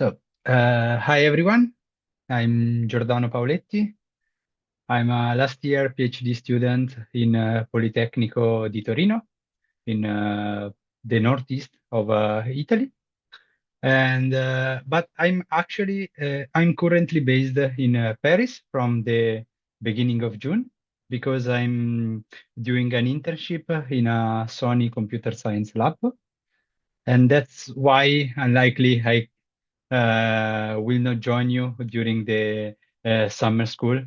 Hi everyone. I'm Giordano Paoletti. I'm a last year PhD student in Politecnico di Torino in the northeast of Italy. And but I'm currently based in Paris from the beginning of June because I'm doing an internship in a Sony computer science lab. And that's why unlikely I will not join you during the summer school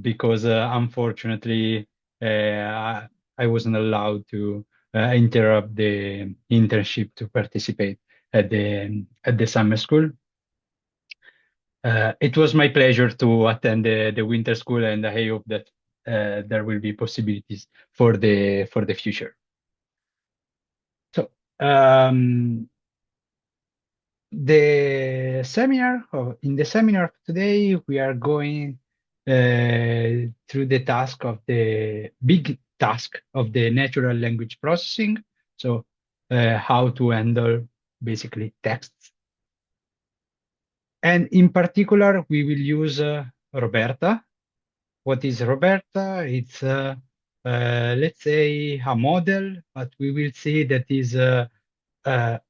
because unfortunately I wasn't allowed to interrupt the internship to participate at the summer school. It was my pleasure to attend the winter school, and I hope that there will be possibilities for the future. So in the seminar of today, we are going through the big task of the natural language processing. So how to handle basically texts. And in particular, we will use RoBERTa. What is RoBERTa? It's let's say a model, but we will see that is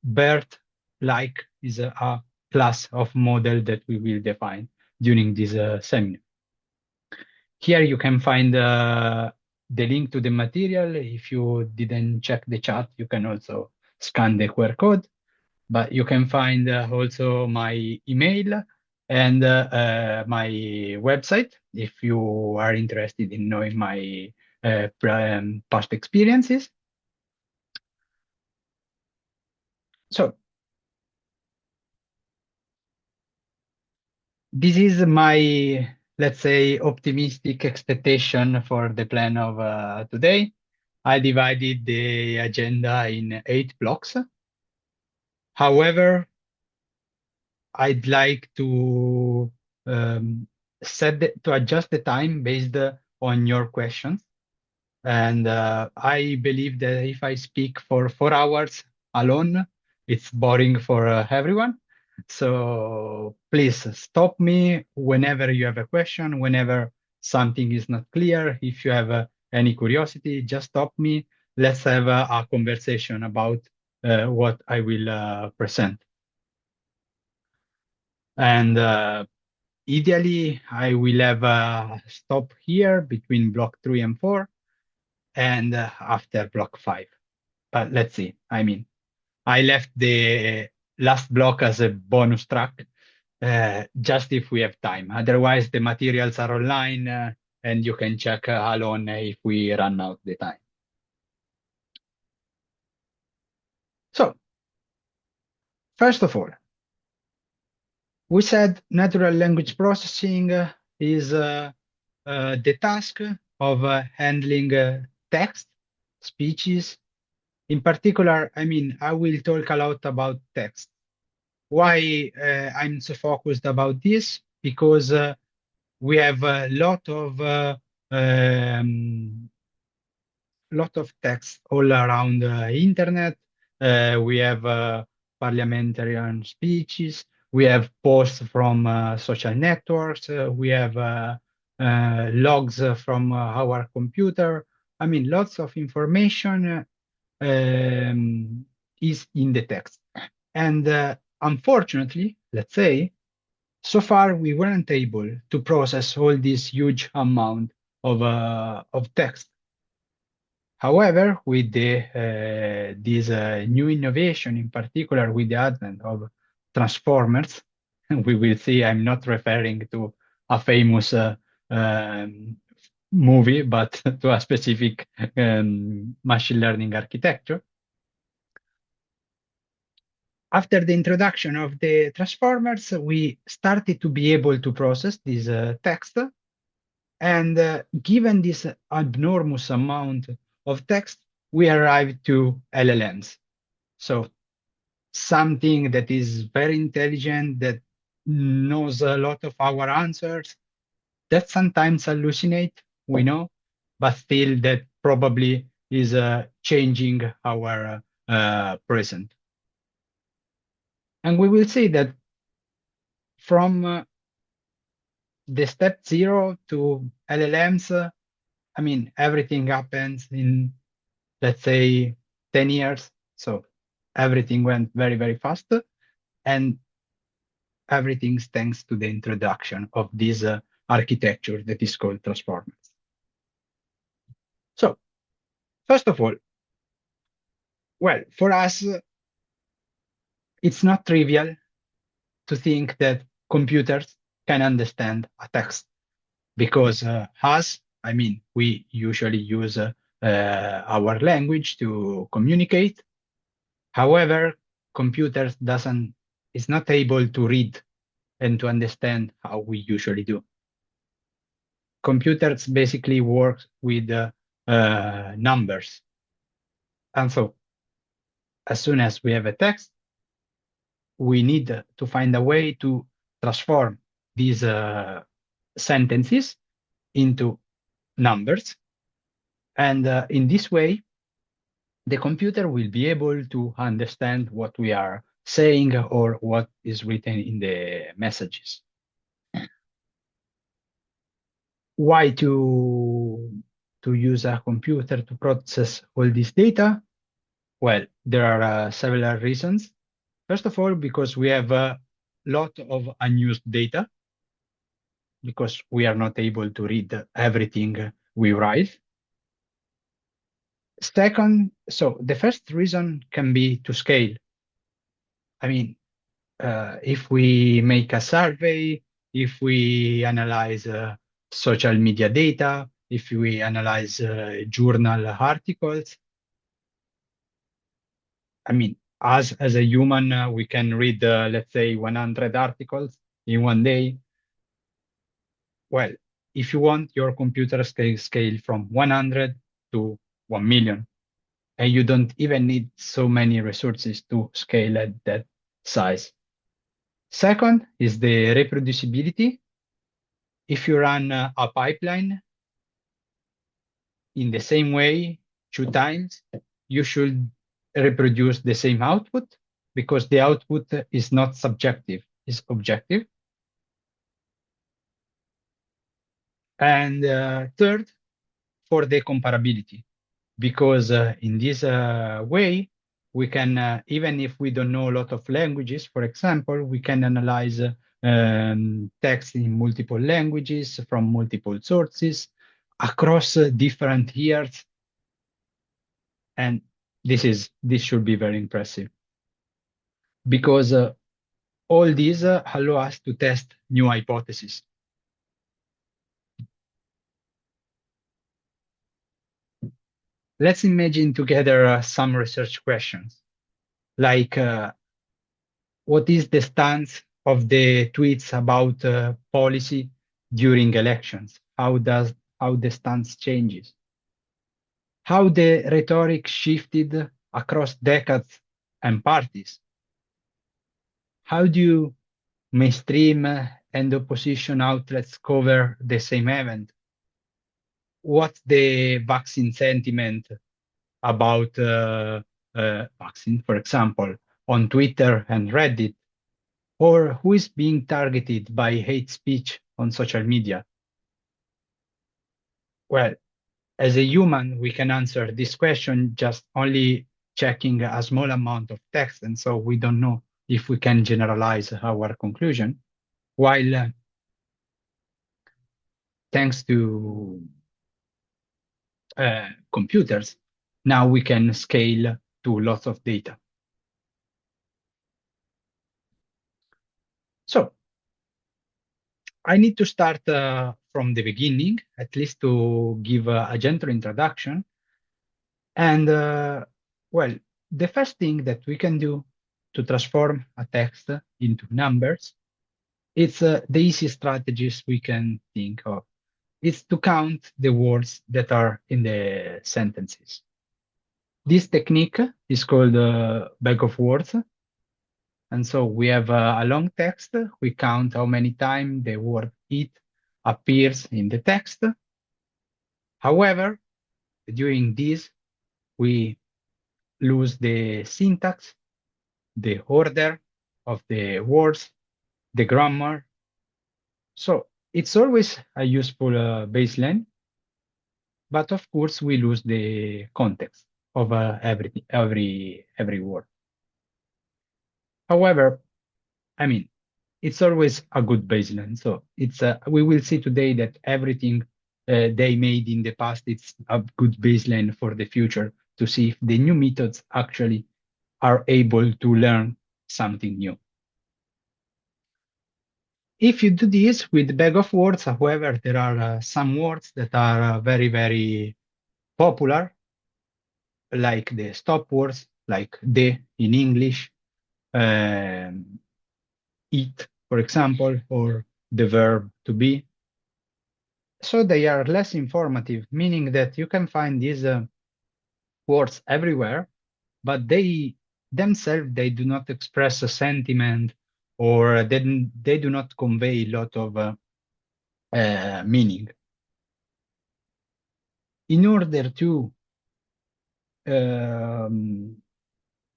BERT-like is a class of model that we will define during this seminar. Here you can find the link to the material. If you didn't check the chat, you can also scan the QR code, but you can find also my email and my website if you are interested in knowing my past experiences. So this is my, let's say, optimistic expectation for the plan of today. I divided the agenda in 8 blocks. However, I'd like to adjust the time based on your questions. And I believe that if I speak for 4 hours alone, it's boring for everyone. So please stop me whenever you have a question, whenever something is not clear. If you have any curiosity, just stop me. Let's have a conversation about what I will present. And ideally, I will have a stop here between block 3 and 4 and after block 5. But let's see. I mean, I left the last block as a bonus track, just if we have time. Otherwise, the materials are online and you can check alone if we run out the time. So, first of all, we said natural language processing is the task of handling text, speeches. In particular, I mean, I will talk a lot about text. Why I'm so focused about this? Because we have a lot of text all around the internet. We have parliamentarian speeches. We have posts from social networks. We have logs from our computer. I mean, lots of information is in the text. And unfortunately, let's say, so far we weren't able to process all this huge amount of text. However, with this new innovation, in particular with the advent of transformers, we will see I'm not referring to a famous movie, but to a specific machine learning architecture. After the introduction of the transformers, we started to be able to process this text. And given this enormous amount of text, we arrived to LLMs. So something that is very intelligent, that knows a lot of our answers, that sometimes hallucinate, we know, but still that probably is changing our present. And we will see that from the step 0 to LLMs, I mean, everything happens in, let's say, 10 years. So everything went very, very fast. And everything's thanks to the introduction of this architecture that is called transformers. So, first of all, well, for us, it's not trivial to think that computers can understand a text because I mean, we usually use our language to communicate. However, computers is not able to read and to understand how we usually do. Computers basically work with numbers. And so as soon as we have a text, we need to find a way to transform these sentences into numbers. And in this way, the computer will be able to understand what we are saying or what is written in the messages. Why to use a computer to process all this data? Well, there are several reasons. First of all, because we have a lot of unused data, because we are not able to read everything we write. Second, so the first reason can be to scale. I mean, if we make a survey, if we analyze social media data, if we analyze journal articles, I mean, as a human, we can read, let's say, 100 articles in one day. Well, if you want, your computer can scale from 100 to 1 million. And you don't even need so many resources to scale at that size. Second is the reproducibility. If you run a pipeline in the same way 2 times, you should reproduce the same output because the output is not subjective, it's objective. And third, for the comparability, because in this way, we can, even if we don't know a lot of languages, for example, we can analyze text in multiple languages from multiple sources across different years. And this should be very impressive because all these allow us to test new hypotheses. Let's imagine together some research questions, like what is the stance of the tweets about policy during elections? How the stance changes? How the rhetoric shifted across decades and parties? How do mainstream and opposition outlets cover the same event? What's the vaccine sentiment about vaccine, for example, on Twitter and Reddit? Or who is being targeted by hate speech on social media? Well, as a human, we can answer this question just only checking a small amount of text, and so we don't know if we can generalize our conclusion. While thanks to computers, now we can scale to lots of data. So I need to start from the beginning, at least to give a gentle introduction. And well, the first thing that we can do to transform a text into numbers, it's the easiest strategies we can think of. It's to count the words that are in the sentences. This technique is called bag of words. And so we have a long text. We count how many times the word it appears in the text. However, during this, we lose the syntax, the order of the words, the grammar. So it's always a useful baseline, but of course we lose the context of every word. However, I mean, it's always a good baseline. So it's we will see today that everything they made in the past, it's a good baseline for the future to see if the new methods actually are able to learn something new. If you do this with bag of words, however, there are some words that are very, very popular, like the stop words, like the in English, eat, for example, or the verb to be. So they are less informative, meaning that you can find these words everywhere, but they themselves, they do not express a sentiment, or they do not convey a lot of meaning. In order to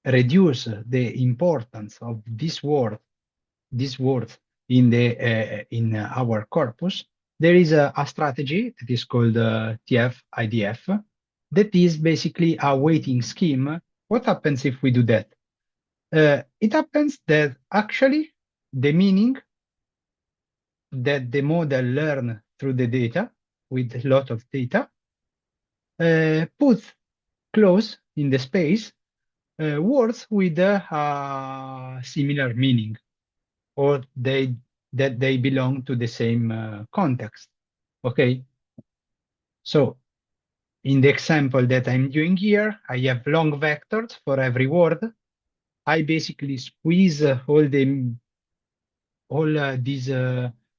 reduce the importance of these words in our corpus, there is a strategy that is called TF-IDF, that is basically a weighting scheme. What happens if we do that? It happens that actually the meaning that the model learns through the data, with a lot of data, puts close in the space words with a similar meaning, or that they belong to the same context. Okay, so in the example that I'm doing here, I have long vectors for every word. I basically squeeze all these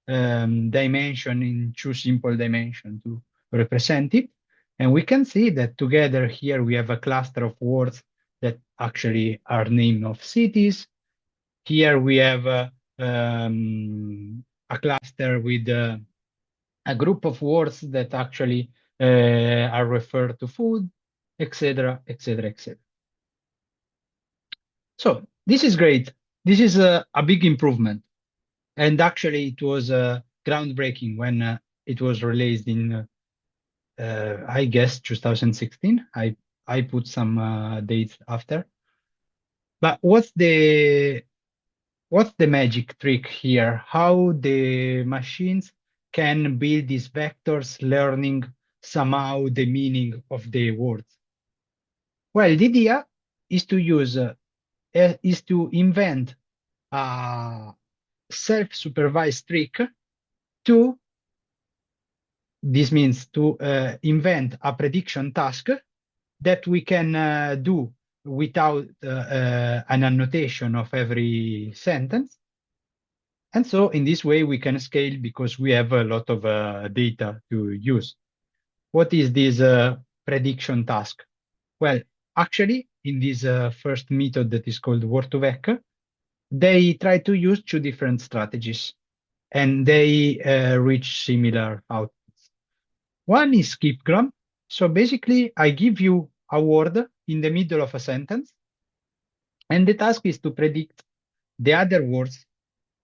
dimension in two simple dimensions to represent it. And we can see that together here we have a cluster of words that actually are names of cities. Here we have a cluster with a group of words that actually are referred to food, etc., etc., etc. So this is great. This is a big improvement. And actually it was groundbreaking when it was released in, I guess, 2016. I put some dates after. But what's the magic trick here? How the machines can build these vectors, learning somehow the meaning of the words? Well, the idea is to invent a self-supervised trick to, this means to invent a prediction task that we can do without an annotation of every sentence. And so in this way we can scale because we have a lot of data to use. What is this prediction task? Well, actually in this first method that is called word2vec, they try to use two different strategies and they reach similar outputs. One is skipgram. So basically I give you a word in the middle of a sentence, and the task is to predict the other words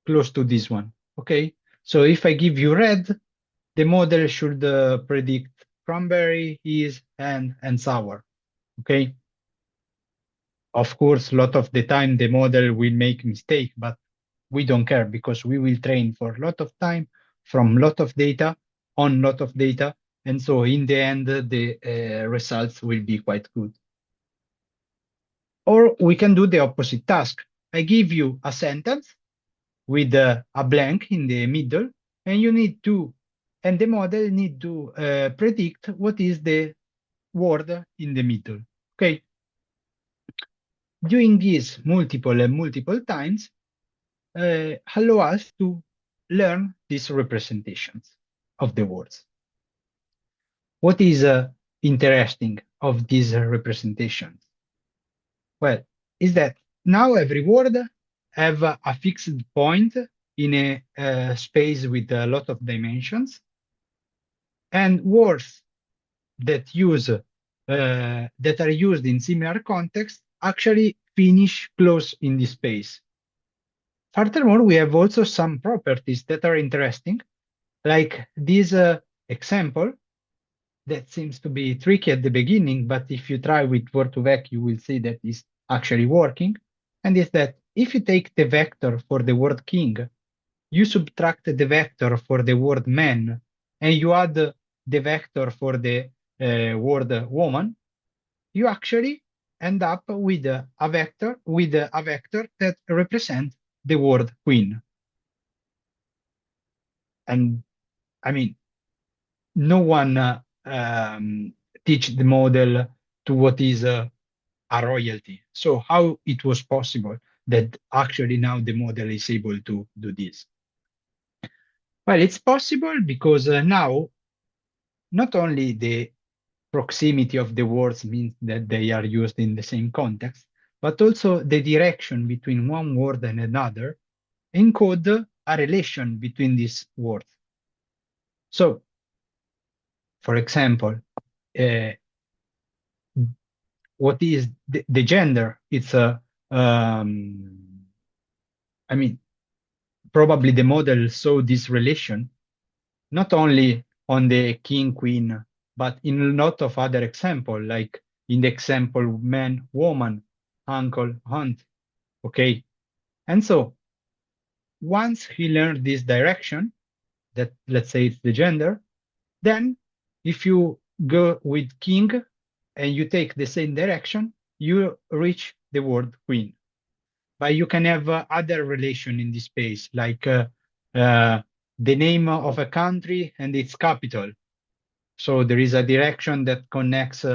close to this one. Okay, so if I give you red, the model should predict cranberry, is, and sour. Okay, of course, a lot of the time the model will make mistake, but we don't care because we will train for a lot of time from lot of data on lot of data, and so in the end the results will be quite good. Or we can do the opposite task. I give you a sentence with a blank in the middle, and you need to, and the model need to predict what is the word in the middle. Okay. Doing this multiple and multiple times allow us to learn these representations of the words. What is interesting of these representations? Well, is that now every word have a fixed point in a space with a lot of dimensions, and words that that are used in similar contexts actually finish close in this space. Furthermore, we have also some properties that are interesting, like this example that seems to be tricky at the beginning, but if you try with word2vec, you will see that it's actually working. And it's that if you take the vector for the word king, you subtract the vector for the word man, and you add the vector for the word woman, you actually end up with a vector that represents the word queen. And I mean, no one teach the model to what is a royalty. So how it was possible that actually now the model is able to do this? Well, it's possible because now not only the proximity of the words means that they are used in the same context, but also the direction between one word and another encode a relation between these words. So, for example, what is the gender? It's I mean, probably the model saw this relation not only on the king, queen, but in a lot of other examples, like in the example man, woman, uncle, aunt, okay? And so once he learned this direction, that let's say it's the gender, then if you go with king and you take the same direction, you reach the word queen. But you can have other relation in this space, like the name of a country and its capital. So there is a direction that connects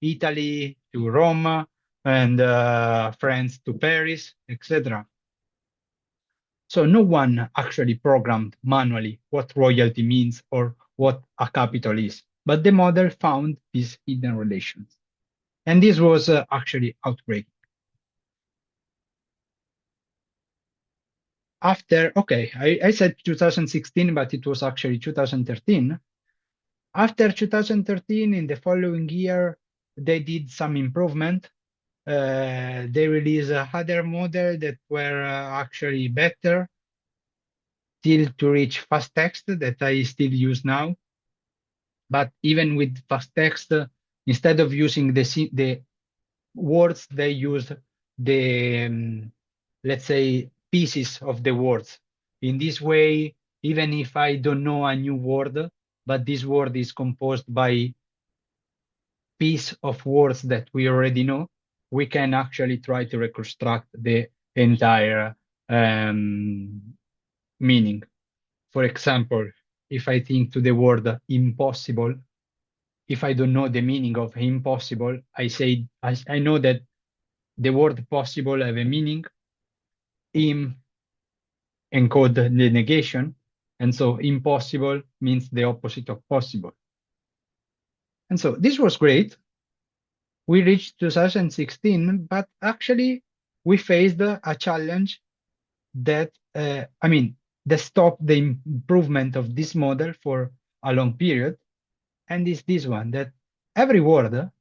Italy to Rome and France to Paris, etc. So no one actually programmed manually what royalty means or what a capital is, but the model found these hidden relations. And this was actually outbreaking. After, okay, I said 2016, but it was actually 2013. After 2013, in the following year, they did some improvement. They released other models that were actually better, still to reach fast text that I still use now. But even with fast text, instead of using the words, they use the, let's say, pieces of the words. In this way, even if I don't know a new word, but this word is composed by piece of words that we already know, we can actually try to reconstruct the entire meaning. For example, if I think to the word impossible, if I don't know the meaning of impossible, I know that the word possible have a meaning. Im encode the negation, and so impossible means the opposite of possible. And so this was great. We reached 2016, but actually we faced a challenge that, that stopped the improvement of this model for a long period. And it's this one, that every word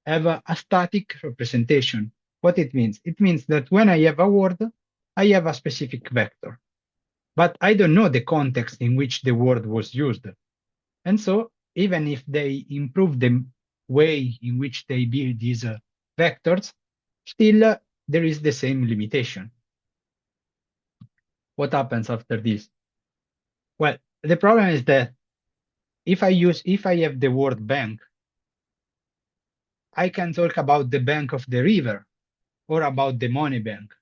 have a static representation. What it means? It means that when I have a word, I have a specific vector, but I don't know the context in which the word was used. And so even if they improve the way in which they build these vectors, still there is the same limitation. What happens after this? Well, the problem is that if I have the word bank, I can talk about the bank of the river or about the money bank.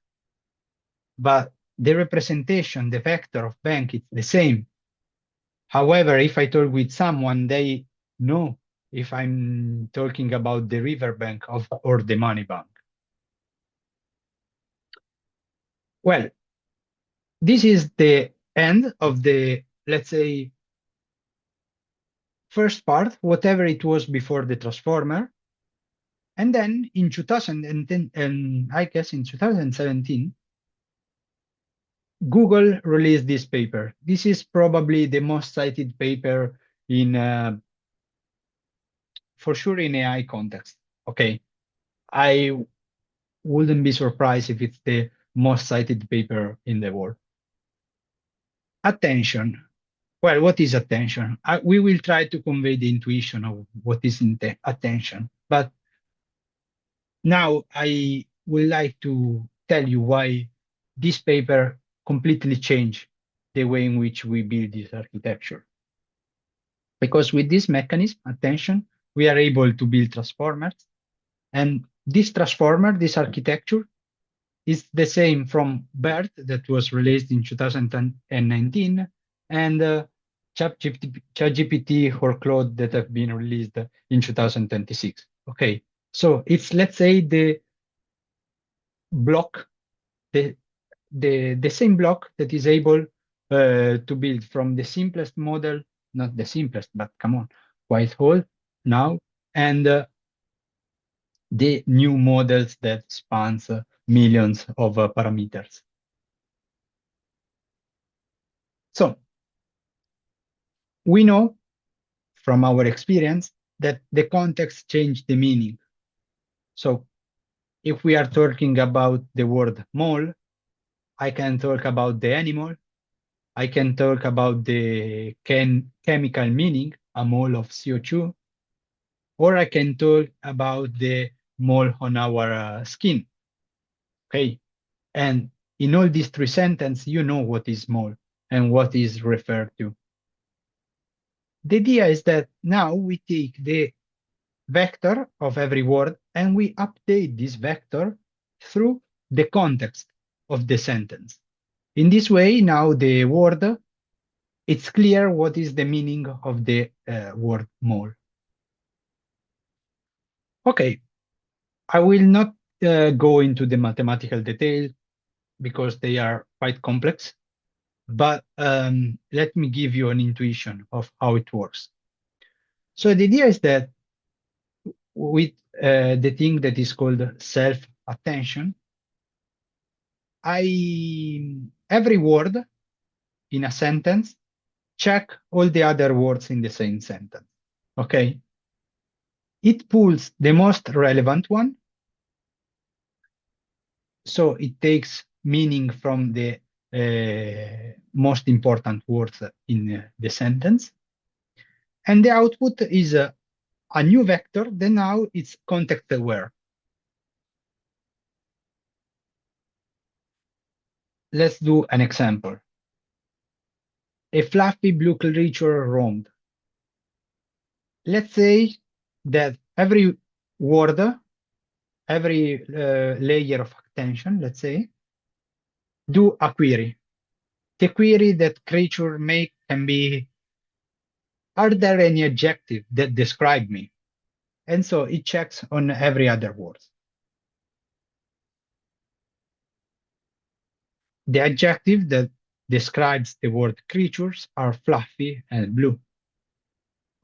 But the representation, the vector of bank, it's the same. However, if I talk with someone, they know if I'm talking about the river bank or the money bank. Well, this is the end of the, let's say, first part, whatever it was before the transformer. And then in 2010, and I guess in 2017, Google released this paper. This is probably the most cited paper in, for sure, in AI context. Okay, I wouldn't be surprised if it's the most cited paper in the world. Attention. Well, what is attention? We will try to convey the intuition of what is attention. But now I would like to tell you why this paper completely changed the way in which we build this architecture. Because with this mechanism, attention, we are able to build transformers. And this transformer, this architecture, is the same from BERT that was released in 2019 and ChatGPT or Claude that have been released in 2026. Okay, so it's, let's say, the block, the same block that is able to build from the simplest model, not the simplest, but come on, quite old now, and the new models that spans millions of parameters. So we know from our experience that the context changed the meaning. So if we are talking about the word mole, I can talk about the animal. I can talk about the chemical meaning, a mole of CO2, or I can talk about the mole on our skin. Okay, and in all these three sentences, you know what is mole and what is referred to. The idea is that now we take the vector of every word and we update this vector through the context of the sentence. In this way, now the word, it's clear what is the meaning of the word mole. Okay, I will not go into the mathematical details because they are quite complex, but let me give you an intuition of how it works. So the idea is that with the thing that is called self-attention, every word in a sentence check all the other words in the same sentence. Okay, it pulls the most relevant one, so it takes meaning from the most important words in the sentence, and the output is a new vector that now it's context aware. Let's do an example. A fluffy blue creature roamed. Let's say that every word, every layer of attention, let's say, do a query. The query that creature make can be, are there any adjective that describe me? And so it checks on every other word. The adjective that describes the word creatures are fluffy and blue.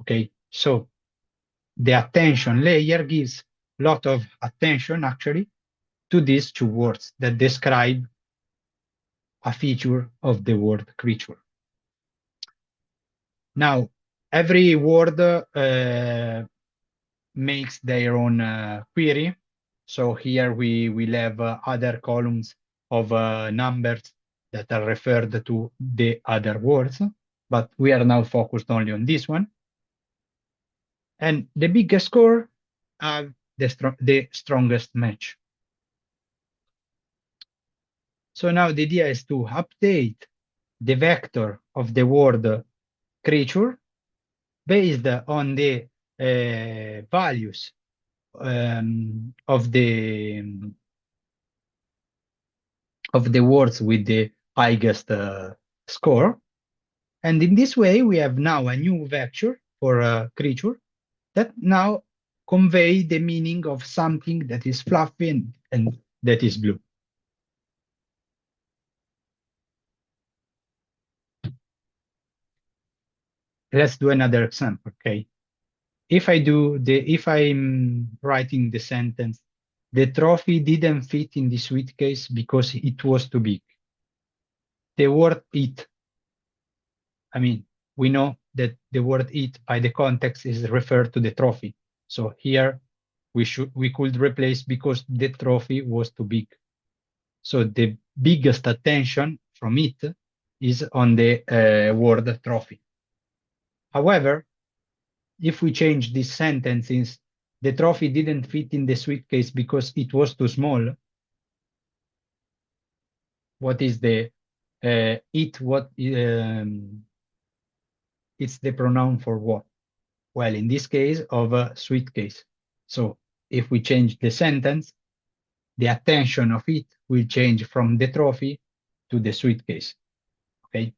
Okay, so the attention layer gives a lot of attention actually to these two words that describe a feature of the word creature. Now, every word makes their own query. So here we will have other columns of numbers that are referred to the other words, but we are now focused only on this one. And the biggest score have the strongest match. So now the idea is to update the vector of the word creature based on the values of the words with the highest score. And in this way, we have now a new vector for a creature that now convey the meaning of something that is fluffy and that is blue. Let's do another example, okay? If I'm writing the sentence, the trophy didn't fit in the suitcase because it was too big. The word it, I mean, we know that the word it by the context is referred to the trophy. So here we could replace because the trophy was too big. So the biggest attention from it is on the word trophy. However, if we change this sentence, the trophy didn't fit in the suitcase because it was too small, what is the it? What it's the pronoun for what? Well, in this case, of a suitcase. So if we change the sentence, the attention of it will change from the trophy to the suitcase. Okay.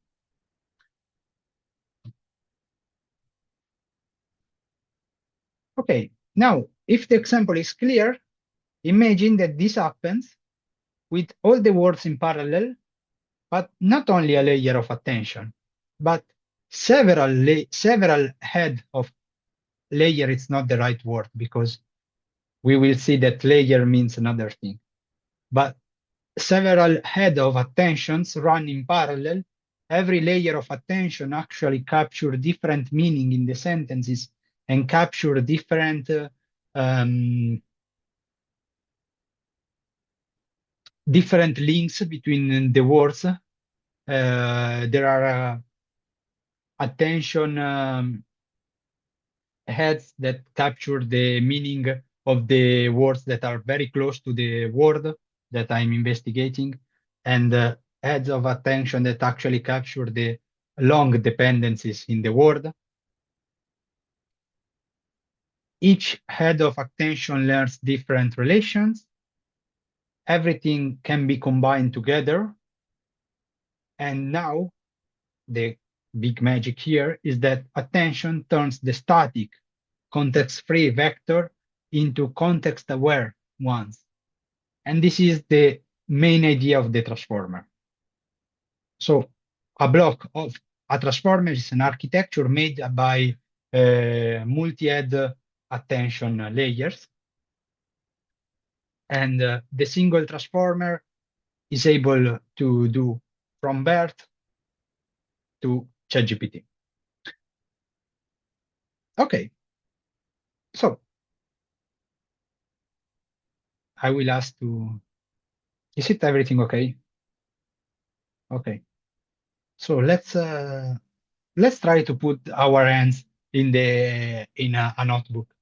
Okay. Now, if the example is clear, imagine that this happens with all the words in parallel, but not only a layer of attention, but several head of layer. It's not the right word because we will see that layer means another thing, but several head of attentions run in parallel. Every layer of attention actually capture different meaning in the sentences and capture different different links between the words. There are attention heads that capture the meaning of the words that are very close to the word that I'm investigating, and heads of attention that actually capture the long dependencies in the word. Each head of attention learns different relations. Everything can be combined together. And now the big magic here is that attention turns the static context-free vector into context-aware ones. And this is the main idea of the transformer. So a block of a transformer is an architecture made by multi-head attention layers. And the single transformer is able to do from BERT to ChatGPT. Okay. So I will ask to, is it everything okay? Okay. So let's try to put our hands in a notebook,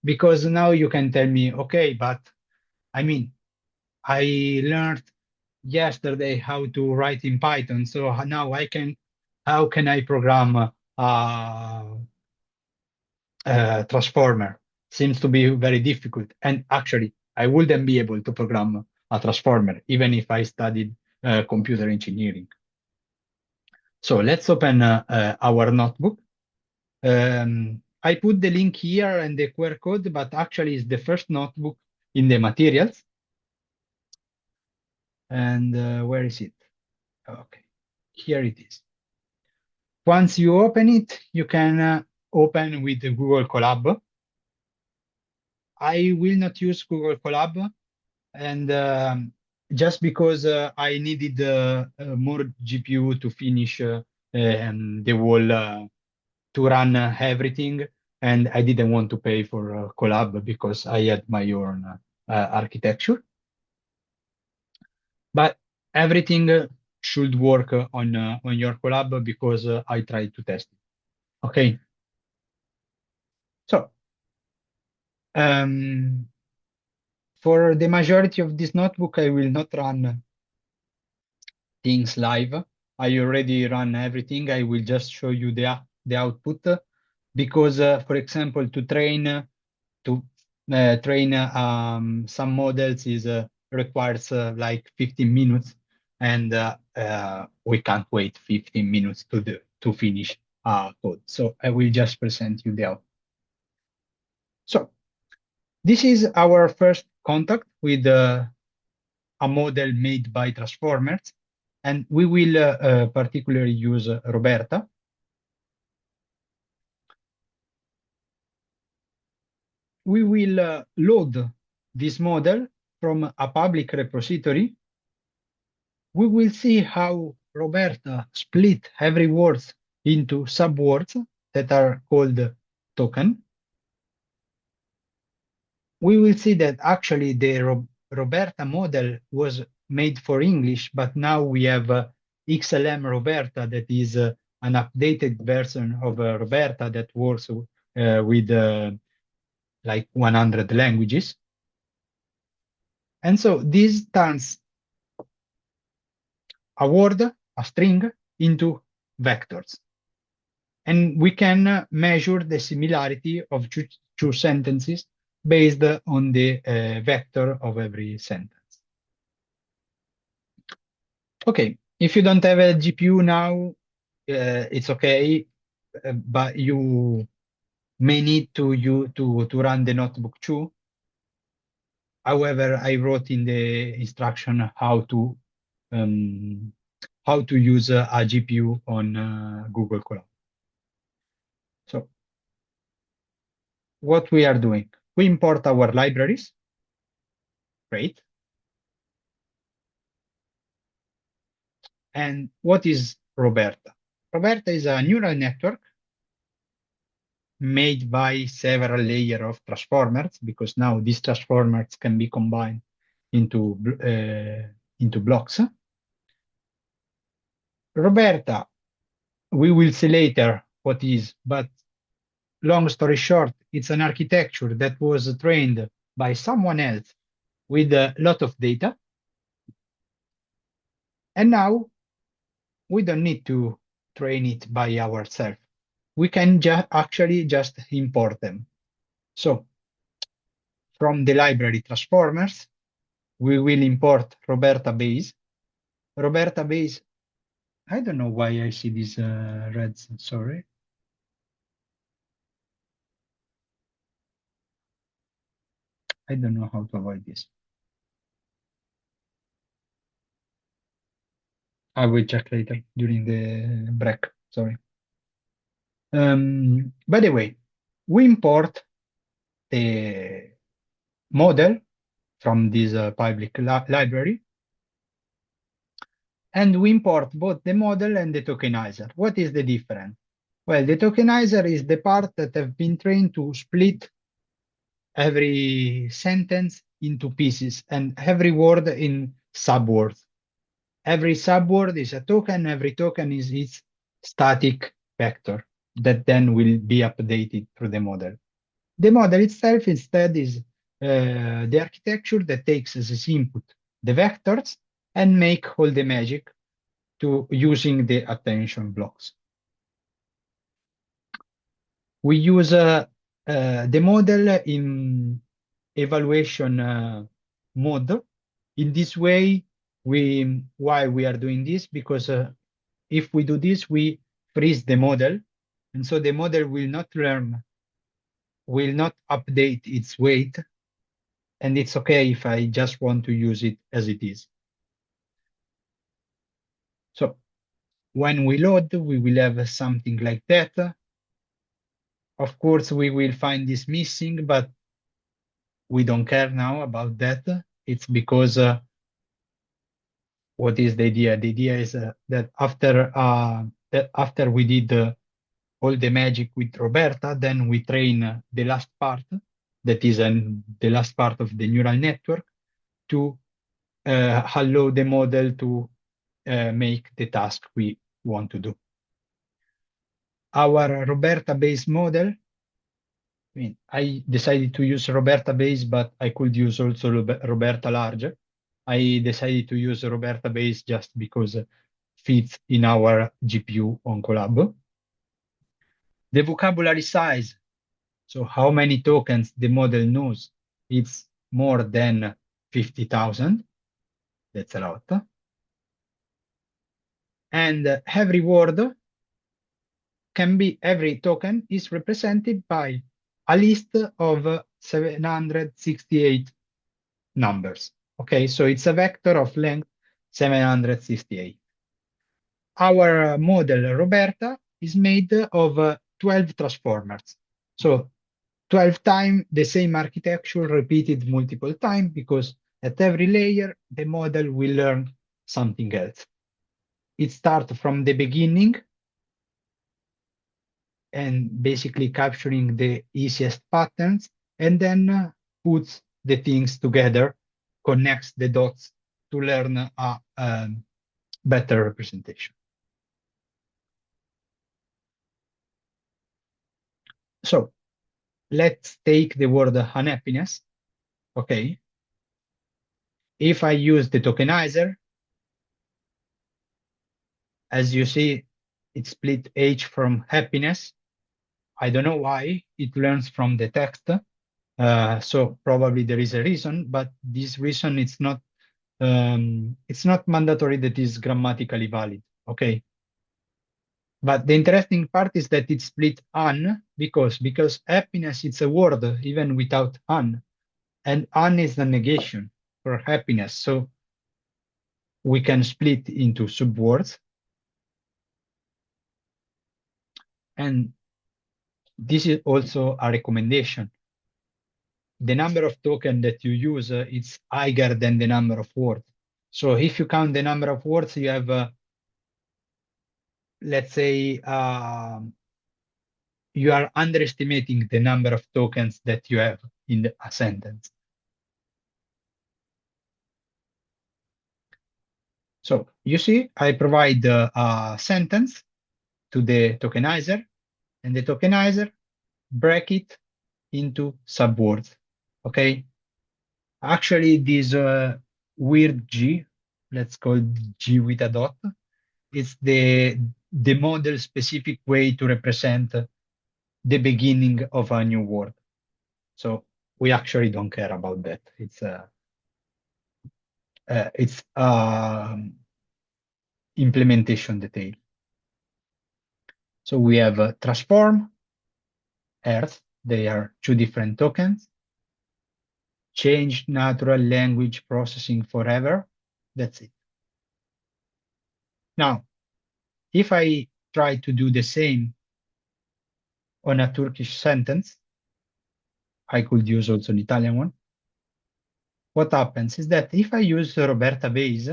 because now you can tell me, okay, but I mean, I learned yesterday how to write in Python, so now how can I program a transformer? Seems to be very difficult. And actually, I wouldn't be able to program a transformer, even if I studied computer engineering. So let's open our notebook. I put the link here and the QR code, but actually it's the first notebook in the materials. And where is it? Okay, here it is. Once you open it, you can open with the Google Colab. I will not use Google Colab, and just because I needed more GPU to finish the whole to run everything, and I didn't want to pay for Colab because I had my own architecture. But everything should work on your Colab because I tried to test it. Okay. So for the majority of this notebook, I will not run things live. I already run everything. I will just show you the output because, for example, to train some models requires like 15 minutes, and we can't wait 15 minutes to finish code. So I will just present you the output. So this is our first contact with a model made by transformers, and we will particularly use RoBERTa. We will load this model from a public repository. We will see how RoBERTa split every word into subwords that are called token. We will see that actually the RoBERTa model was made for English, but now we have XLM RoBERTa, that is an updated version of RoBERTa that works with like 100 languages. And so this turns a word, a string, into vectors. And we can measure the similarity of two sentences based on the vector of every sentence. Okay, if you don't have a GPU now, it's okay, but you may need to run the notebook too. However, I wrote in the instruction how to use a GPU on Google Colab. So what we are doing, we import our libraries. Great. And what is RoBERTa? RoBERTa is a neural network made by several layers of transformers, because now these transformers can be combined into blocks. RoBERTa, we will see later what is, but long story short, it's an architecture that was trained by someone else with a lot of data. And now we don't need to train it by ourselves. We can actually just import them. So from the library transformers, we will import RoBERTa base. RoBERTa base, I don't know why I see these reds, sorry. I don't know how to avoid this. I will check later during the break, sorry. By the way, we import the model from this public library, and we import both the model and the tokenizer. What is the difference? Well, the tokenizer is the part that have been trained to split every sentence into pieces and every word in subwords. Every subword is a token, every token is its static vector that then will be updated through the model. The model itself instead is the architecture that takes as its input the vectors and make all the magic to using the attention blocks. We use the model in evaluation mode. In this way, why we are doing this? Because if we do this, we freeze the model, and so the model will not learn, will not update its weight, and it's okay if I just want to use it as it is. So when we load, we will have something like that. Of course, we will find this missing, but we don't care now about that. It's because what is the idea? The idea is that after we did all the magic with RoBERTa, then we train the last part, that is the last part of the neural network, to allow the model to make the task we want to do. Our RoBERTa-based model, I decided to use RoBERTa base, but I could use also RoBERTa large. I decided to use RoBERTa base just because it fits in our GPU on Colab. The vocabulary size, so how many tokens the model knows, it's more than 50,000. That's a lot. And every word can be, every token is represented by a list of 768 numbers. Okay, so it's a vector of length 768. Our model RoBERTa is made of 12 transformers. So 12 times the same architecture repeated multiple times, because at every layer, the model will learn something else. It starts from the beginning and basically capturing the easiest patterns, and then puts the things together, connects the dots to learn a better representation. So let's take the word unhappiness. Okay. If I use the tokenizer, as you see, it split H from happiness. I don't know why. It learns from the text. So probably there is a reason, but this reason it's not mandatory that is grammatically valid. Okay. But the interesting part is that it split an because happiness it's a word even without an, and an is the negation for happiness. So we can split into subwords. And this is also a recommendation. The number of tokens that you use is higher than the number of words. So if you count the number of words, you have, let's say, you are underestimating the number of tokens that you have in a sentence. So you see, I provide a sentence to the tokenizer, and the tokenizer break it into subwords. Okay. Actually, this weird G, let's call it G with a dot, is the model specific way to represent the beginning of a new word. So we actually don't care about that. It's implementation detail. So we have transform, earth, they are two different tokens. Change natural language processing forever, that's it. Now, if I try to do the same on a Turkish sentence, I could use also an Italian one. What happens is that if I use the RoBERTa base,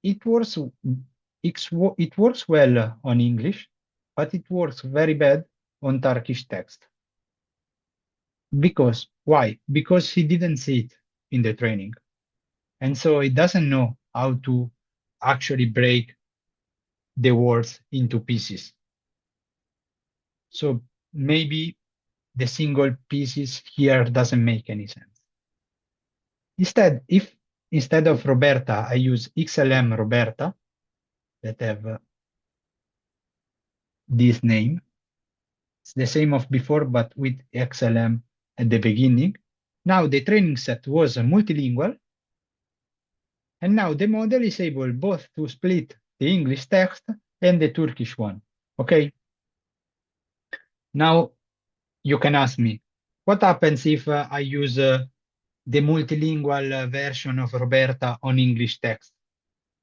it works well on English, but it works very bad on Turkish text. Because, why? Because he didn't see it in the training. And so it doesn't know how to actually break the words into pieces. So maybe the single pieces here doesn't make any sense. Instead, if instead of RoBERTa, I use XLM RoBERTa that have this name, it's the same of before, but with XLM at the beginning. Now the training set was multilingual, and now the model is able both to split the English text and the Turkish one. Okay. Now you can ask me, what happens if I use the multilingual version of RoBERTa on English text?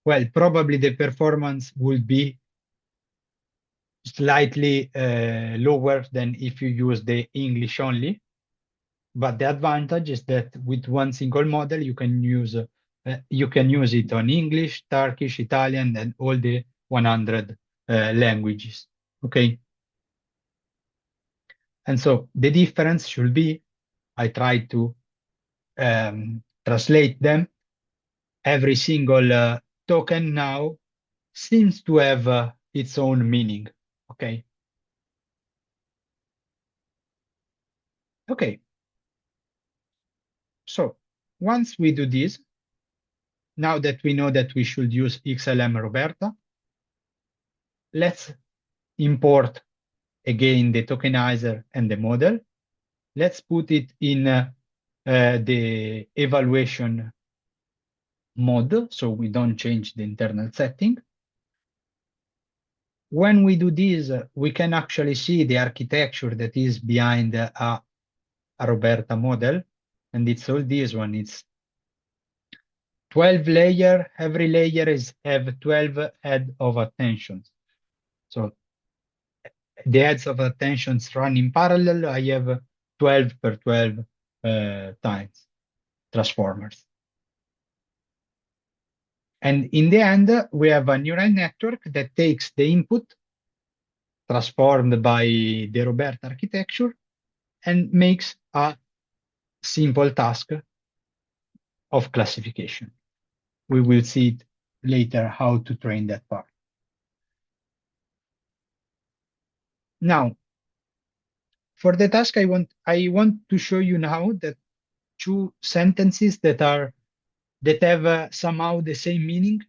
Well, probably the performance will be slightly lower than if you use the English only. But the advantage is that with one single model, you can use it on English, Turkish, Italian, and all the 100 languages. Okay. And so the difference should be, I try to translate them. Every single token now seems to have its own meaning. Okay. Okay. So once we do this, now that we know that we should use XLM RoBERTa, let's import again the tokenizer and the model. Let's put it in the evaluation mode, so we don't change the internal setting. When we do this, we can actually see the architecture that is behind a RoBERTa model, and it's all this one. It's 12 layer. Every layer have 12 head of attentions. So the heads of attentions run in parallel. I have 12 per 12 times transformers. And in the end, we have a neural network that takes the input transformed by the RoBERTa architecture and makes a simple task of classification. we will see it later how to train that part. Now, for the task, I want to show you now that two sentences that have somehow the same meaning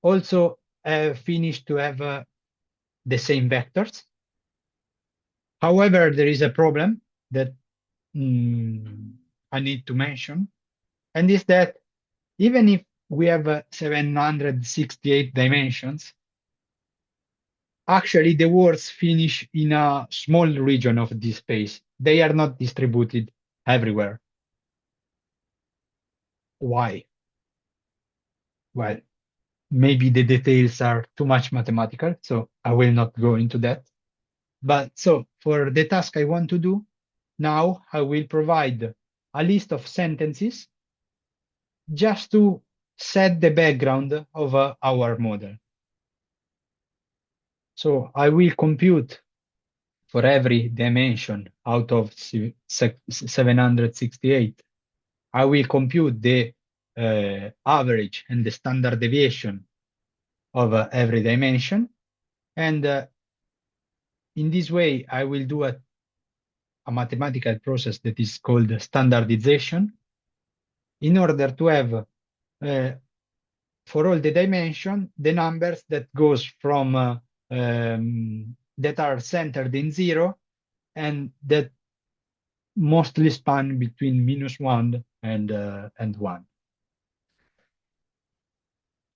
also finish to have the same vectors. However, there is a problem that I need to mention, and is that even if we have 768 dimensions, actually the words finish in a small region of this space. They are not distributed everywhere. Why? Well, maybe the details are too much mathematical, so I will not go into that. But so for the task I want to do, now I will provide a list of sentences just to set the background of our model. So I will compute for every dimension out of 768, I will compute the average and the standard deviation of every dimension. And in this way, I will do a mathematical process that is called standardization in order to have, for all the dimension, the numbers that goes from that are centered in 0 and that mostly span between -1 and 1.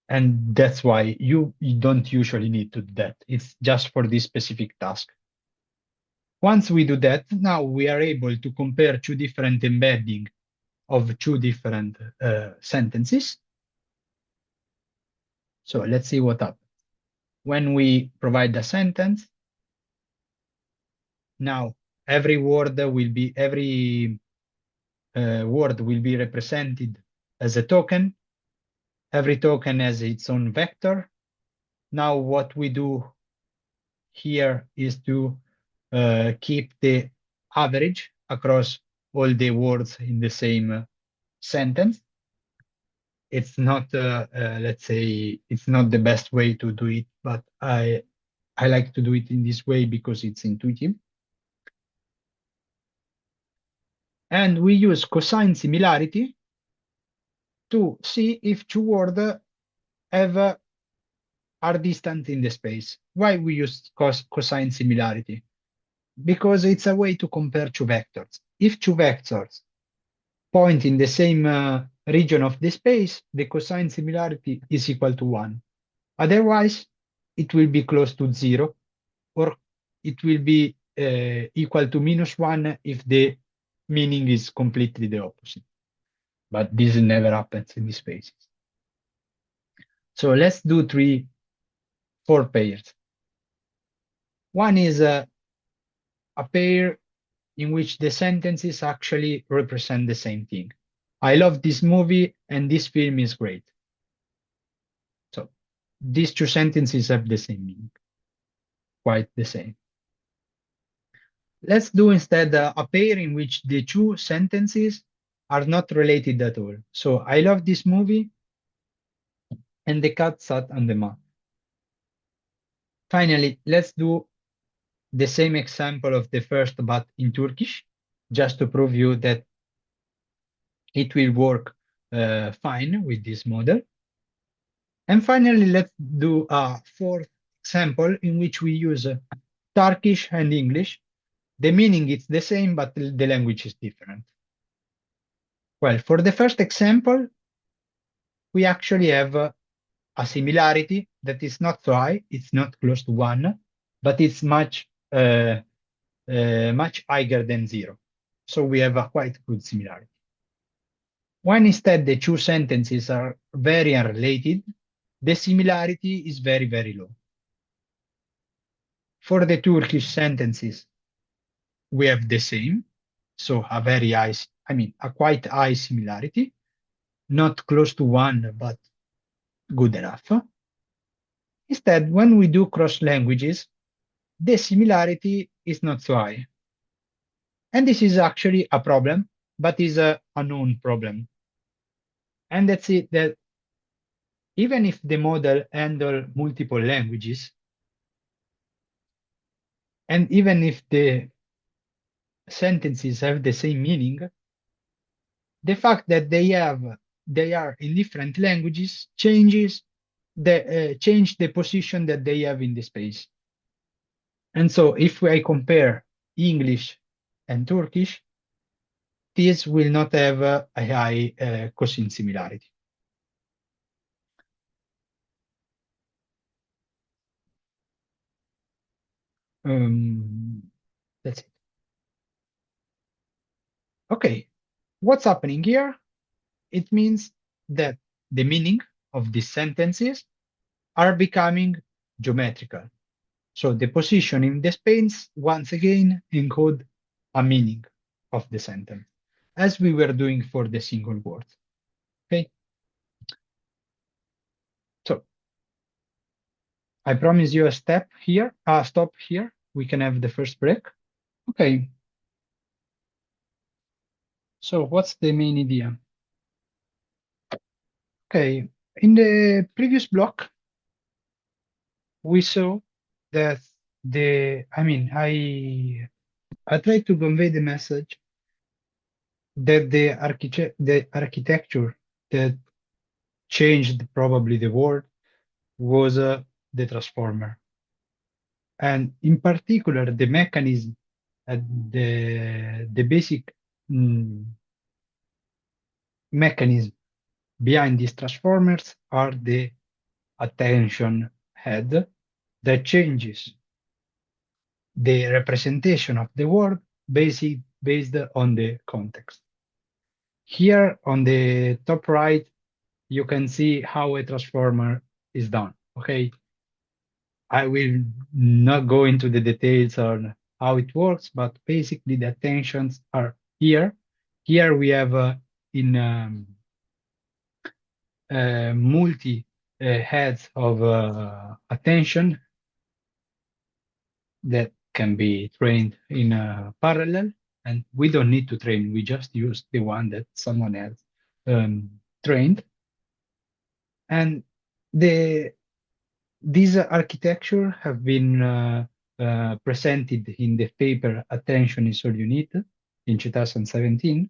And that's why you don't usually need to do that. It's just for this specific task. Once we do that, now we are able to compare two different embedding of two different sentences. So let's see what happens. When we provide a sentence, now every word will be represented as a token. Every token has its own vector. Now what we do here is to keep the average across all the words in the same sentence. It's not, let's say, it's not the best way to do it, but I like to do it in this way because it's intuitive. And we use cosine similarity to see if two words are distant in the space. Why we use cosine similarity? Because it's a way to compare two vectors. If two vectors point in the same region of the space, the cosine similarity is equal to 1. Otherwise, it will be close to 0, or it will be equal to -1 if the meaning is completely the opposite. But this never happens in these spaces. So let's do 4 pairs. One is a pair in which the sentences actually represent the same thing. I love this movie and this film is great. So these two sentences have the same meaning, quite the same. Let's do instead a pair in which the two sentences are not related at all. So I love this movie and the cat sat on the mat. Finally, let's do the same example of the first, but in Turkish, just to prove you that it will work fine with this model. And finally, let's do a fourth example in which we use Turkish and English. The meaning is the same, but the language is different. Well, for the first example, we actually have a similarity that is not so high. It's not close to 1, but it's much higher than 0. So we have a quite good similarity. When instead the two sentences are very unrelated, the similarity is very, very low. For the Turkish sentences, we have the same, so a quite high similarity, not close to 1, but good enough. Instead, when we do cross languages, the similarity is not so high. And this is actually a problem, but is a known problem. And that's it, that even if the model handle multiple languages, and even if the sentences have the same meaning, the fact that they are in different languages change the position that they have in the space. And so if I compare English and Turkish, this will not have a high cosine similarity. That's it. Okay, what's happening here? It means that the meaning of these sentences are becoming geometrical. So the position in the space once again encode a meaning of the sentence, as we were doing for the single word. Okay. So I promise you a stop here. We can have the first break. Okay. So what's the main idea? Okay. In the previous block, we saw that I tried to convey the message that the architecture that changed probably the world was the transformer. And in particular, the mechanism, the basic mechanism behind these transformers are the attention head that changes the representation of the word based on the context. Here on the top right, you can see how a transformer is done. Okay, I will not go into the details on how it works, but basically the attentions are here. Here we have in multi heads of attention that can be trained in parallel, and we don't need to train. We just use the one that someone else trained. And these architecture have been presented in the paper Attention is All You Need in 2017.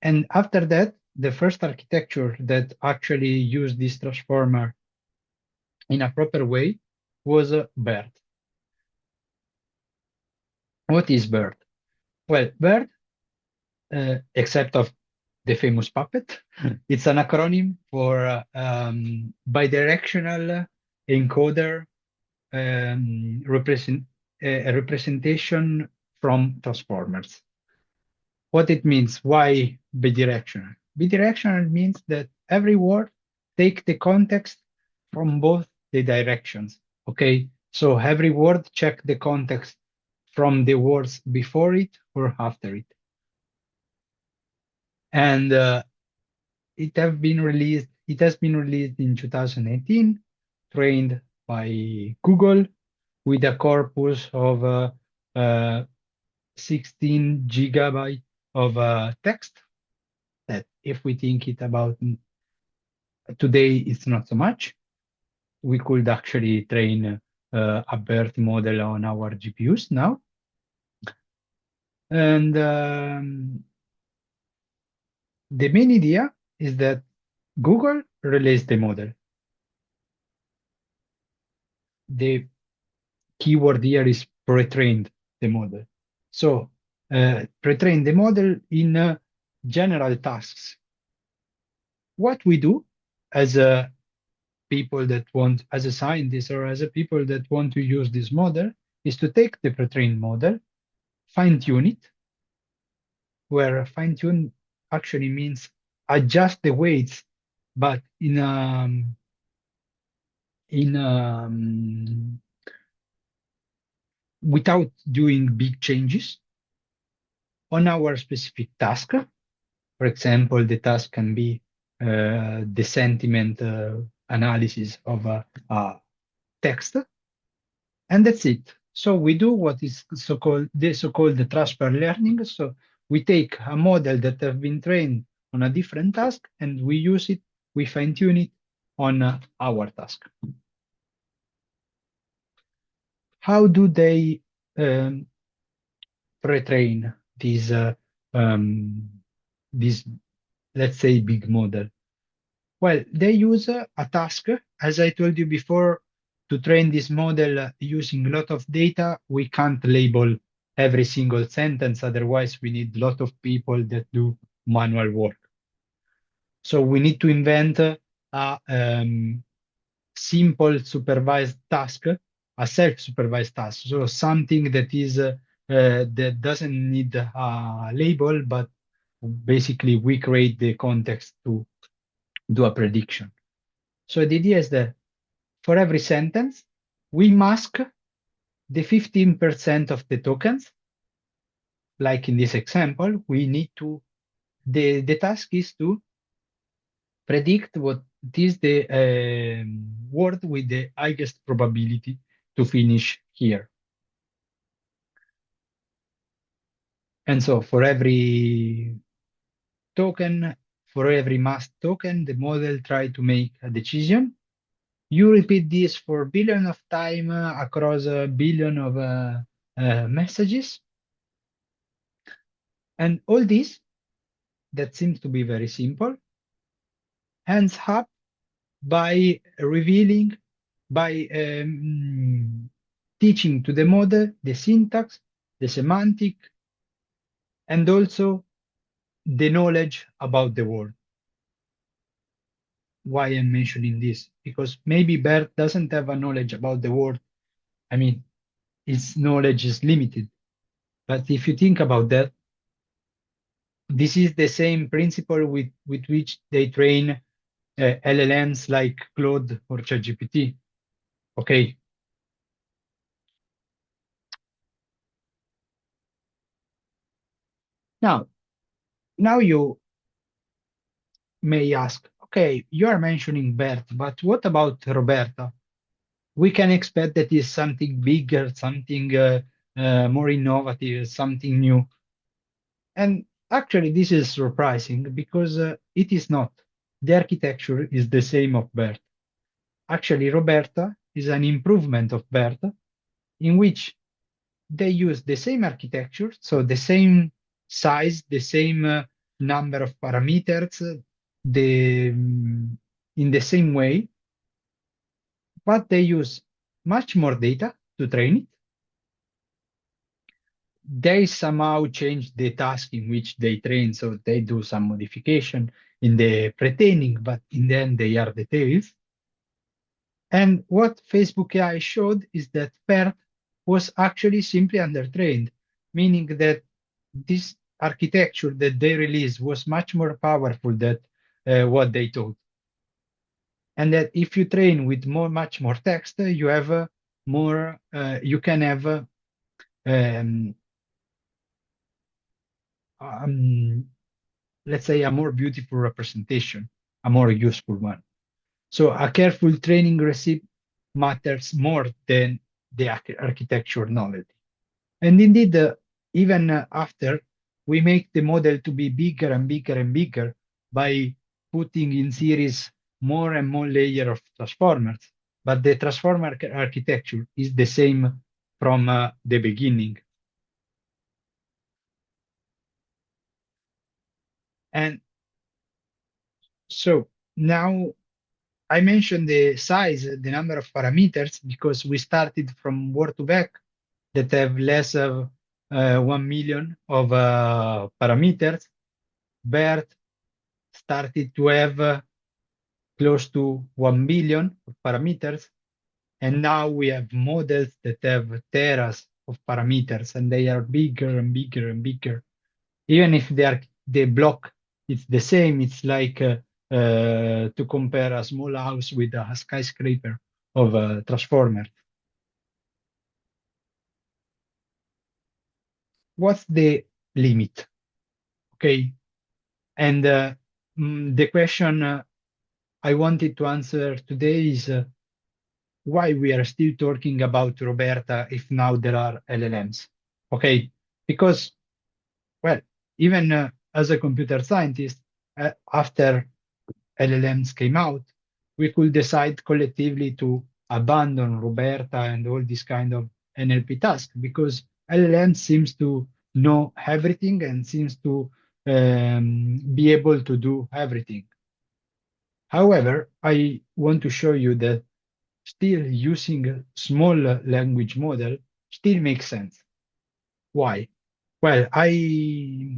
And after that, the first architecture that actually used this transformer in a proper way was BERT. What is BERT? Well, BERT, except of the famous puppet, it's an acronym for bidirectional encoder representation from transformers. What it means, why bidirectional? Bidirectional means that every word take the context from both the directions, okay? So every word check the context from the words before it or after it. And it has been released in 2018, trained by Google with a corpus of 16 gigabytes of text that if we think it about today, it's not so much. We could actually train a BERT model on our GPUs now. And the main idea is that Google released the model. The keyword here is pre-trained the model. So pre-train the model in general tasks. What we do as a people that want, as a scientist or as a people that want to use this model, is to take the pre-trained model, fine-tune it, where fine-tune actually means adjust the weights, but without doing big changes on our specific task. For example, the task can be the sentiment analysis of a text, and that's it. So we do what is so-called transfer learning. So we take a model that have been trained on a different task and we use it we fine-tune it on our task. How do they pre-train this, let's say, big model? Well, they use a task, as I told you before, to train this model using a lot of data. We can't label every single sentence, otherwise we need a lot of people that do manual work. So we need to invent a simple supervised task, a self-supervised task. So something that is that doesn't need a label, but basically we create the context to do a prediction. So the idea is that for every sentence, we mask the 15% of the tokens. Like in this example, we need to, the task is to predict what is the word with the highest probability to finish here. And so for every token, for every masked token, the model tries to make a decision. You repeat this for billion of time across a billion of messages. And all this, that seems to be very simple, ends up by revealing, by teaching to the model the syntax, the semantic, and also the knowledge about the word. Why I'm mentioning this? Because maybe Bert doesn't have a knowledge about the word. I mean, his knowledge is limited. But if you think about that, this is the same principle with which they train LLMs like Claude or ChatGPT. Okay. Now you may ask, okay, you are mentioning Bert, but what about RoBERTa? We can expect that is something bigger, something more innovative, something new. And actually, this is surprising because it is not. The architecture is the same of BERT. Actually, RoBERTa is an improvement of BERT in which they use the same architecture, so the same size, the same number of parameters, in the same way, but they use much more data to train it. They somehow change the task in which they train, so they do some modification in the pre-training, but in the end they are details. And what Facebook AI showed is that BERT was actually simply undertrained, meaning that this architecture that they released was much more powerful than what they told. And that if you train with much more text, you have more, you can have let's say, a more beautiful representation, a more useful one. So a careful training recipe matters more than the architecture knowledge. And indeed, even after we make the model to be bigger and bigger and bigger by putting in series more and more layers of transformers, but the transformer architecture is the same from the beginning. And so now I mentioned the size, the number of parameters, because we started from word2vec that have less of 1 million of parameters. BERT started to have close to 1 billion of parameters. And now we have models that have teras of parameters, and they are bigger and bigger and bigger. Even if the block is the same, it's like to compare a small house with a skyscraper of a transformer. What's the limit? Okay, and the question I wanted to answer today is why we are still talking about RoBERTa if now there are LLMs. Okay, because, well, even as a computer scientist, after LLMs came out, we could decide collectively to abandon RoBERTa and all this kind of NLP tasks because LLM seems to know everything and seems to be able to do everything. However, I want to show you that still using a small language model still makes sense. Why? Well, I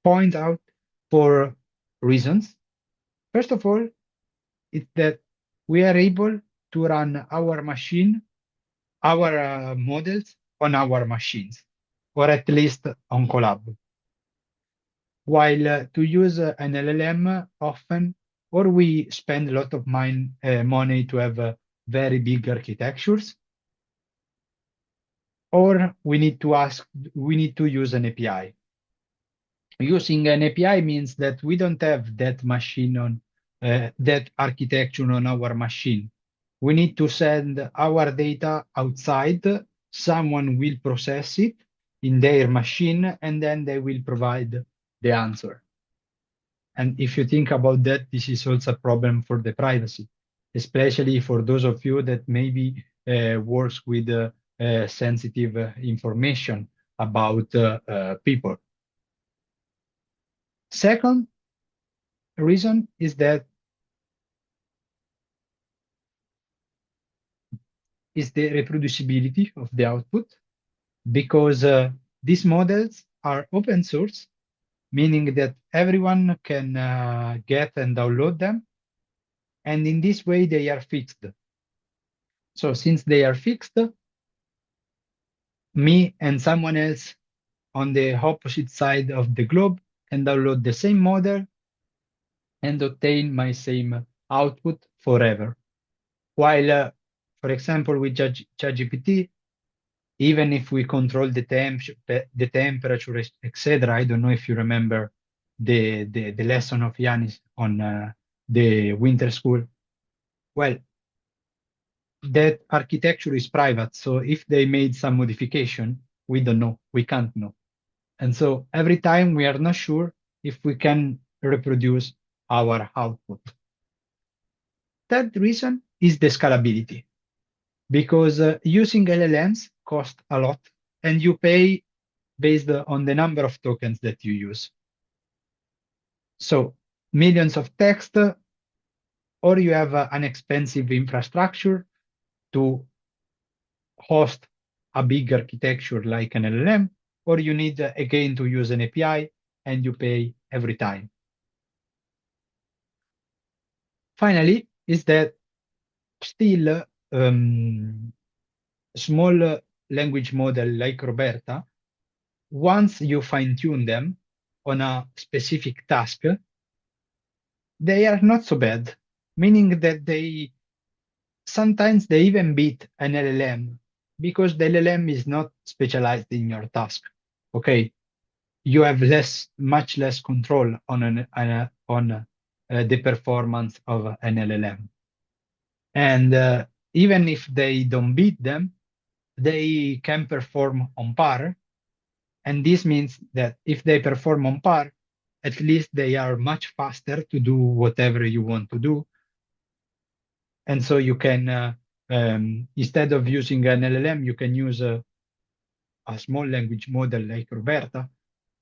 point out 4 reasons. First of all, it's that we are able to run our machine, our models on our machines, or at least on Colab. While to use an LLM often, or we spend a lot of money to have very big architectures, or we need to use an API. Using an API means that we don't have that machine on that architecture on our machine. We need to send our data outside. Someone will process it in their machine, and then they will provide the answer. And if you think about that, this is also a problem for the privacy, especially for those of you that maybe works with sensitive information about people. Second reason is that is the reproducibility of the output, because these models are open source, meaning that everyone can get and download them. And in this way, they are fixed. So since they are fixed, me and someone else on the opposite side of the globe can download the same model and obtain my same output forever. While, for example, with ChatGPT, even if we control the temperature, etc., I don't know if you remember the lesson of Yanis on the winter school. Well, that architecture is private. So if they made some modification, we don't know, we can't know. And so every time we are not sure if we can reproduce our output. Third reason is the scalability, because using LLMs costs a lot and you pay based on the number of tokens that you use. So millions of text, or you have an expensive infrastructure to host a big architecture like an LLM, or you need again to use an API and you pay every time. Finally, is that still small language model like RoBERTa, once you fine-tune them on a specific task, they are not so bad, meaning that sometimes they even beat an LLM because the LLM is not specialized in your task. Okay, you have much less control on the performance of an LLM. And even if they don't beat them, they can perform on par. And this means that if they perform on par, at least they are much faster to do whatever you want to do. And so you can, instead of using an LLM, you can use a small language model like RoBERTa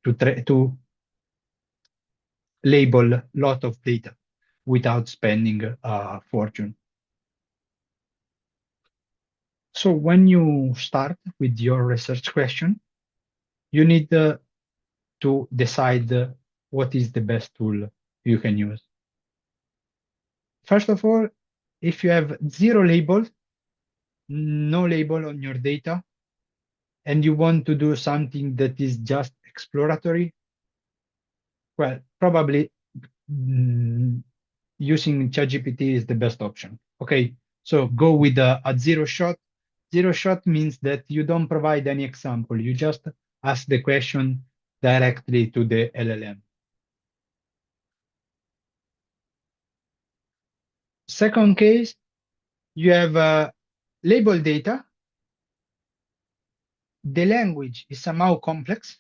to label a lot of data without spending a fortune. So when you start with your research question, you need to decide what is the best tool you can use. First of all, if you have zero label, no label on your data, and you want to do something that is just exploratory, well, probably using ChatGPT is the best option. Okay, so go with a zero shot. Zero shot means that you don't provide any example. You just ask the question directly to the LLM. Second case, you have label data. The language is somehow complex,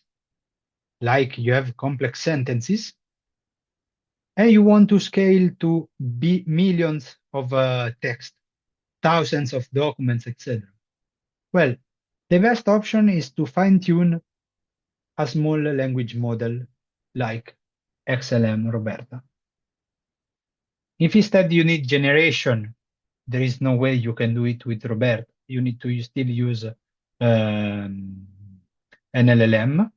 like you have complex sentences. and you want to scale to millions of text, thousands of documents, etc. Well, the best option is to fine-tune a small language model like XLM RoBERTa. If instead you need generation, there is no way you can do it with RoBERTa. You need to still use an LLM.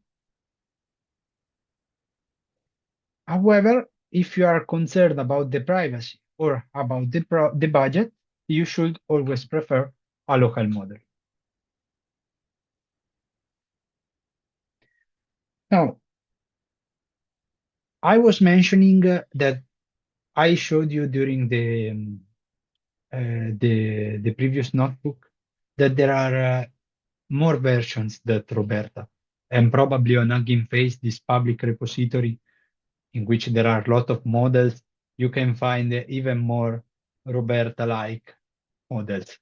However, if you are concerned about the privacy or about the budget, you should always prefer a local model. Now, I was mentioning that I showed you during the previous notebook that there are more versions that RoBERTa, and probably on Hugging Face, this public repository in which there are a lot of models, you can find even more RoBERTa-like models.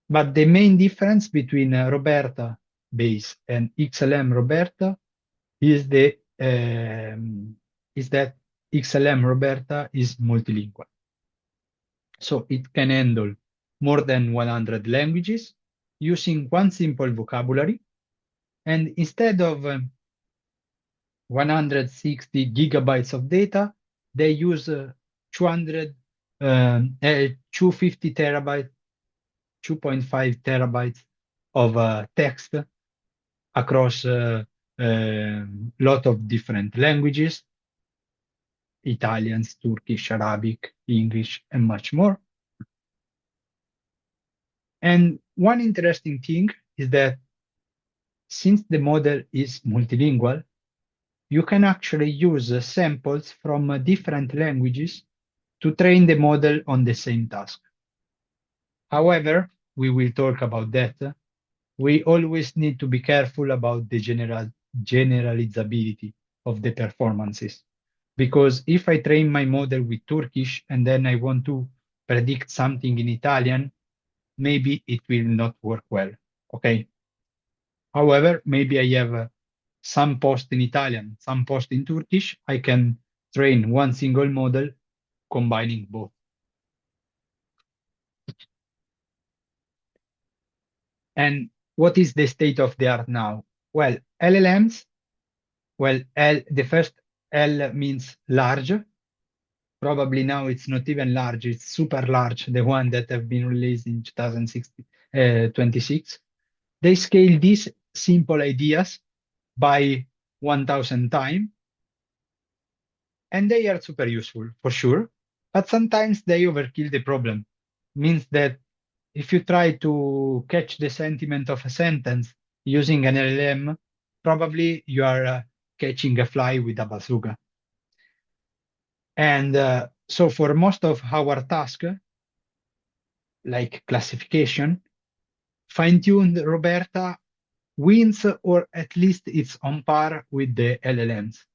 But the main difference between RoBERTa base and XLM RoBERTa is that XLM RoBERTa is multilingual. So it can handle more than 100 languages using one simple vocabulary. And instead of 160 gigabytes of data, they use 250 terabytes, 2.5 terabytes of text across a lot of different languages, Italian, Turkish, Arabic, English, and much more. And one interesting thing is that since the model is multilingual, you can actually use samples from different languages to train the model on the same task. However, we will talk about that. We always need to be careful about the generalizability of the performances. Because if I train my model with Turkish and then I want to predict something in Italian, maybe it will not work well, okay? However, maybe I have some post in Italian, some post in Turkish, I can train one single model combining both. And what is the state of the art now? Well, LLMs, the first L means large. Probably now it's not even large, it's super large, the one that have been released in 2026. They scale these simple ideas by 1,000 times, and they are super useful for sure, but sometimes they overkill the problem. Means that if you try to catch the sentiment of a sentence using an LLM, probably you are catching a fly with a bazooka. And so for most of our tasks, like classification, fine-tuned RoBERTa wins, or at least it's on par with the LLMs.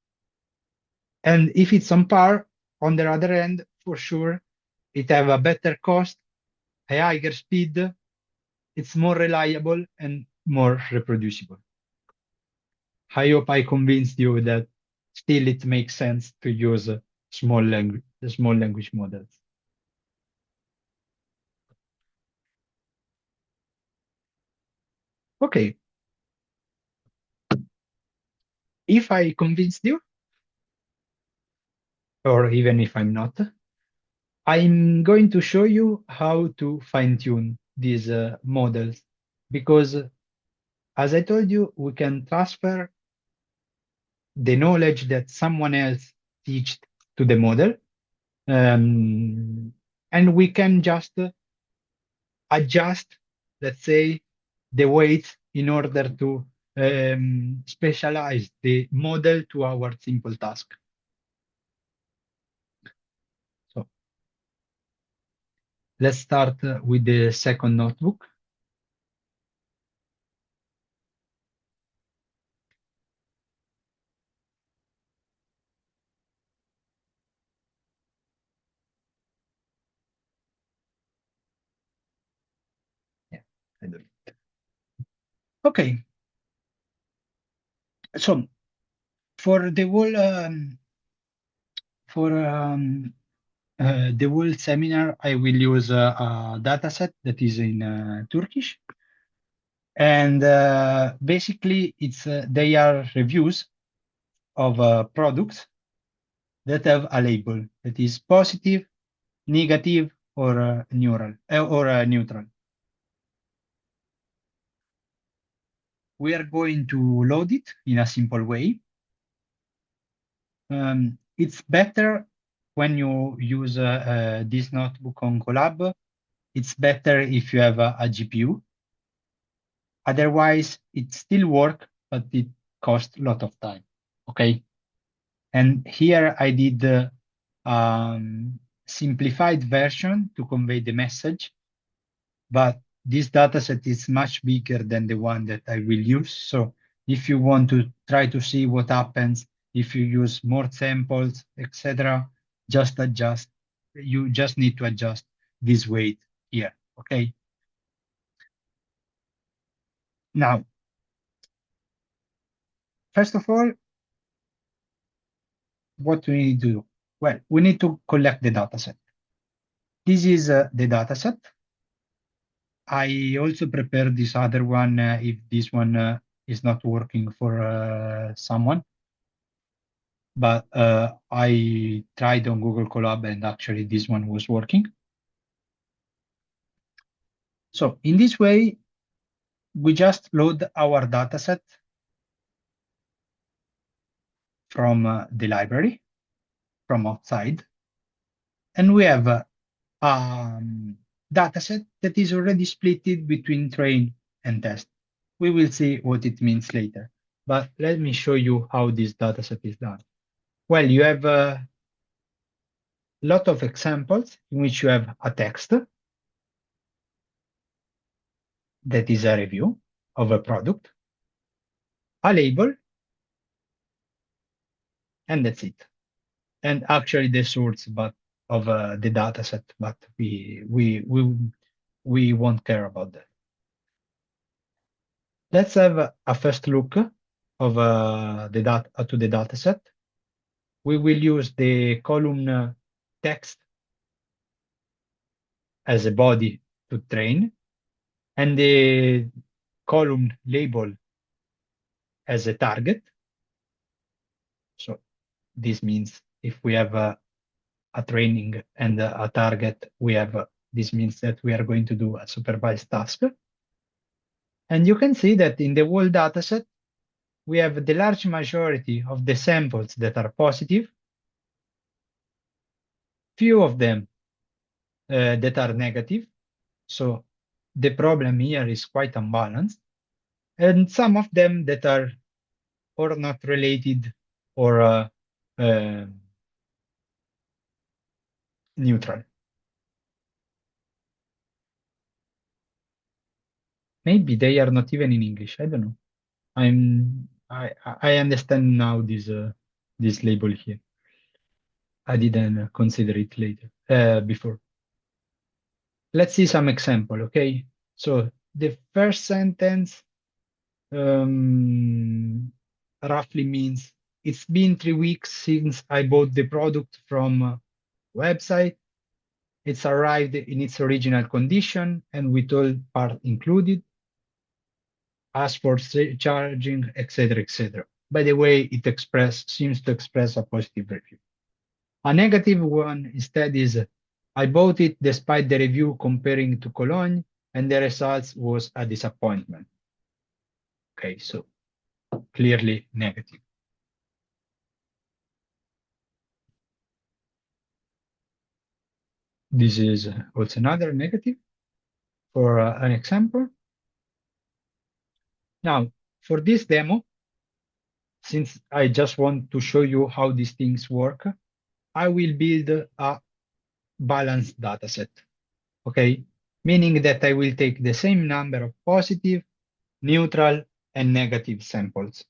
And if it's on par, on the other end, for sure, it have a better cost, a higher speed, it's more reliable and more reproducible. I hope I convinced you that still it makes sense to use small language models. Okay. If I convinced you, or even if I'm not, I'm going to show you how to fine-tune these models, because as I told you, we can transfer the knowledge that someone else teach to the model, and we can just adjust, let's say, the weights in order to specialize the model to our simple task. So let's start with the second notebook. Yeah, I do. Okay. So for the whole For the whole seminar, I will use a dataset that is in Turkish. And basically, they are reviews of products that have a label that is positive, negative, or neutral. We are going to load it in a simple way. It's better when you use this notebook on Colab. It's better if you have a GPU. Otherwise, it still works, but it costs a lot of time. Okay. And here I did the simplified version to convey the message, but this dataset is much bigger than the one that I will use. So if you want to try to see what happens if you use more samples, etc., just adjust. You just need to adjust this weight here, okay? Now, first of all, what do we need to do? Well, we need to collect the dataset. This is the dataset. I also prepared this other one if this one is not working for someone. But I tried on Google Colab and actually this one was working. So in this way, we just load our dataset from the library, from outside, and we have a dataset that is already split between train and test. We will see what it means later, but let me show you how this dataset is done. Well, you have a lot of examples in which you have a text that is a review of a product, a label, and that's it. And actually the source of the dataset, but we won't care about that. Let's have a first look of the dataset. We will use the column text as a body to train, and the column label as a target. So this means if we have a training and a target, this means that we are going to do a supervised task. And you can see that in the whole dataset, we have the large majority of the samples that are positive, few of them that are negative. So the problem here is quite unbalanced, and some of them that are or not related or neutral. Maybe they are not even in English. I don't know. I understand now this label here. I didn't consider it later before. Let's see some example, okay? So the first sentence roughly means it's been 3 weeks since I bought the product from a website. It's arrived in its original condition and with all parts included. As for charging, etc., etc. By the way, it seems to express a positive review. A negative one instead is, I bought it despite the review comparing to Cologne, and the results was a disappointment. Okay, so clearly negative. This is also another negative for an example. Now, for this demo, since I just want to show you how these things work, I will build a balanced dataset, okay? Meaning that I will take the same number of positive, neutral, and negative samples.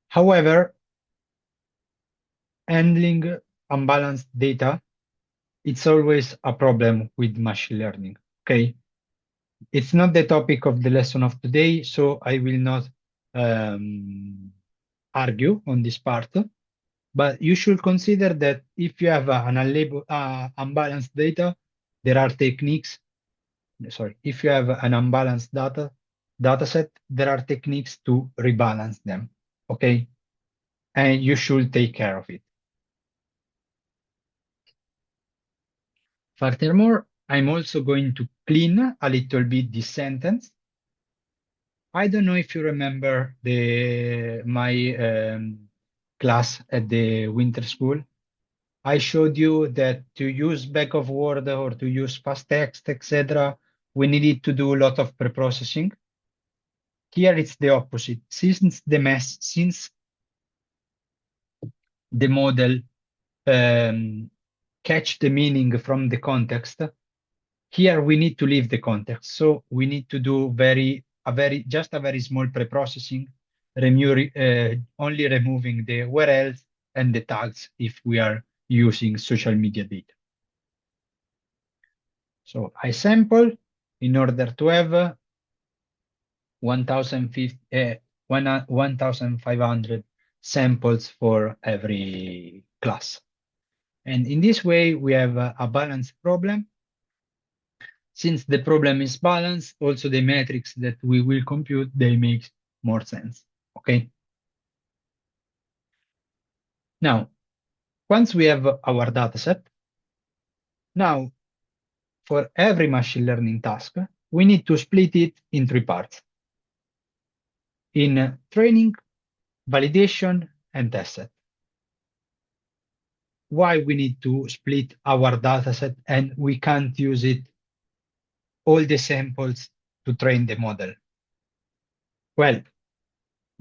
However, handling unbalanced data, it's always a problem with machine learning, okay? It's not the topic of the lesson of today, so I will not argue on this part, But you should consider that if you have an unbalanced data, there are techniques. Sorry, if you have an unbalanced data set, there are techniques to rebalance them. Okay, and you should take care of it. Furthermore, I'm also going to clean a little bit this sentence. I don't know if you remember my class at the winter school. I showed you that to use back of word or to use fast text, etc., we needed to do a lot of preprocessing. Here it's the opposite. Since the model catch the meaning from the context, here we need to leave the context. So we need to do just a very small preprocessing, only removing the where else and the tags if we are using social media data. So I sample in order to have 1,500 samples for every class. And in this way, we have a balanced problem. Since the problem is balanced, also the metrics that we will compute, they make more sense, okay? Now, once we have our data set, now for every machine learning task, we need to split it in three parts. In training, validation, and test set. Why we need to split our data set and we can't use it all the samples to train the model? Well,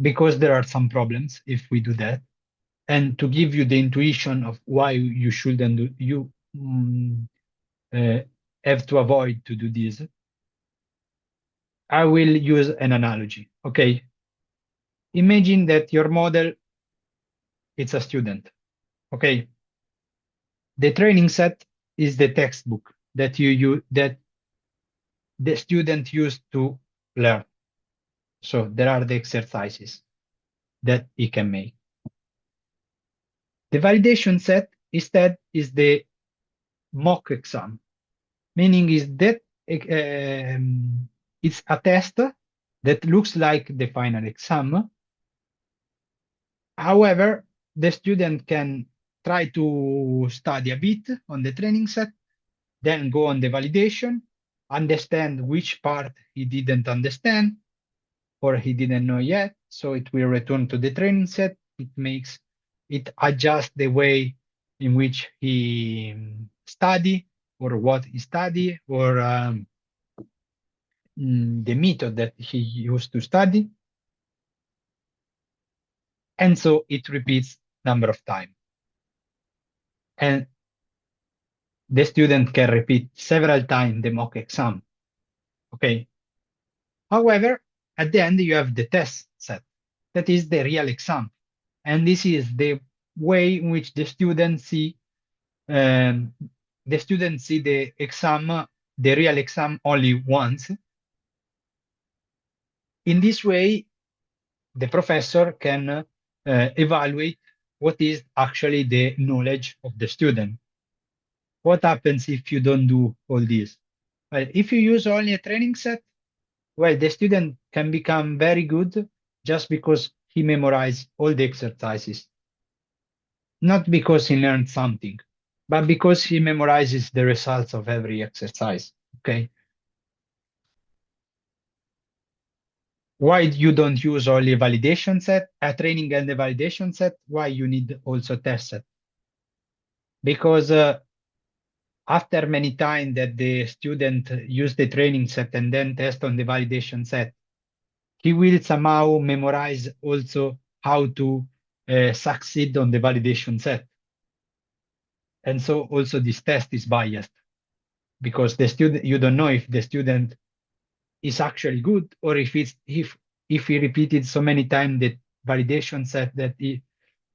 because there are some problems if we do that. And to give you the intuition of why you shouldn't do, you have to avoid to do this, I will use an analogy, okay? Imagine that your model, it's a student, okay? The training set is the textbook that that the student used to learn. So there are the exercises that he can make. The validation set instead is the mock exam, meaning is that it's a test that looks like the final exam. However, the student can try to study a bit on the training set, then go on the validation, understand which part he didn't understand or he didn't know yet. So it will return to the training set. It adjusts the way in which he study or what he study or the method that he used to study. And so it repeats number of times. And the student can repeat several times the mock exam. Okay. However, at the end, you have the test set. That is the real exam. And this is the way in which the students see the exam, the real exam only once. In this way, the professor can evaluate what is actually the knowledge of the student. What happens if you don't do all this? Well, if you use only a training set, well, the student can become very good just because he memorized all the exercises. Not because he learned something, but because he memorizes the results of every exercise, okay? Why you don't use only a validation set, a training and a validation set? Why you need also test set? Because after many times that the student use the training set and then test on the validation set, he will somehow memorize also how to succeed on the validation set. And so also this test is biased because the student, you don't know if the student is actually good or if he repeated so many times the validation set that he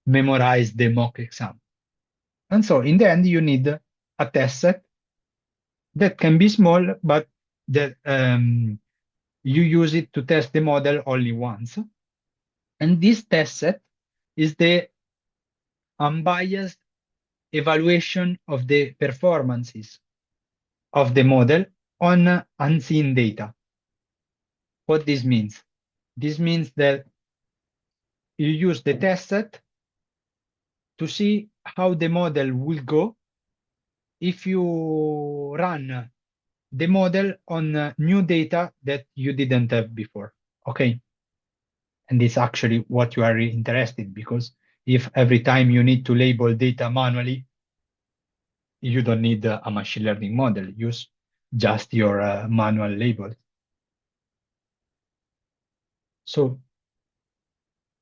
memorized the mock exam. And so in the end, you need a test set that can be small, but that you use it to test the model only once. And this test set is the unbiased evaluation of the performances of the model on unseen data. What this means? This means that you use the test set to see how the model will go if you run the model on new data that you didn't have before. Okay. And it's actually what you are interested, because if every time you need to label data manually, you don't need a machine learning model. Use just your manual labels. So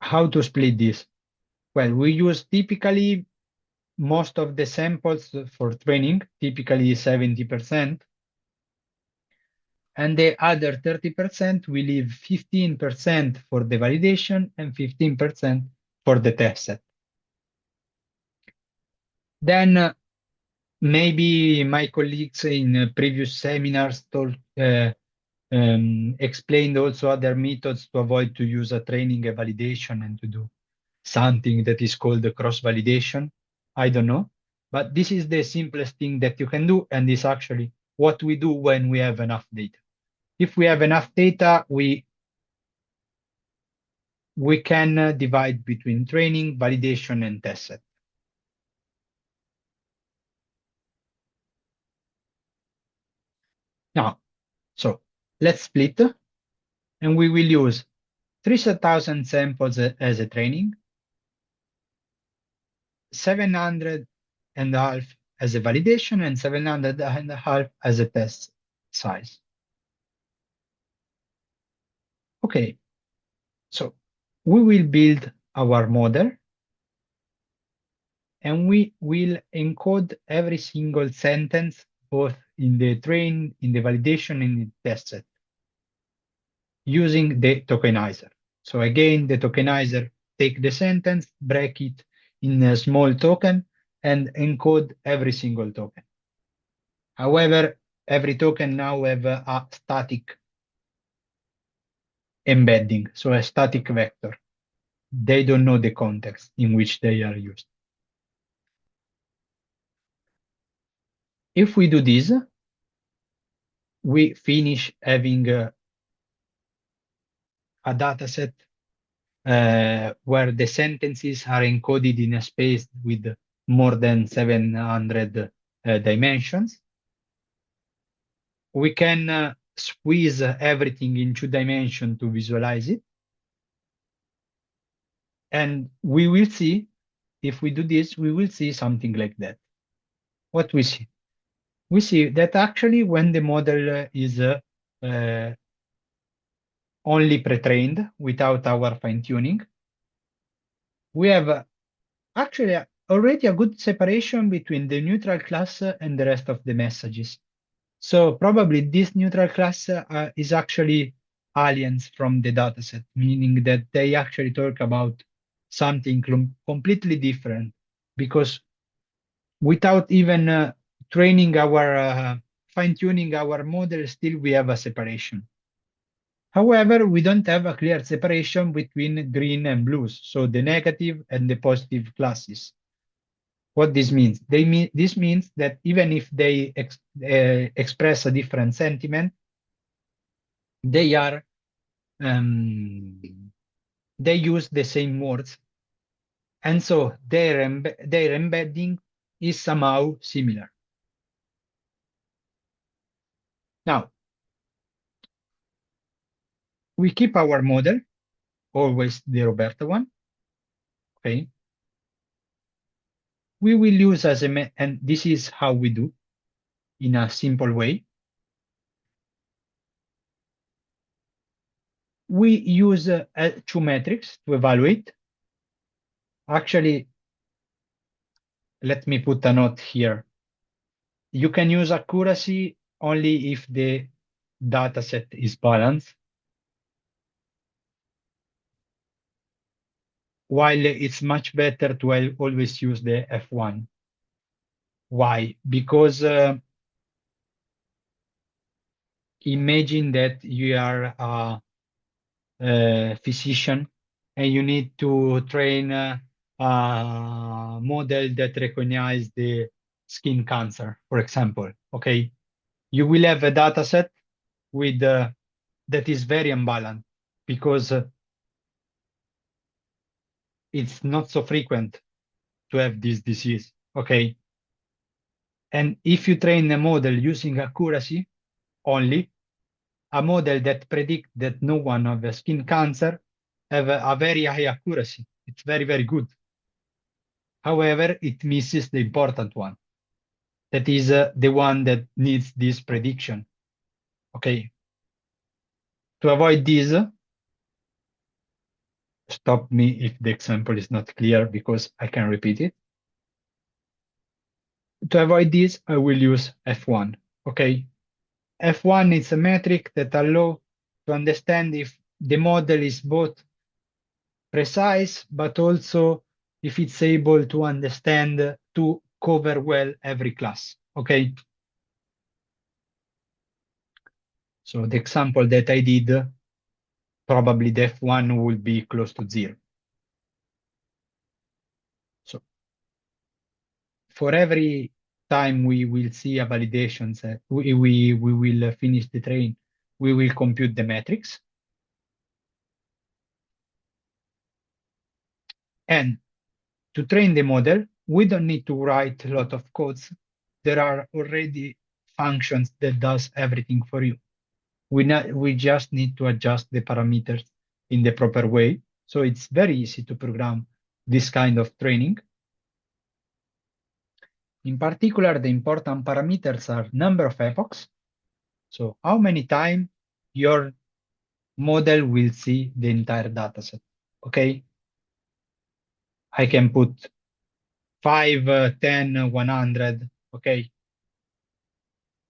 how to split this? Well, we use typically most of the samples for training, typically 70%. And the other 30%, we leave 15% for the validation and 15% for the test set. Then maybe my colleagues in previous seminars explained also other methods to avoid to use a training and validation and to do something that is called the cross-validation. I don't know, but this is the simplest thing that you can do, and is actually what we do when we have enough data. If we have enough data, we can divide between training, validation, and test set. Now, so let's split, and we will use 3,000 samples as a training, 700 and a half as a validation, and 700 and a half as a test size. Okay, so we will build our model, and we will encode every single sentence, both in the train, in the validation, and in the test set, using the tokenizer. So again, the tokenizer take the sentence, break it in a small token, and encode every single token. However, every token now have a static embedding, so a static vector. They don't know the context in which they are used. If we do this, we finish having a data set where the sentences are encoded in a space with more than 700 dimensions. We can squeeze everything in 2 dimensions to visualize it. And we will see, if we do this, we will see something like that. What we see? We see that actually when the model is only pre-trained without our fine-tuning, we have actually already a good separation between the neutral class and the rest of the messages. So probably this neutral class is actually aliens from the dataset, meaning that they actually talk about something completely different, because without even training our, fine-tuning our model, still we have a separation. However, we don't have a clear separation between green and blues, so the negative and the positive classes. What this means? This means that even if they express a different sentiment, they are they use the same words, and so their embedding is somehow similar. Now, we keep our model, always the RoBERTa one. Okay. We will use as and this is how we do in a simple way. We use 2 metrics to evaluate. Actually, let me put a note here. You can use accuracy only if the data set is balanced, while it's much better to always use the F1. Why? Because imagine that you are a physician and you need to train a model that recognizes the skin cancer, for example. Okay, you will have a data set with that is very unbalanced because it's not so frequent to have this disease. Okay, and if you train a model using accuracy only, a model that predicts that no one has skin cancer have a very high accuracy. It's very, very good. However, it misses the important one. That is the one that needs this prediction. Okay. To avoid this, stop me if the example is not clear because I can repeat it. To avoid this, I will use F1. Okay. F1 is a metric that allows to understand if the model is both precise, but also if it's able to understand to cover well every class. Okay. So the example that I did, probably the F1 will be close to 0. So for every time we will see a validation set, we will finish the train, we will compute the metrics. And to train the model, we don't need to write a lot of codes. There are already functions that does everything for you. We just need to adjust the parameters in the proper way. So it's very easy to program this kind of training. In particular, the important parameters are number of epochs. So how many times your model will see the entire dataset. Okay. I can put 5, 10, 100. Okay.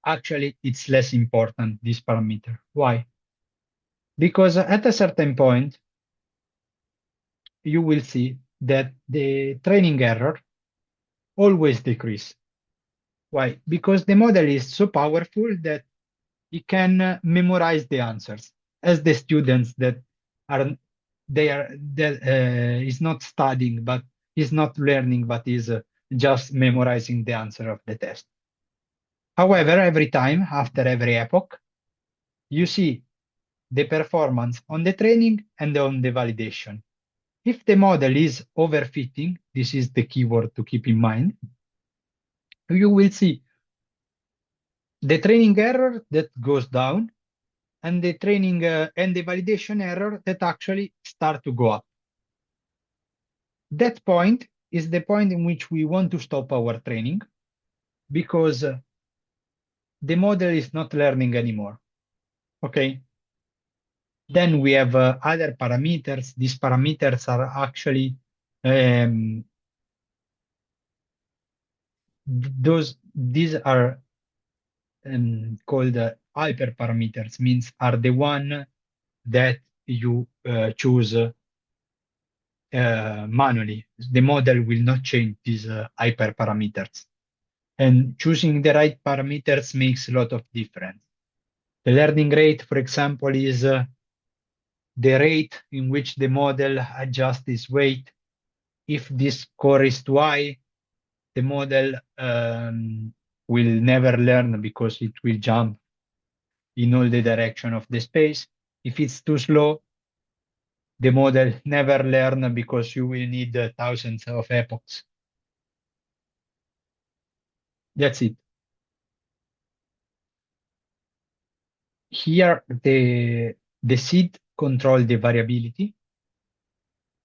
Actually, it's less important, this parameter. Why? Because at a certain point, you will see that the training error always decrease. Why? Because the model is so powerful that it can memorize the answers. As the students that are is not studying, but is not learning, but is just memorizing the answer of the test. However, every time after every epoch, you see the performance on the training and on the validation. If the model is overfitting, this is the keyword to keep in mind, you will see the training error that goes down and the training and the validation error that actually start to go up. That point is the point in which we want to stop our training because the model is not learning anymore. Okay. Then we have other parameters. These parameters are actually these are called hyperparameters, means are the one that you choose manually. The model will not change these hyperparameters. And choosing the right parameters makes a lot of difference. The learning rate, for example, is the rate in which the model adjusts its weight. If this score is too high, the model will never learn because it will jump in all the direction of the space. If it's too slow, the model never learn because you will need thousands of epochs. That's it. Here, the seed control the variability.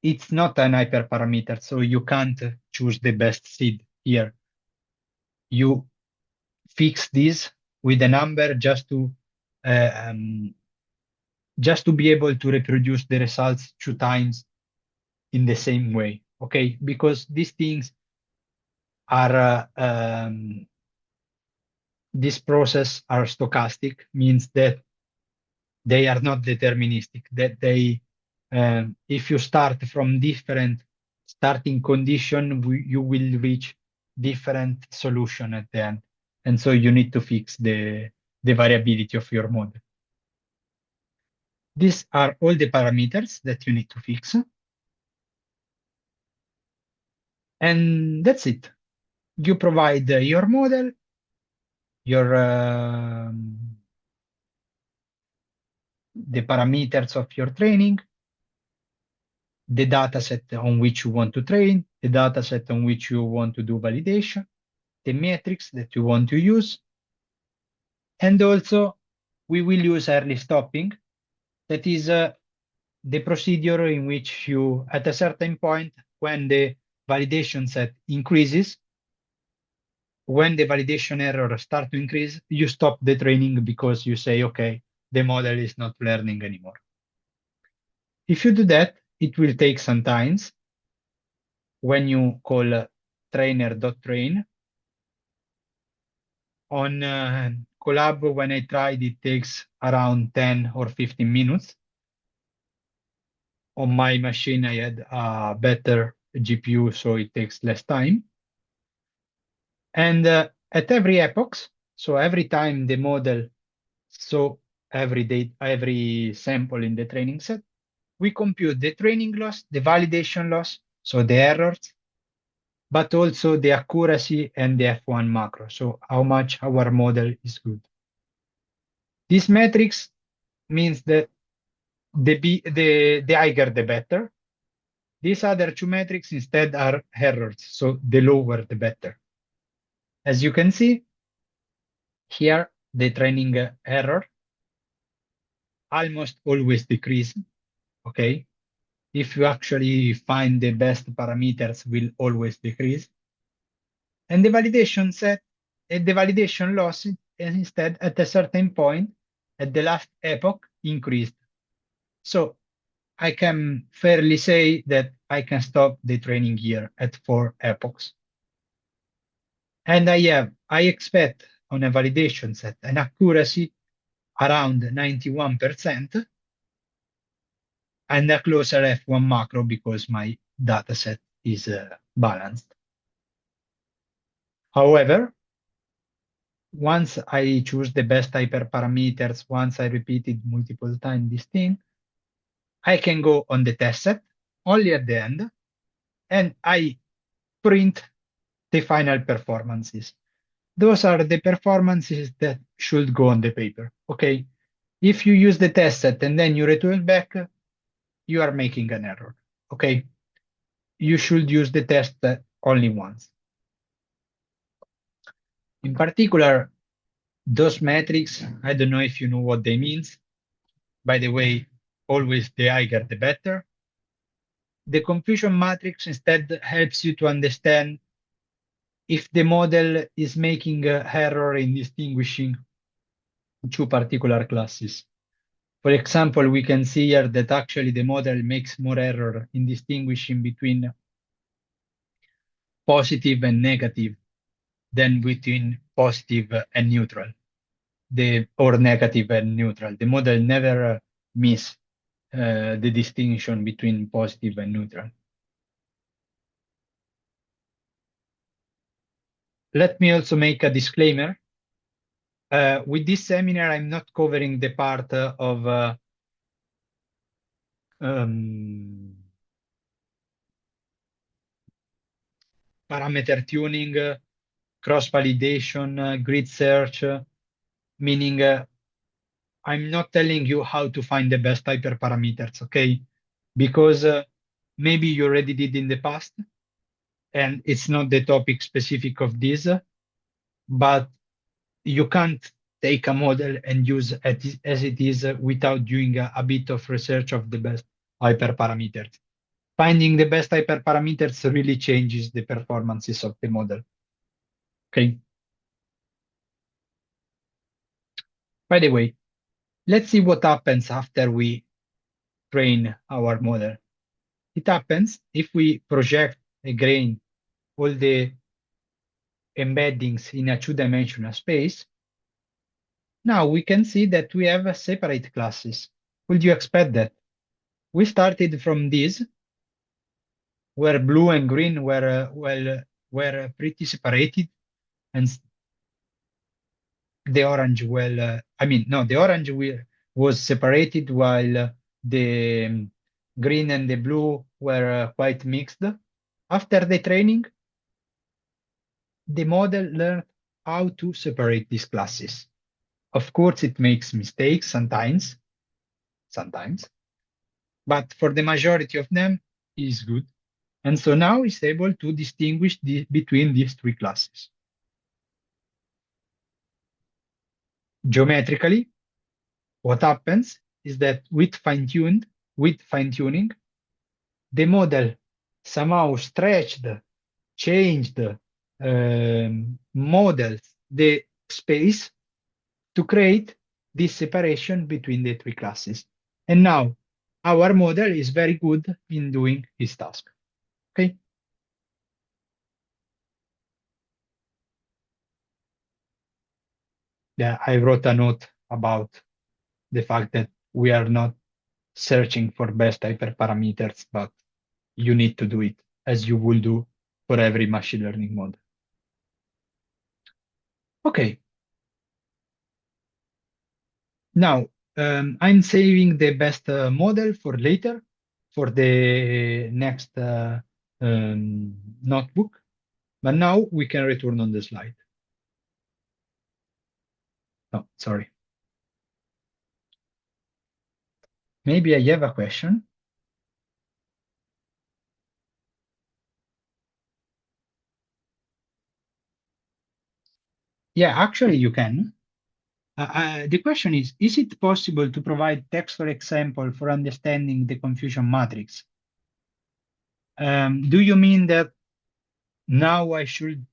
It's not an hyperparameter, so you can't choose the best seed here. You fix this with a number just to be able to reproduce the results 2 times in the same way. Okay, because these things are this process are stochastic, means that they are not deterministic, that they if you start from different starting condition, you will reach different solution at the end. And so you need to fix the variability of your model. These are all the parameters that you need to fix. And that's it. You provide your model, your the parameters of your training, the dataset on which you want to train, the dataset on which you want to do validation, the metrics that you want to use. And also, we will use early stopping. That is the procedure in which you, at a certain point, when the validation set increases, when the validation error start to increase, you stop the training because you say, okay, the model is not learning anymore. If you do that, it will take some time. When you call trainer.train, on Colab, when I tried, it takes around 10 or 15 minutes. On my machine, I had a better GPU, so it takes less time. And at every epoch, so every time the model, so every sample in the training set, we compute the training loss, the validation loss, so the errors, but also the accuracy and the F1 macro, so how much our model is good. This metrics means that the higher the better. These other two metrics instead are errors, so the lower the better. As you can see, here the training error almost always decrease, okay? If you actually find the best parameters will always decrease. And the validation set, and the validation loss instead at a certain point at the last epoch increased. So I can fairly say that I can stop the training here at 4 epochs. And I expect on a validation set an accuracy around 91% and a closer F1 macro because my data set is balanced. However, once I choose the best hyperparameters, once I repeat it multiple times this thing, I can go on the test set only at the end, and I print the final performances. Those are the performances that should go on the paper, okay? If you use the test set and then you return back, you are making an error, okay? You should use the test only once. In particular, those metrics, I don't know if you know what they mean. By the way, always the higher the better. The confusion matrix instead helps you to understand if the model is making an error in distinguishing two particular classes. For example, we can see here that actually the model makes more error in distinguishing between positive and negative than between positive and neutral, or negative and neutral. The model never miss the distinction between positive and neutral. Let me also make a disclaimer. With this seminar, I'm not covering the part of parameter tuning, cross-validation, grid search, meaning I'm not telling you how to find the best hyperparameters, okay? Because maybe you already did in the past, and it's not the topic specific of this, but you can't take a model and use it as it is without doing a bit of research of the best hyperparameters. Finding the best hyperparameters really changes the performances of the model. Okay. By the way, let's see what happens after we train our model. It happens if we project again all the embeddings in a two-dimensional space. Now we can see that we have separate classes. Would you expect that? We started from this, where blue and green were pretty separated, and the orange the orange was separated while the green and the blue were quite mixed. After the training, the model learned how to separate these classes. Of course, it makes mistakes sometimes, but for the majority of them, it is good. And so now it's able to distinguish between these three classes. Geometrically, what happens is that with fine-tuning, the model somehow stretched, changed, models the space to create this separation between the three classes. And now our model is very good in doing this task. Okay. Yeah, I wrote a note about the fact that we are not searching for best hyperparameters, but you need to do it as you will do for every machine learning model. Okay. Now, I'm saving the best model for later, for the next notebook. But now we can return on the slide. No, sorry. Maybe I have a question. Yeah, actually you can. The question is it possible to provide text or example for understanding the confusion matrix? Do you mean that now I should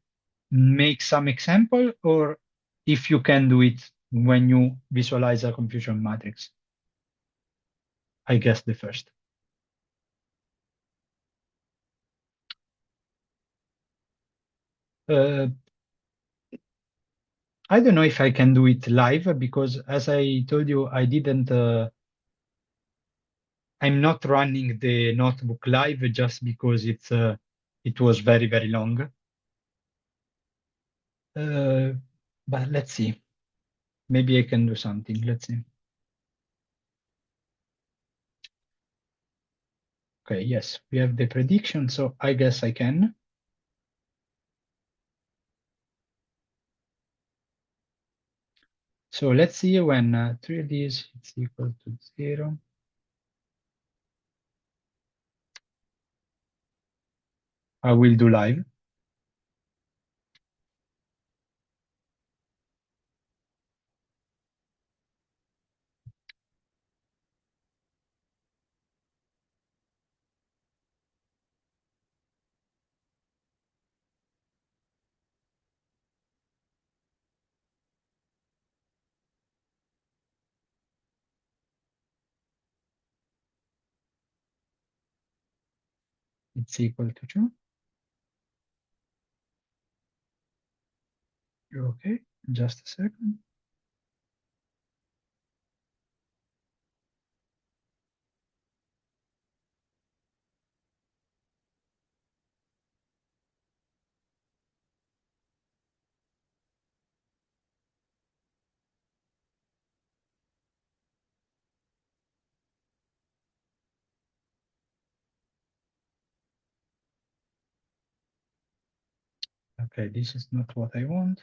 make some example, or if you can do it when you visualize a confusion matrix? I guess the first. Uh, I don't know if I can do it live because, as I told you, I didn't. I'm not running the notebook live just because it was very long. But let's see. Maybe I can do something. Let's see. Okay, yes, we have the prediction, so I guess I can. So let's see when 3 of these is equal to 0. I will do live. It's equal to 2. Okay, just a second. Okay, this is not what I want.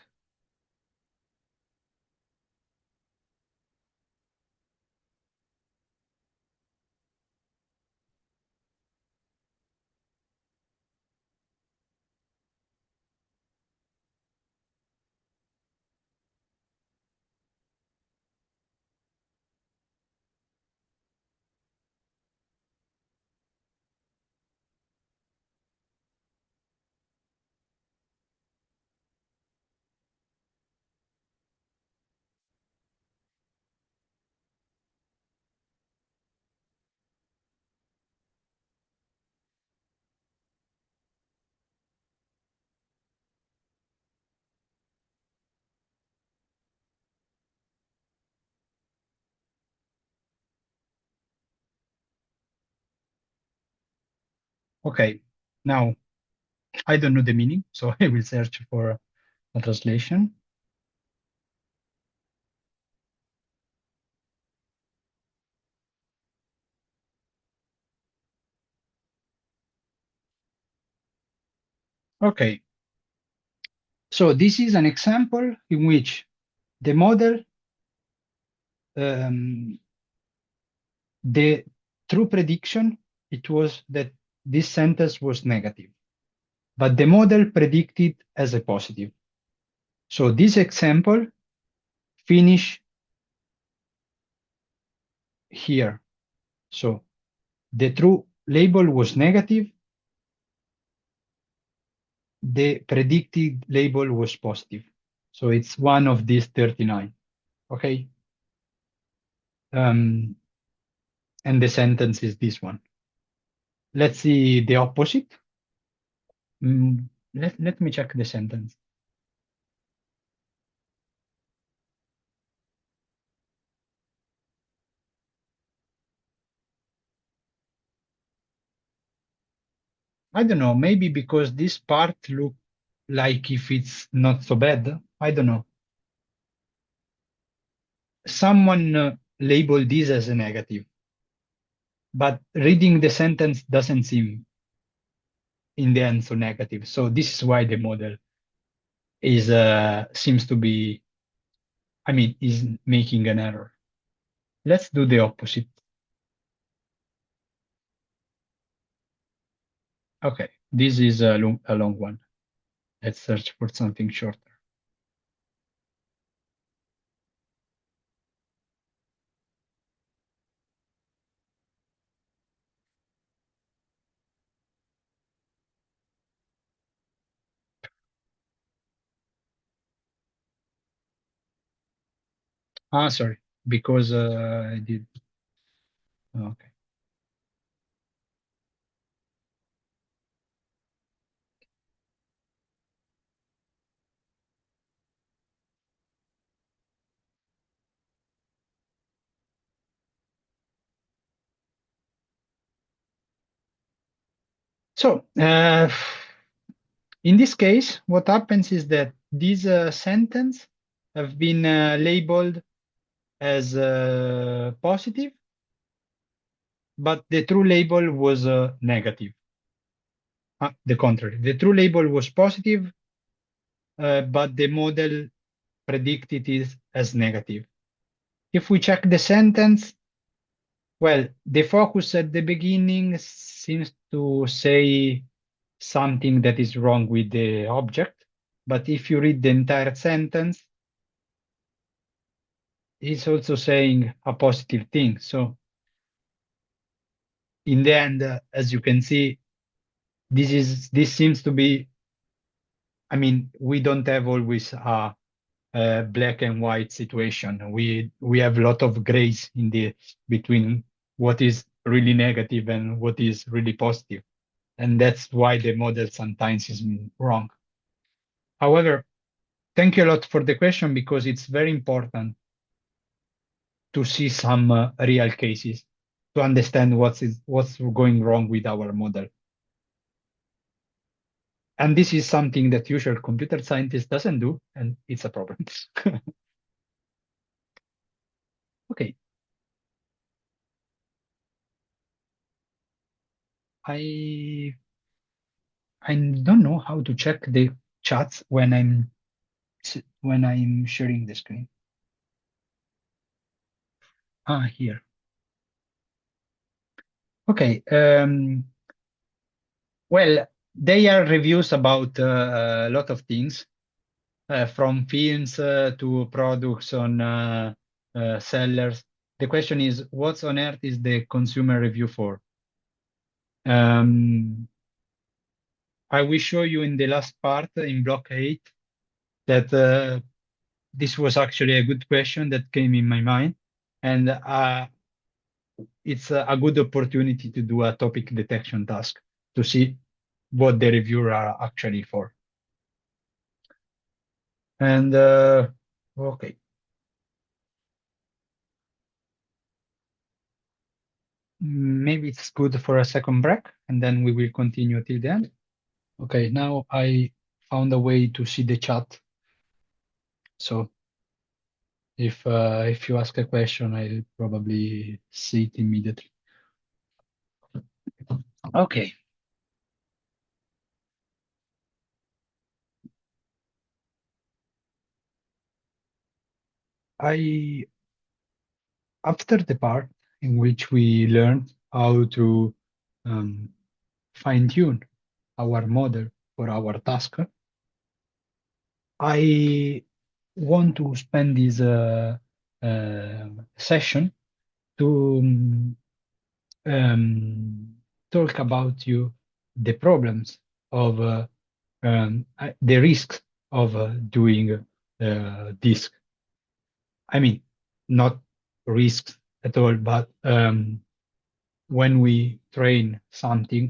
Okay, now I don't know the meaning, so I will search for a translation. Okay, so this is an example in which the model, um, the true prediction, it was that this sentence was negative, but the model predicted as a positive. So this example finish here. So the true label was negative, the predicted label was positive. So it's one of these 39, okay? And the sentence is this one. Let's see the opposite. Let me check the sentence. I don't know, maybe because this part look like if it's not so bad. I don't know. Someone labeled this as a negative, but reading the sentence doesn't seem in the end so negative. So this is why the model is seems to be, I mean, is making an error. Let's do the opposite. Okay, this is a long one. Let's search for something shorter. Ah, sorry, because I did. Okay. So, in this case, what happens is that this sentence have been labeled as positive, but the true label was negative. The contrary, the true label was positive, but the model predicted it as negative. If we check the sentence, well, the focus at the beginning seems to say something that is wrong with the object, but if you read the entire sentence, it's also saying a positive thing. So in the end, as you can see, this seems to be, I mean, we don't have always a black and white situation. We have a lot of grays in the between what is really negative and what is really positive. And that's why the model sometimes is wrong. However, thank you a lot for the question because it's very important to see some real cases to understand what's going wrong with our model. And this is something that usual computer scientist doesn't do, and it's a problem. Okay. I I don't know how to check the chats when I'm sharing the screen. Ah, here. Okay. Well, they are reviews about a lot of things, from films to products on sellers. The question is, what on earth is the consumer review for? I will show you in the last part in block 8 that this was actually a good question that came in my mind. And it's a good opportunity to do a topic detection task to see what the reviewer are actually for. And okay. Maybe it's good for a second break and then we will continue till the end. Okay, now I found a way to see the chat. So if you ask a question, I'll probably see it immediately. Okay. I after the part in which we learned how to um, fine-tune our model for our task, I want to spend this session to um, talk about you the problems of the risks of doing this. I mean, not risks at all, but when we train something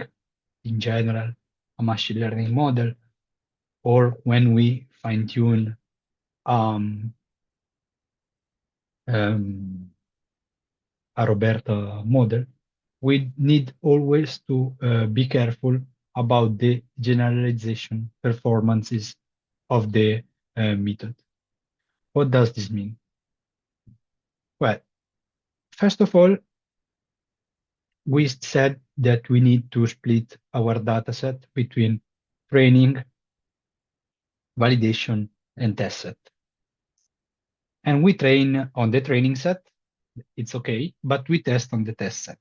in general, a machine learning model, or when we fine tune um, a RoBERTa model, we need always to be careful about the generalization performances of the method. What does this mean? Well, first of all, we said that we need to split our dataset between training, validation, and test set. And we train on the training set, it's okay, but we test on the test set.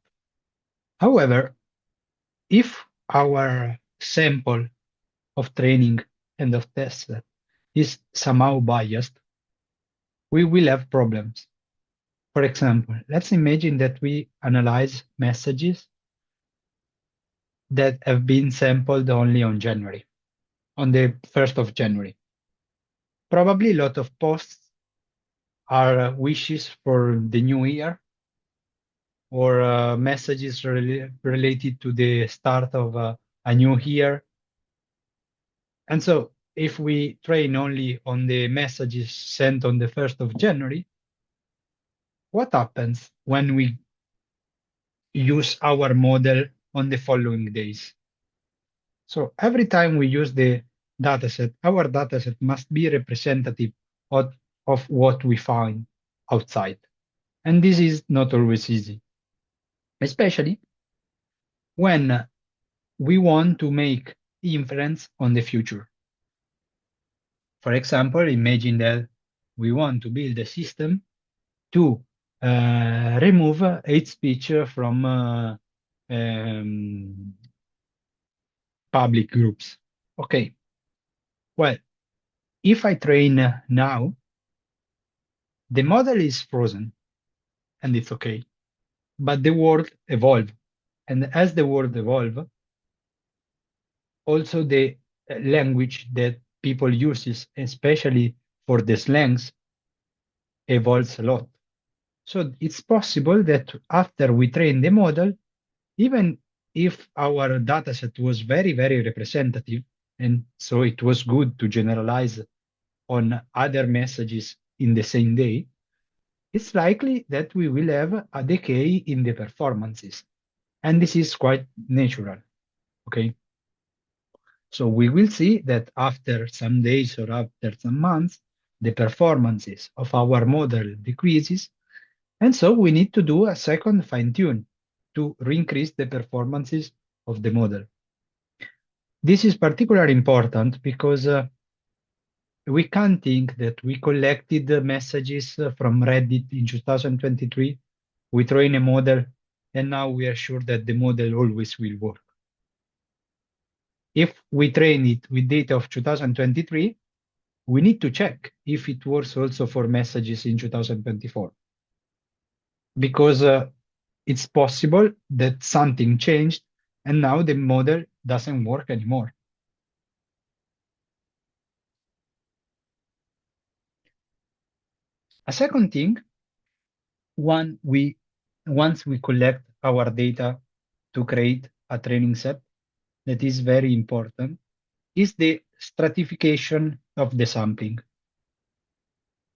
However, if our sample of training and of test set is somehow biased, we will have problems. For example, let's imagine that we analyze messages that have been sampled only on January, on the 1st of January. Probably a lot of posts are wishes for the new year or messages related to the start of a new year. And so if we train only on the messages sent on the 1st of January, what happens when we use our model on the following days? So every time we use the dataset, our dataset must be representative of what we find outside. And this is not always easy, especially when we want to make inference on the future. For example, imagine that we want to build a system to remove hate speech from public groups. Okay, well, if I train now, the model is frozen and it's okay, but the world evolves. And as the world evolves, also the language that people uses, especially for the slangs, evolves a lot. So it's possible that after we train the model, even if our dataset was very, very representative, and so it was good to generalize on other messages in the same day, it's likely that we will have a decay in the performances. And this is quite natural, okay? So we will see that after some days or after some months, the performances of our model decreases. And so we need to do a second fine tune to increase the performances of the model. This is particularly important because we can't think that we collected the messages from Reddit in 2023, we train a model, and now we are sure that the model always will work. If we train it with data of 2023, we need to check if it works also for messages in 2024. Because it's possible that something changed and now the model doesn't work anymore. A second thing, once we collect our data to create a training set, that is very important, is the stratification of the sampling.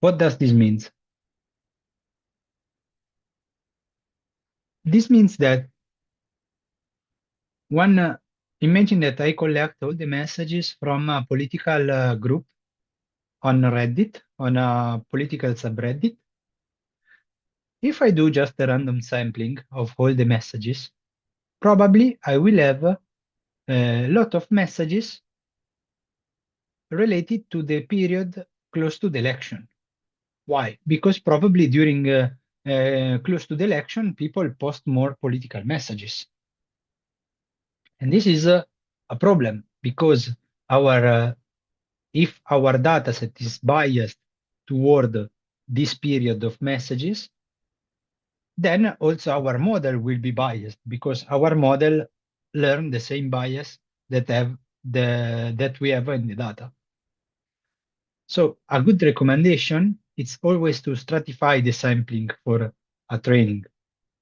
What does this mean? This means that imagine that I collect all the messages from a political group on Reddit, on a political subreddit. If I do just a random sampling of all the messages, probably I will have a lot of messages related to the period close to the election. Why? Because probably during close to the election, people post more political messages. And this is a problem because our if our data set is biased toward this period of messages, then also our model will be biased because our model learn the same bias that we have in the data. So a good recommendation is always to stratify the sampling for a training.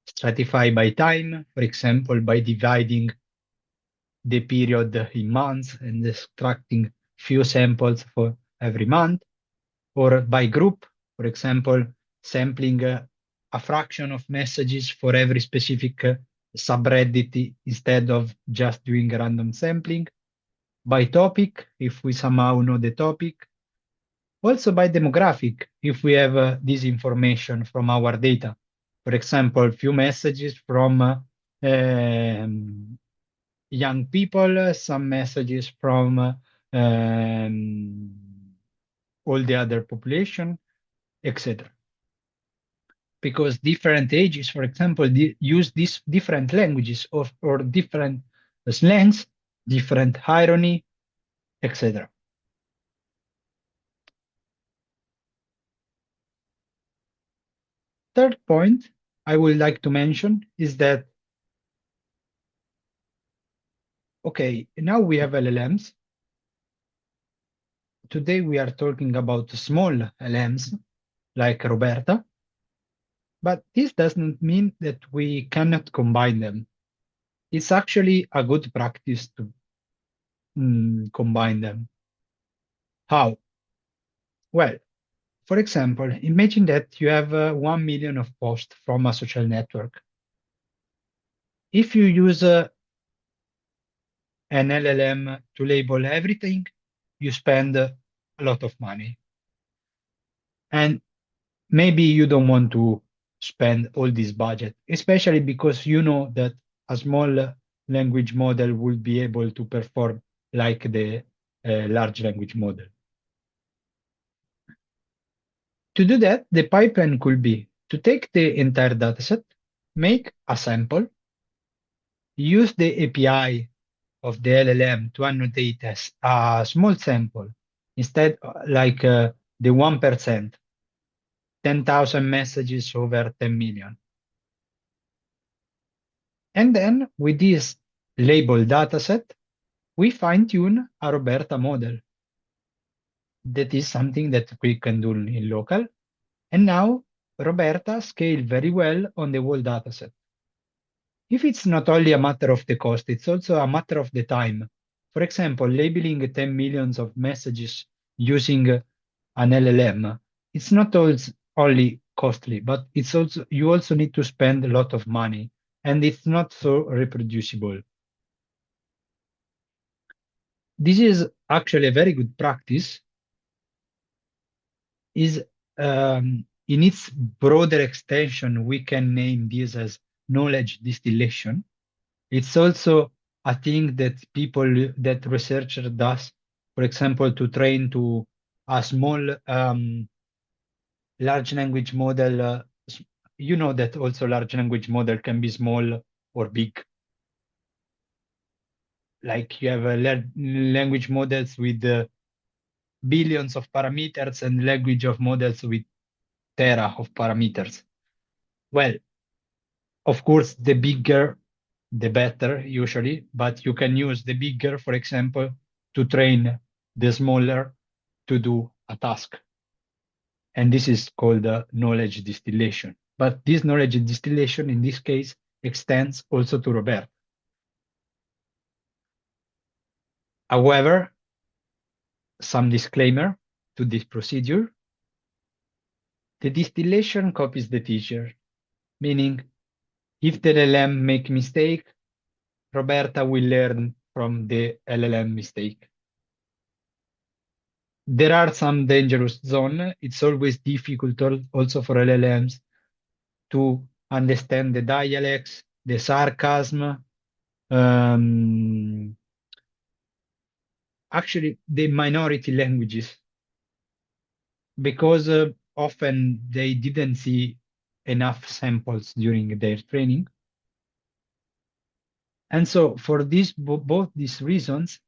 Stratify by time, for example, by dividing the period in months and extracting few samples for every month, or by group, for example, sampling a fraction of messages for every specific subreddit instead of just doing random sampling. By topic, if we somehow know the topic. Also by demographic, if we have this information from our data. For example, few messages from young people, some messages from all the other population, etc. Because different ages, for example, use these different languages or different slangs, different irony, etc. Third point I would like to mention is that, okay, now we have LLMs. Today we are talking about small LLMs like RoBERTa, but this doesn't mean that we cannot combine them. It's actually a good practice to combine them. How? Well, for example, imagine that you have 1 million of posts from a social network. If you use an LLM to label everything, you spend a lot of money. And maybe you don't want to spend all this budget, especially because you know that a small language model will be able to perform like the large language model. To do that, the pipeline could be to take the entire dataset, make a sample, use the API of the LLM to annotate as a small sample, instead like the 1%, 10,000 messages over 10 million. And then with this labeled dataset, we fine-tune a RoBERTa model. That is something that we can do in local. And now RoBERTa scale very well on the whole dataset. If it's not only a matter of the cost, it's also a matter of the time. For example, labeling 10 millions of messages using an LLM, it's not only costly, but it's also you also need to spend a lot of money, and it's not so reproducible. This is actually a very good practice. Is in its broader extension, we can name this as knowledge distillation. It's also a thing that researcher does, for example, to train to a small large language model. You know that also large language model can be small or big. Like you have language models with billions of parameters and language of models with tera of parameters. Well, of course, the bigger, the better usually, but you can use the bigger, for example, to train the smaller to do a task. And this is called knowledge distillation. But this knowledge distillation, in this case, extends also to RoBERTa. However, some disclaimer to this procedure. The distillation copies the teacher, meaning if the LLM make mistake, RoBERTa will learn from the LLM mistake. There are some dangerous zones. It's always difficult also for LLMs to understand the dialects, the sarcasm, actually the minority languages, because often they didn't see enough samples during their training. And so for both these reasons,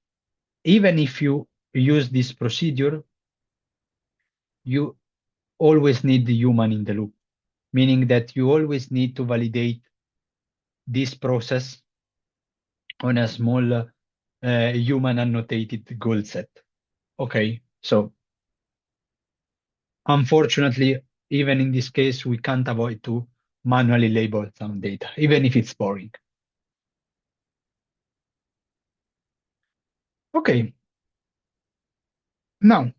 even if you use this procedure, you always need the human in the loop, meaning that you always need to validate this process on a small human annotated goal set. Okay, so unfortunately, even in this case, we can't avoid to manually label some data, even if it's boring. Okay, now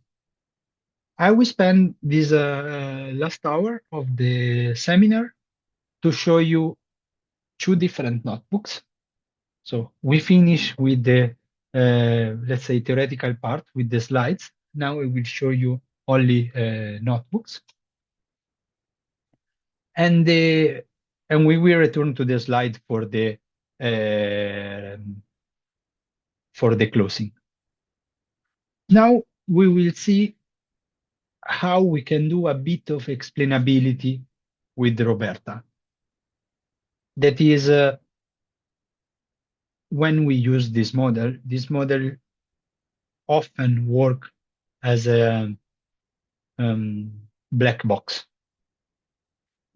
I will spend this last hour of the seminar to show you two different notebooks. So we finish with the, let's say, theoretical part with the slides. Now I will show you only notebooks. And we will return to the slide for the closing. Now we will see how we can do a bit of explainability with RoBERTa. That is, when we use this model often work as a black box.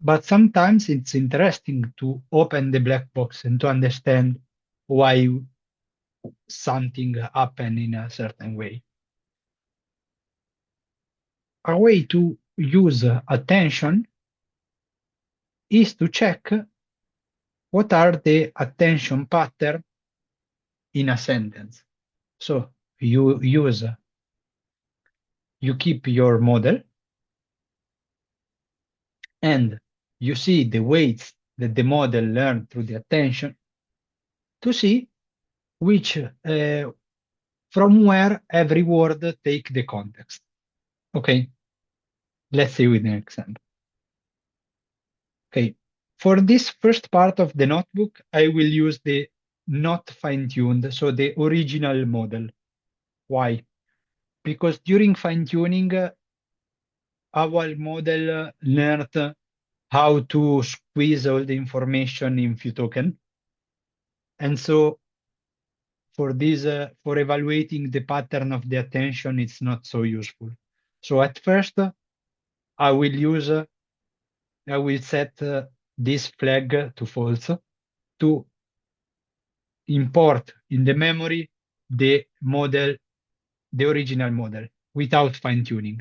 But sometimes it's interesting to open the black box and to understand why something happened in a certain way. A way to use attention is to check what are the attention patterns in a sentence. So you keep your model and you see the weights that the model learned through the attention to see which from where every word take the context. Okay, let's see with an example. Okay, for this first part of the notebook, I will use the not fine-tuned, so the original model. Why? Because during fine-tuning, our model learned how to squeeze all the information in few tokens. And so for this, for evaluating the pattern of the attention, it's not so useful. So at first, I will set this flag to false to import in the memory the model, the original model, without fine-tuning.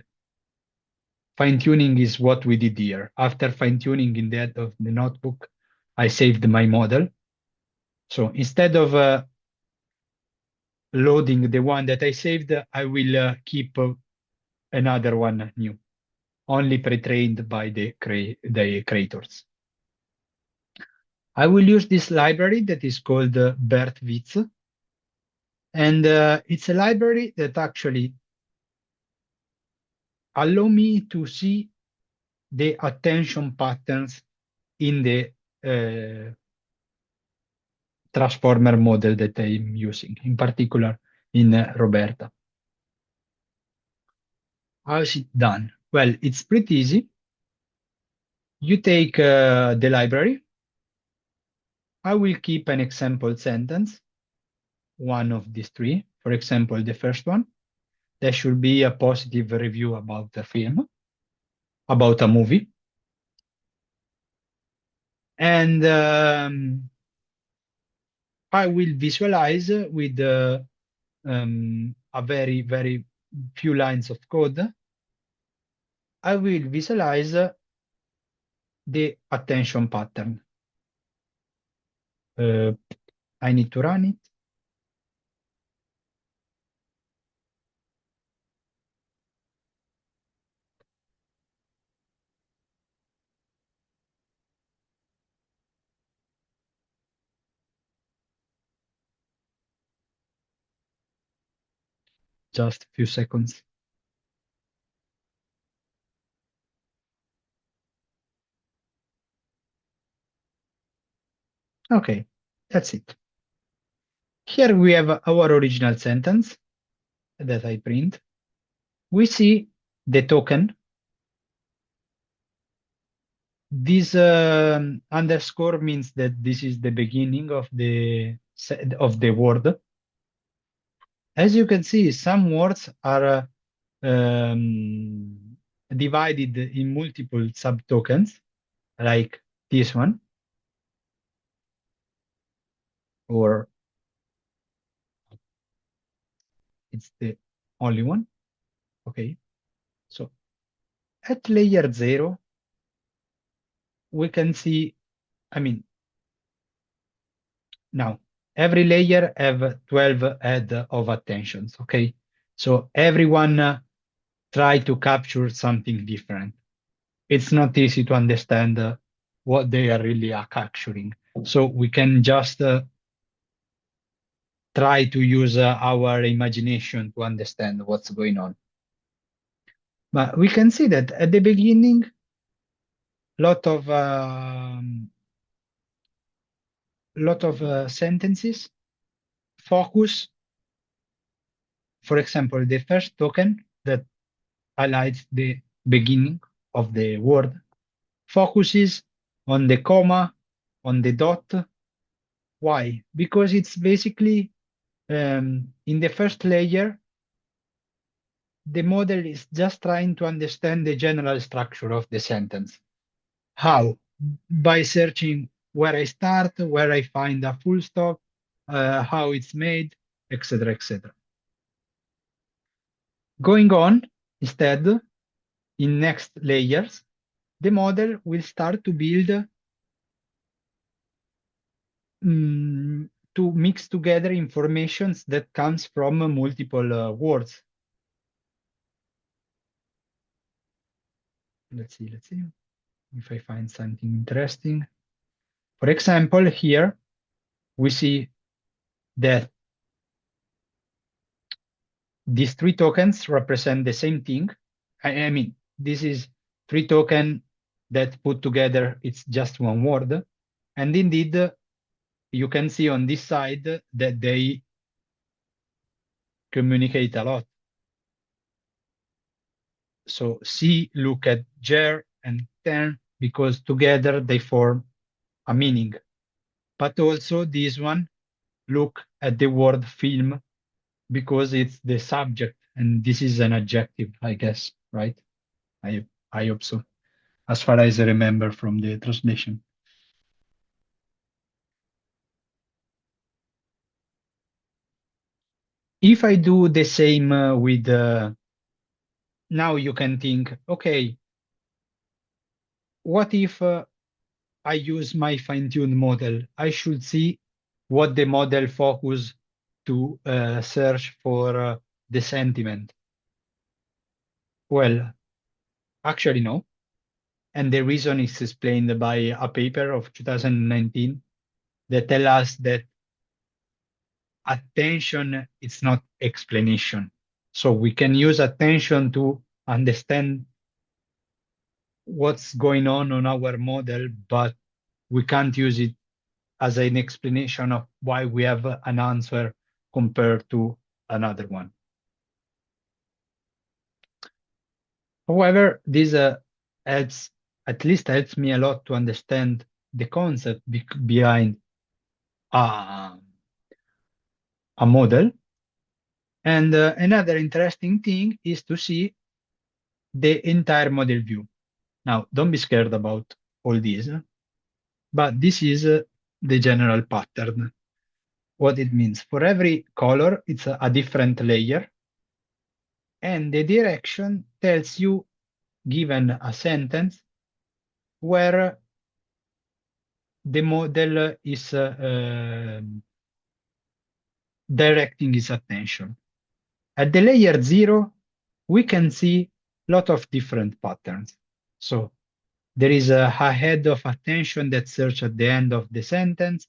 Fine-tuning is what we did here. After fine-tuning in the head of the notebook, I saved my model. So instead of loading the one that I saved, I will keep another one new, only pre-trained by the creators. I will use this library that is called BERT-WITZ. And it's a library that actually allow me to see the attention patterns in the transformer model that I'm using, in particular in RoBERTa. How is it done? Well, it's pretty easy. You take the library. I will keep an example sentence, one of these three. For example, the first one, there should be a positive review about the film, about a movie. And I will visualize with a very, very few lines of code. I will visualize the attention pattern. I need to run it. Just a few seconds. Okay, that's it. Here we have our original sentence that I print. We see the token This underscore means that this is the beginning of the word. As you can see, some words are divided in multiple subtokens, like this one, or it's the only one. Okay, so at layer 0, we can see, now every layer have 12 head of attentions. Okay, so everyone try to capture something different. It's not easy to understand what they are really capturing. So we can just try to use our imagination to understand what's going on. But we can see that at the beginning, lot of sentences focus. For example, the first token that highlights the beginning of the word focuses on the comma, on the dot. Why? Because it's basically in the first layer, the model is just trying to understand the general structure of the sentence. How? By searching where I start, where I find a full stop, how it's made, etc., etc. Going on, instead, in next layers, the model will start to build to mix together informations that comes from multiple words. Let's see if I find something interesting. For example, here we see that these 3 tokens represent the same thing. I mean, this is 3 tokens that put together, it's just one word. And indeed, you can see on this side that they communicate a lot. So see, look at ger and ten, because together they form a meaning. But also this one, look at the word film, because it's the subject, and this is an adjective, I guess, right? I hope so, as far as I remember from the translation. If I do the same with, now you can think, okay, what if I use my fine-tuned model? I should see what the model focus to search for the sentiment. Well, actually no. And the reason is explained by a paper of 2019 that tell us that attention is not explanation. So we can use attention to understand what's going on our model, but we can't use it as an explanation of why we have an answer compared to another one. However, this helps, at least helps me a lot to understand the concept behind a model. And another interesting thing is to see the entire model view. Now, don't be scared about all these, but this is the general pattern. What it means, for every color, it's a different layer, and the direction tells you, given a sentence, where the model is directing its attention. At the layer 0, we can see a lot of different patterns. So there is a head of attention that searches at the end of the sentence,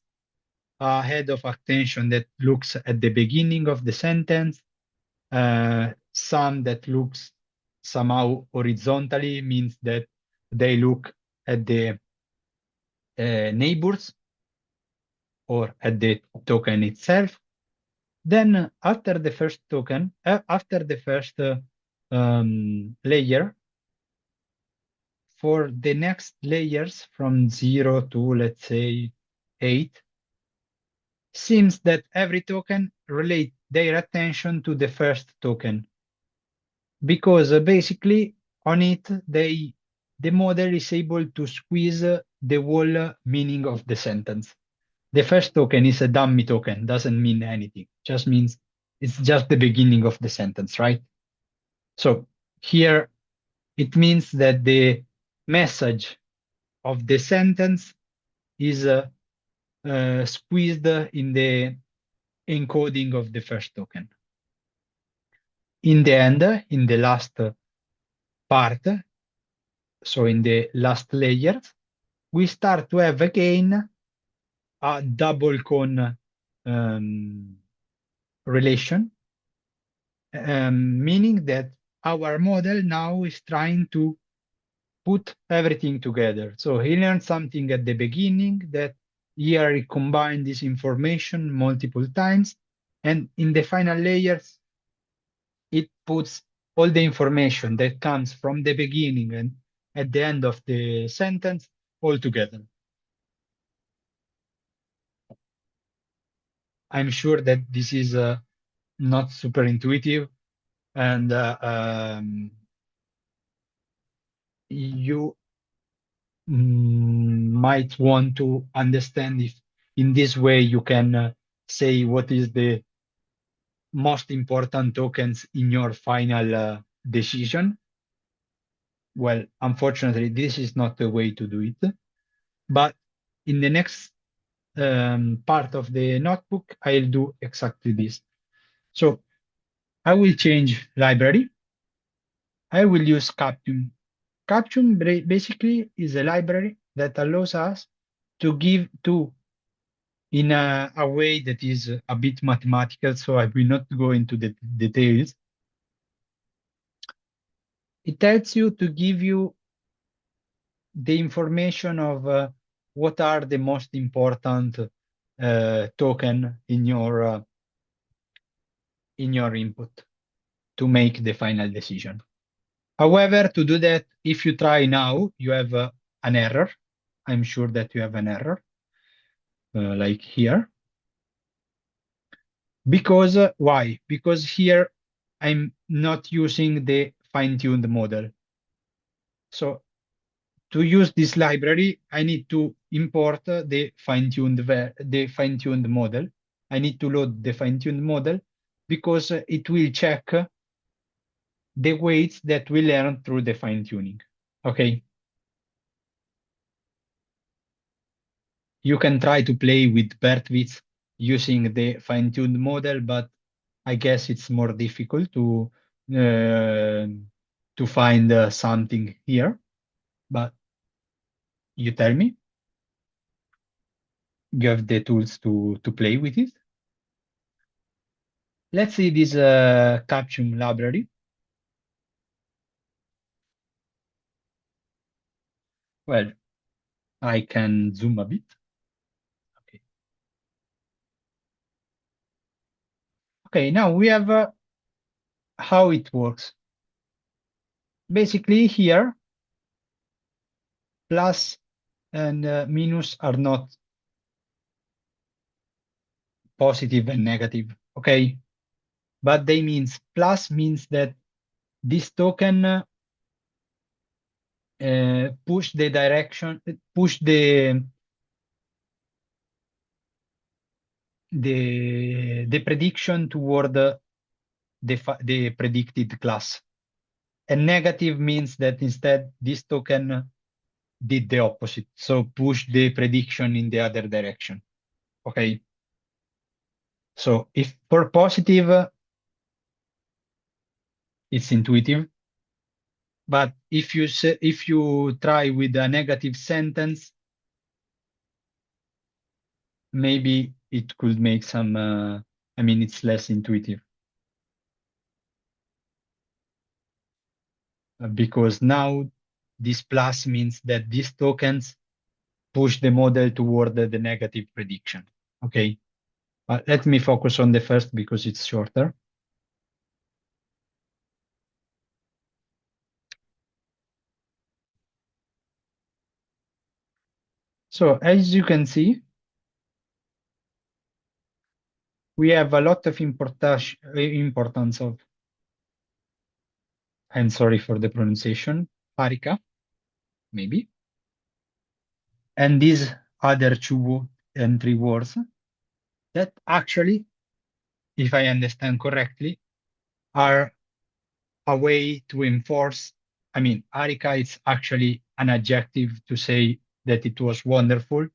a head of attention that looks at the beginning of the sentence, some that looks somehow horizontally, means that they look at the neighbors or at the token itself. Then after the first token, after the first layer, for the next layers from 0 to, let's say, 8, seems that every token relates their attention to the first token, because basically on it, the model is able to squeeze the whole meaning of the sentence. The first token is a dummy token, doesn't mean anything, just means it's just the beginning of the sentence, right? So here it means that the message of the sentence is squeezed in the encoding of the first token. In the end, in the last part, so in the last layer, we start to have again a double cone relation, meaning that our model now is trying to put everything together. So he learned something at the beginning that here he combined this information multiple times, and in the final layers, it puts all the information that comes from the beginning and at the end of the sentence all together. I'm sure that this is not super intuitive, and you might want to understand if in this way you can say what is the most important tokens in your final decision. Well, unfortunately, this is not the way to do it. But in the next part of the notebook, I'll do exactly this. So I will change library. I will use Caption. Caption basically is a library that allows us to give to in a way that is a bit mathematical, so I will not go into the details. It tells you to give you the information of what are the most important token in your input to make the final decision. However, to do that, if you try now, you have an error. I'm sure that you have an error, like here. Because why? Because here I'm not using the fine-tuned model. So to use this library, I need to import the fine-tuned model. I need to load the fine-tuned model because it will check the weights that we learn through the fine-tuning. Okay. You can try to play with BERT using the fine-tuned model, but I guess it's more difficult to find something here. But you tell me. You have the tools to play with it. Let's see this Caption library. Well, I can zoom a bit. Okay. Okay, now we have how it works. Basically here, plus and minus are not positive and negative, okay? But they means plus means that this token push the direction, push the prediction toward the predicted class. And negative means that instead this token did the opposite, so push the prediction in the other direction. Okay. So if for positive, it's intuitive. But if you try with a negative sentence, maybe it could make some, it's less intuitive. Because now this plus means that these tokens push the model toward the negative prediction. Okay. Let me focus on the first because it's shorter. So as you can see, we have a lot of importance of, I'm sorry for the pronunciation, Harika, maybe. And these other two and three words that actually, if I understand correctly, are a way to enforce. I mean, Harika is actually an adjective to say that it was wonderful,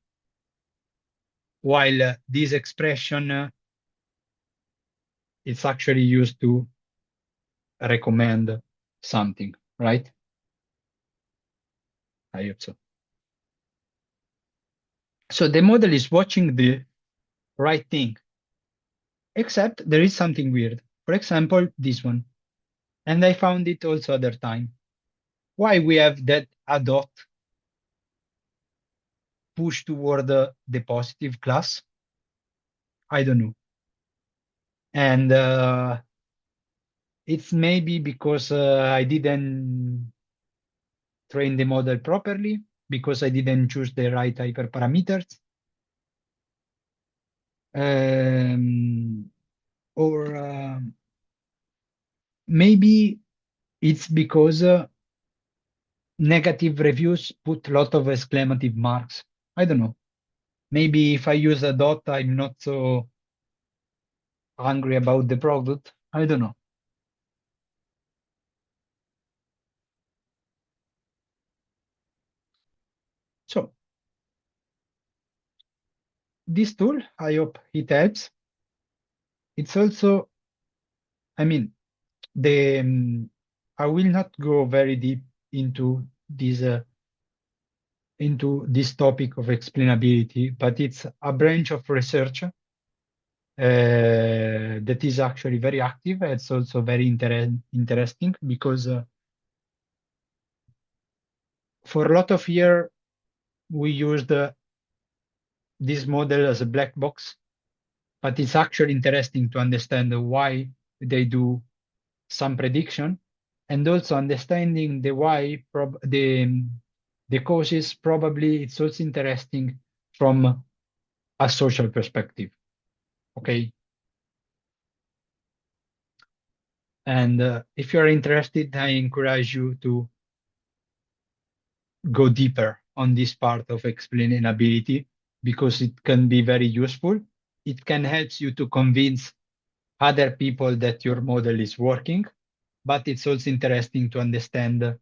while this expression is actually used to recommend something, right? I hope so. So the model is watching the right thing, except there is something weird. For example, this one. And I found it also other time. Why we have that a dot push toward the positive class? I don't know. And it's maybe because I didn't train the model properly, because I didn't choose the right hyperparameters. Or maybe it's because negative reviews put a lot of exclamative marks. I don't know. Maybe if I use a dot, I'm not so angry about the product. I don't know. So this tool, I hope it helps. It's also, I mean, I will not go very deep into this topic of explainability, but it's a branch of research that is actually very active. It's also very interesting because for a lot of years we used this model as a black box, but it's actually interesting to understand why they do some prediction, and also understanding the why, the causes. Probably it's also interesting from a social perspective. Okay. And if you're interested, I encourage you to go deeper on this part of explainability because it can be very useful. It can help you to convince other people that your model is working, but it's also interesting to understand,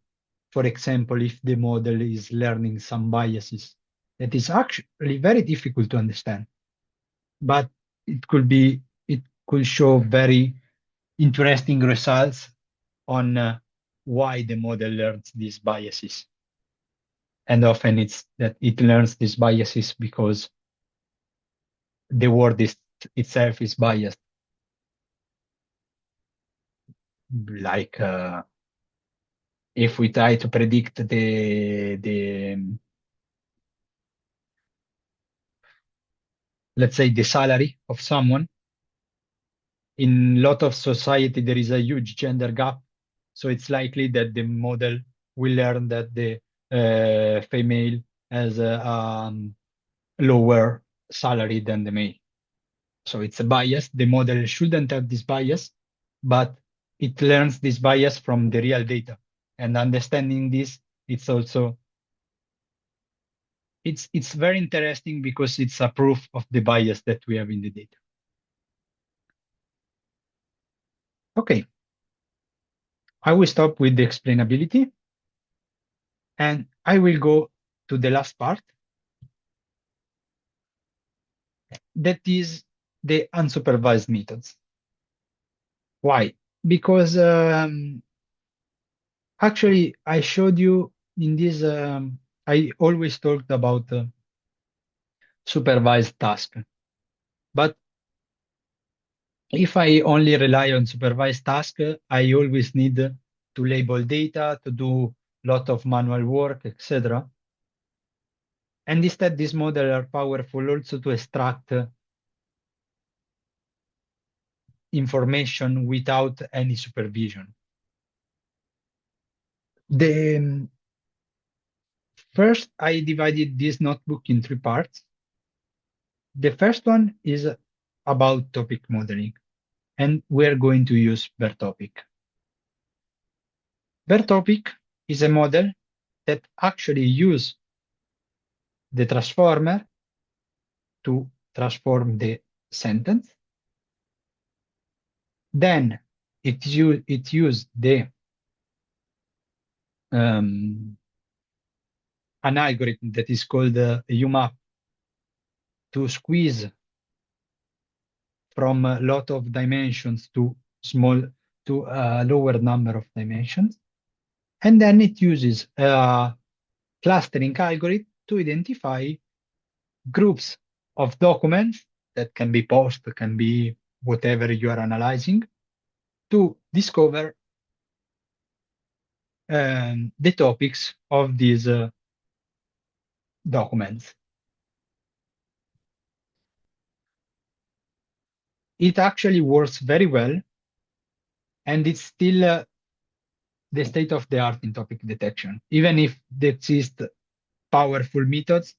for example, if the model is learning some biases. That is actually very difficult to understand, but it could show very interesting results on why the model learns these biases. And often it's that it learns these biases because the word itself is biased. Like if we try to predict let's say the salary of someone, in a lot of society there is a huge gender gap, so it's likely that the model will learn that the female has a lower salary than the male. So it's a bias. The model shouldn't have this bias, but it learns this bias from the real data. And understanding this, it's very interesting because it's a proof of the bias that we have in the data. Okay, I will stop with the explainability, and I will go to the last part, that is the unsupervised methods. Why? Because actually I showed you in this, I always talked about supervised task. But if I only rely on supervised task, I always need to label data, to do a lot of manual work, etc. And instead, these models are powerful also to extract information without any supervision. First, I divided this notebook in 3 parts. The first one is about topic modeling, and we're going to use BERTopic. BERTopic is a model that actually uses the transformer to transform the sentence. Then it used an algorithm that is called UMAP to squeeze from a lot of dimensions to a lower number of dimensions. And then it uses a clustering algorithm to identify groups of documents that can be post, can be whatever you are analyzing, to discover the topics of these documents. It actually works very well, and it's still the state of the art in topic detection. Even if there exist powerful methods,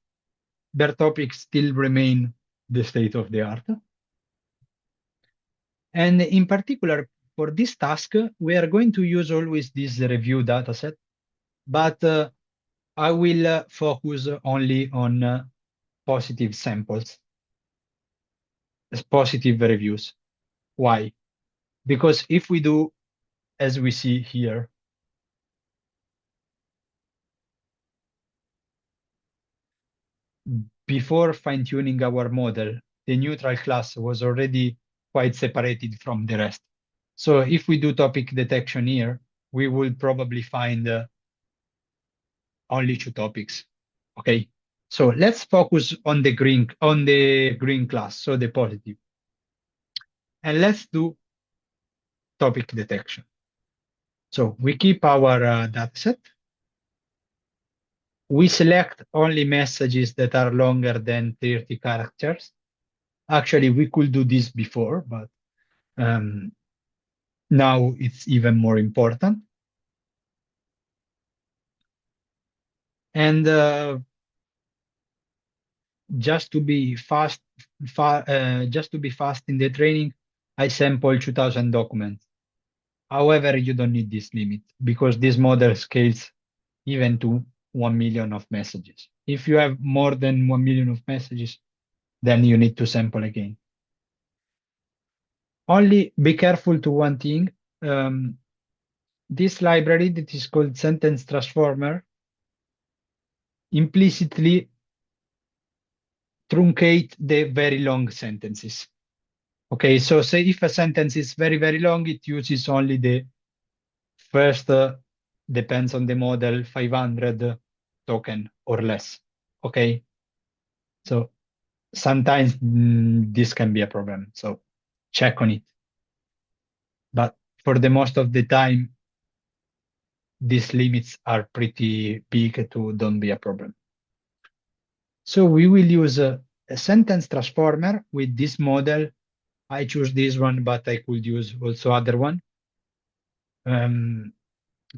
BERTopic still remain the state of the art. And in particular, for this task, we are going to use always this review dataset, but I will focus only on positive samples, positive reviews. Why? Because if we do, as we see here, before fine-tuning our model, the neutral class was already quite separated from the rest. So if we do topic detection here, we will probably find only 2 topics. Okay, so let's focus on the green class, so the positive, and let's do topic detection. So we keep our dataset. We select only messages that are longer than 30 characters. Actually, we could do this before, but now it's even more important. And just to be fast in the training, I sample 2000 documents. However, you don't need this limit because this model scales even to 1 million of messages. If you have more than 1 million of messages, then you need to sample again. Only be careful to one thing. This library that is called Sentence Transformer implicitly truncate the very long sentences. Okay, so say if a sentence is very, very long, it uses only the first, depends on the model, 500 token or less. Okay, so sometimes this can be a problem, so check on it. But for the most of the time, these limits are pretty big to don't be a problem. So we will use a sentence transformer with this model. I choose this one, but I could use also other one.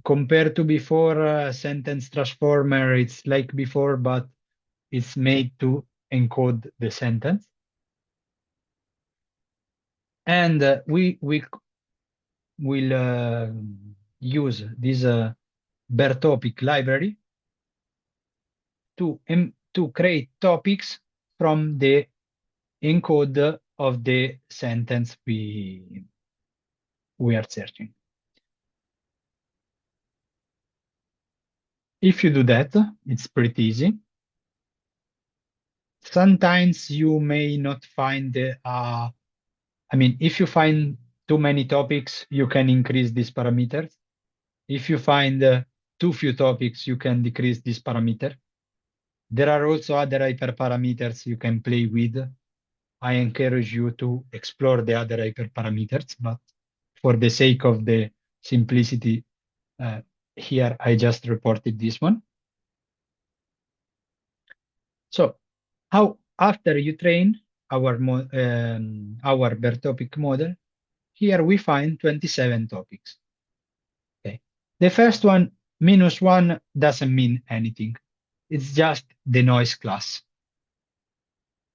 Compared to before, sentence transformer, it's like before, but it's made to encode the sentence. And we will use this BERTopic library to create topics from the encode of the sentence we are searching. If you do that, it's pretty easy. Sometimes you may not find if you find too many topics, you can increase these parameters. If you find too few topics, you can decrease this parameter. There are also other hyperparameters you can play with. I encourage you to explore the other hyperparameters, but for the sake of the simplicity, here I just reported this one. So how after you train our BERTopic model, here we find 27 topics. Okay. The first one, -1, doesn't mean anything. it's just the noise class.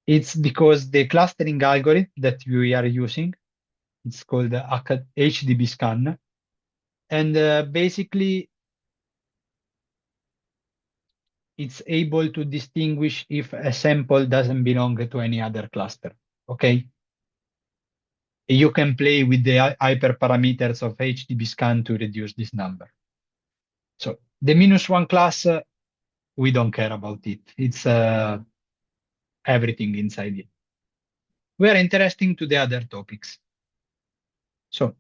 It's because the clustering algorithm that we are using, it's called HDB scan, and basically it's able to distinguish if a sample doesn't belong to any other cluster. Okay. You can play with the hyperparameters of HDB scan to reduce this number. So the -1 class, we don't care about it. It's everything inside it. We are interesting to the other topics. So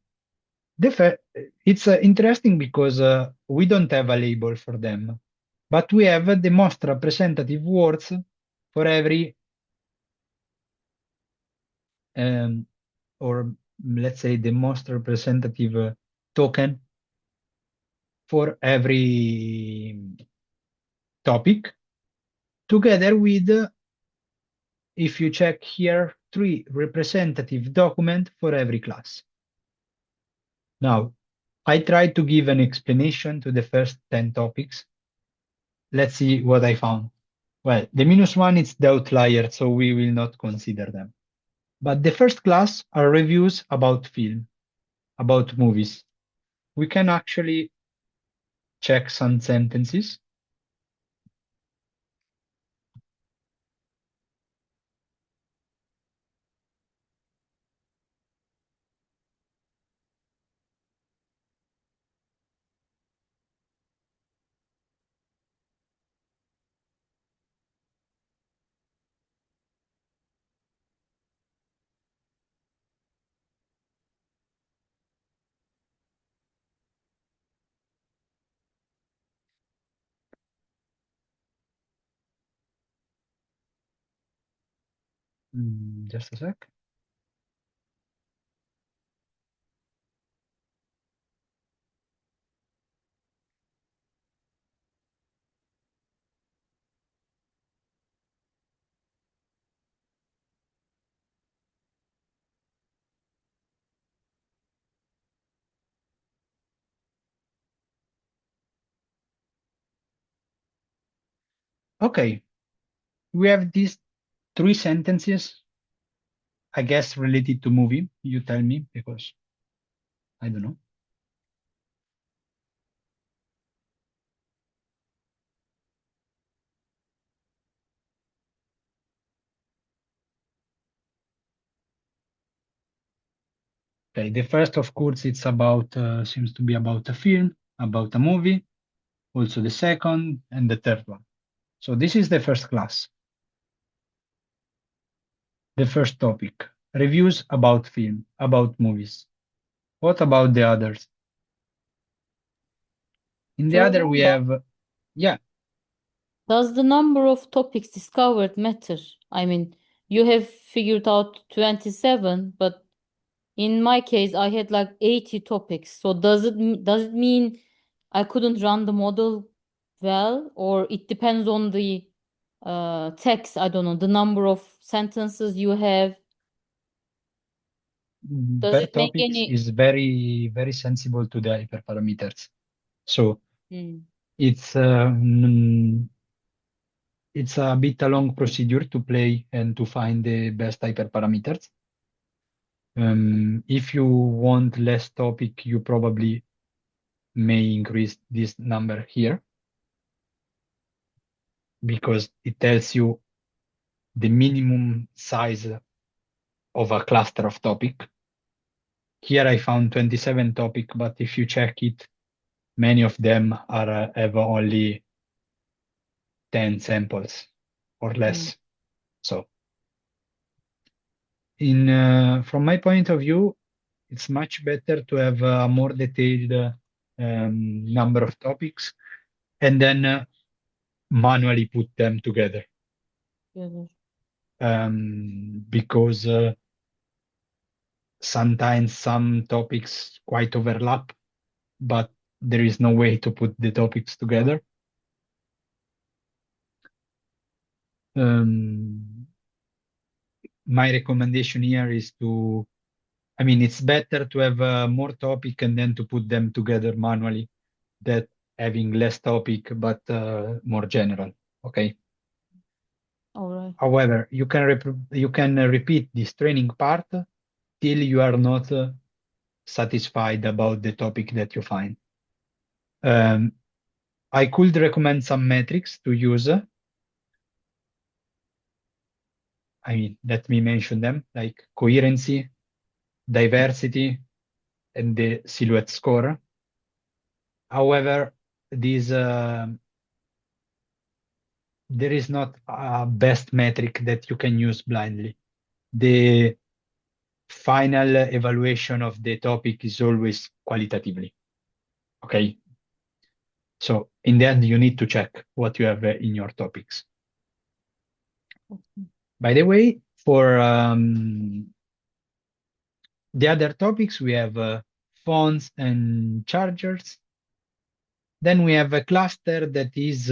it's interesting because we don't have a label for them, but we have the most representative words for every, or let's say the most representative token for every topic, together with, if you check here, 3 representative documents for every class. Now, I tried to give an explanation to the first 10 topics. Let's see what I found. Well, the -1 is the outlier, so we will not consider them. But the first class are reviews about film, about movies. We can actually check some sentences. Just a sec. Okay, we have these 3 sentences, I guess, related to movie. You tell me, because I don't know. Okay, the first, of course, it's about, seems to be about a film, about a movie, also the second and the third one. So this is the first class. The first topic, reviews about film, about movies. What about the others? In the other, we have, yeah, Does the number of topics discovered matter? I mean, you have figured out 27, but in my case, I had like 80 topics. So does it mean I couldn't run the model well, or it depends on the text? I don't know, the number of sentences you have. Does per it make topics any? is very, very sensible to the hyperparameters. So Hmm. it's a bit a long procedure to play and to find the best hyperparameters. If you want less topic, you probably may increase this number here, because it tells you the minimum size of a cluster of topic. Here I found 27 topic, but if you check it, many of them are have only 10 samples or less. So from my point of view, it's much better to have a more detailed number of topics and then manually put them together. Because sometimes some topics quite overlap, but there is no way to put the topics together. My recommendation here is it's better to have more topic and then to put them together manually than having less topic but more general. Okay. All right. However, you can repeat this training part till you are not satisfied about the topic that you find. I could recommend some metrics to use. Let me mention them, like coherency, diversity, and the silhouette score. However, there is not a best metric that you can use blindly. The final evaluation of the topic is always qualitatively. Okay. So in the end, you need to check what you have in your topics. By the way, for the other topics, we have phones and chargers. Then we have a cluster that is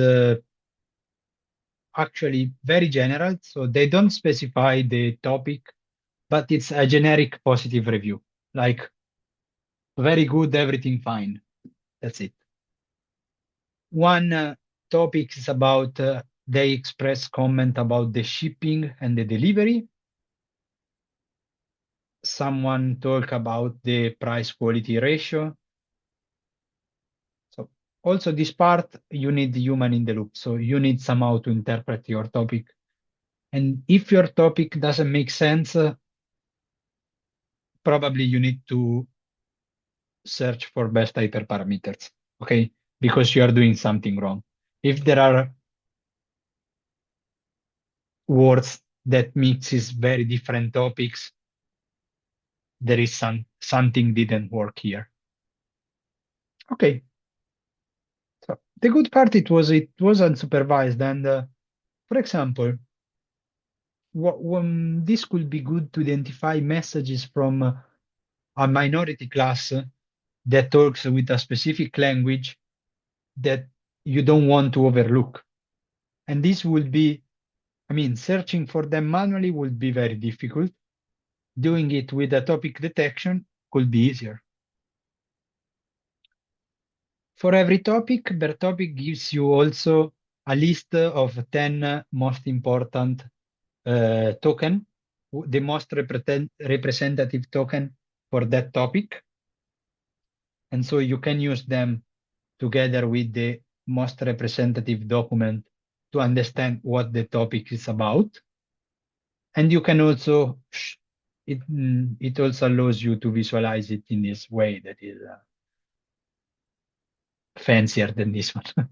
actually very general. So they don't specify the topic, but it's a generic positive review, like very good, everything fine. That's it. One topic is about, they express comment about the shipping and the delivery. Someone talk about the price quality ratio. So also this part, you need the human in the loop. So you need somehow to interpret your topic. And if your topic doesn't make sense, probably you need to search for best hyperparameters, okay? Because you are doing something wrong. If there are words that mixes very different topics, there is something didn't work here. Okay. So the good part it was unsupervised, and for example, this could be good to identify messages from a minority class that talks with a specific language that you don't want to overlook. And this will be, searching for them manually would be very difficult. Doing it with a topic detection could be easier. For every topic, per topic gives you also a list of 10 most important token, the most representative token for that topic. And so you can use them together with the most representative document to understand what the topic is about. And you can also, it also allows you to visualize it in this way that is fancier than this one.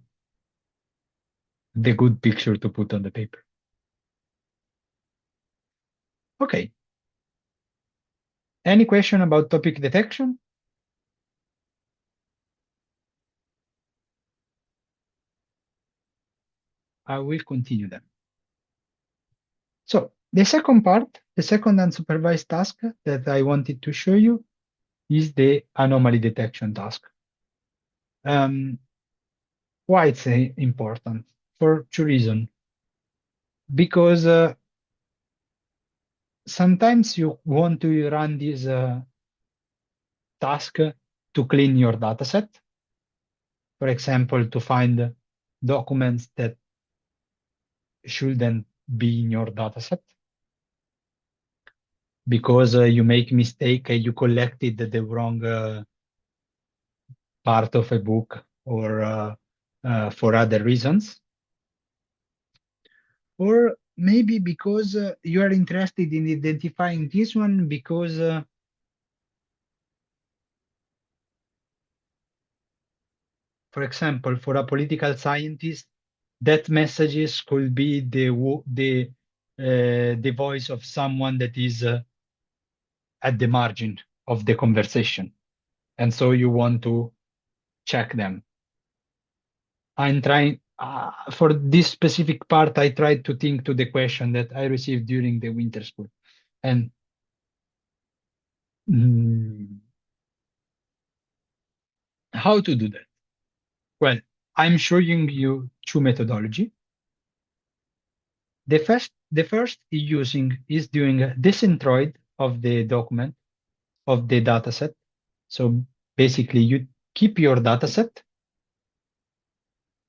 The good picture to put on the paper. Okay. Any question about topic detection? I will continue then. So the second part, the second unsupervised task that I wanted to show you is the anomaly detection task. Why it's important? For two reasons. Because sometimes you want to run this task to clean your dataset. For example, to find documents that shouldn't be in your dataset. Because you make mistake, you collected the wrong part of a book or for other reasons. Or maybe because you are interested in identifying this one because for example, for a political scientist, that messages could be the voice of someone that is at the margin of the conversation. And so you want to check them. I'm trying, for this specific part, I tried to think to the question that I received during the winter school. And how to do that? Well, I'm showing you two methodology. The first is doing a decentroid of the document, of the dataset. So basically you keep your dataset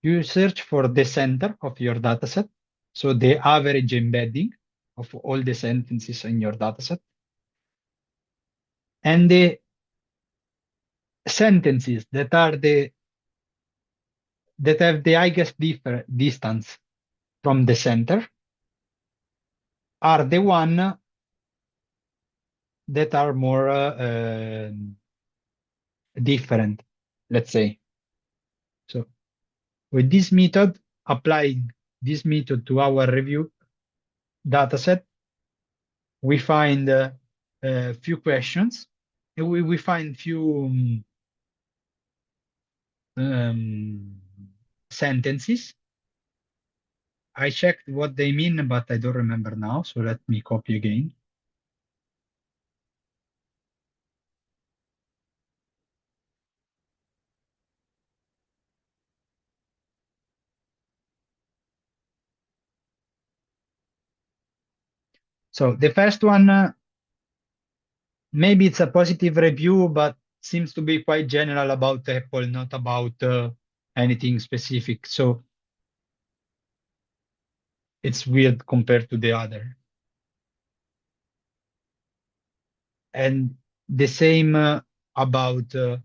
You search for the center of your dataset, so the average embedding of all the sentences in your dataset, and the sentences that have the highest distance from the center are the one that are more different, let's say. So with this method, applying this method to our review dataset, we find a few questions. We find few sentences. I checked what they mean, but I don't remember now. So let me copy again. So the first one, maybe it's a positive review, but seems to be quite general about Apple, not about anything specific. So it's weird compared to the other. And the same about the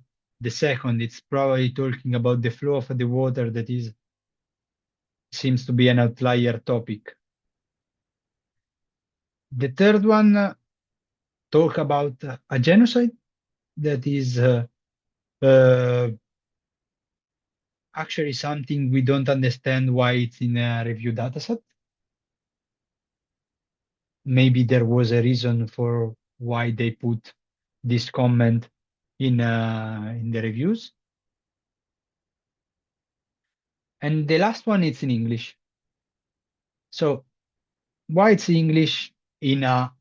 second. It's probably talking about the flow of the water that seems to be an outlier topic. The third one talk about a genocide that is actually something we don't understand why it's in a review dataset. Maybe there was a reason for why they put this comment in the reviews. And the last one is in English. So why it's English in a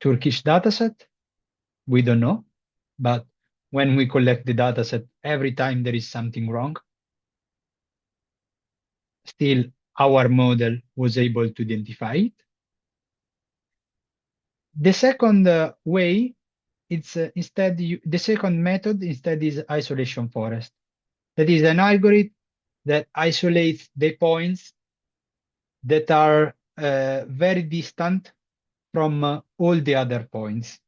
Turkish dataset? We don't know. But when we collect the dataset, every time there is something wrong, still our model was able to identify it. The second way, it's the second method instead is isolation forest. That is an algorithm that isolates the points that are very distant from all the other points.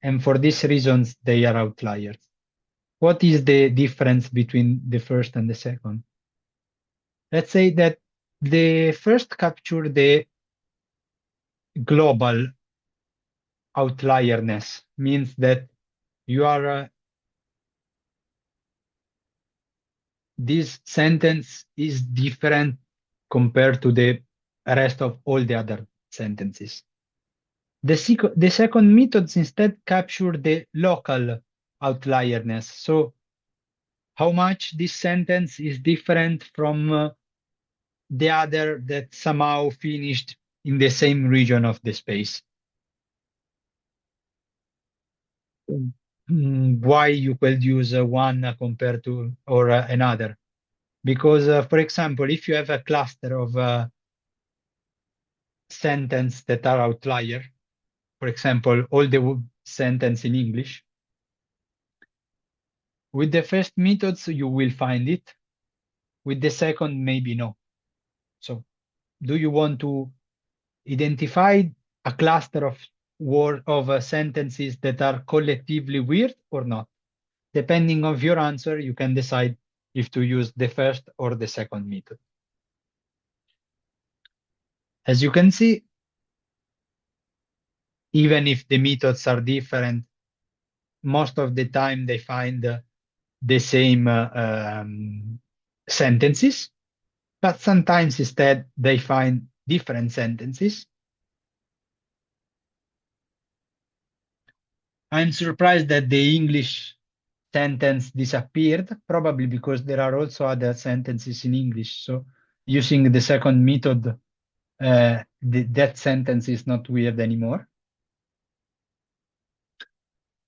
And for these reasons, they are outliers. What is the difference between the first and the second? Let's say that the first capture the global outlierness, means that you are this sentence is different compared to the rest of all the other sentences. The second methods instead capture the local outlierness. So how much this sentence is different from the other that somehow finished in the same region of the space. Why you could use one compared to or another? Because, for example, if you have a cluster of sentence that are outlier, for example, all the sentence in English, with the first methods, you will find it. With the second, maybe no. So do you want to identify a cluster of sentences that are collectively weird or not? Depending on your answer, you can decide if to use the first or the second method. As you can see, even if the methods are different, most of the time they find the same sentences, but sometimes instead they find different sentences. I'm surprised that the English sentence disappeared, probably because there are also other sentences in English. So using the second method, that sentence is not weird anymore.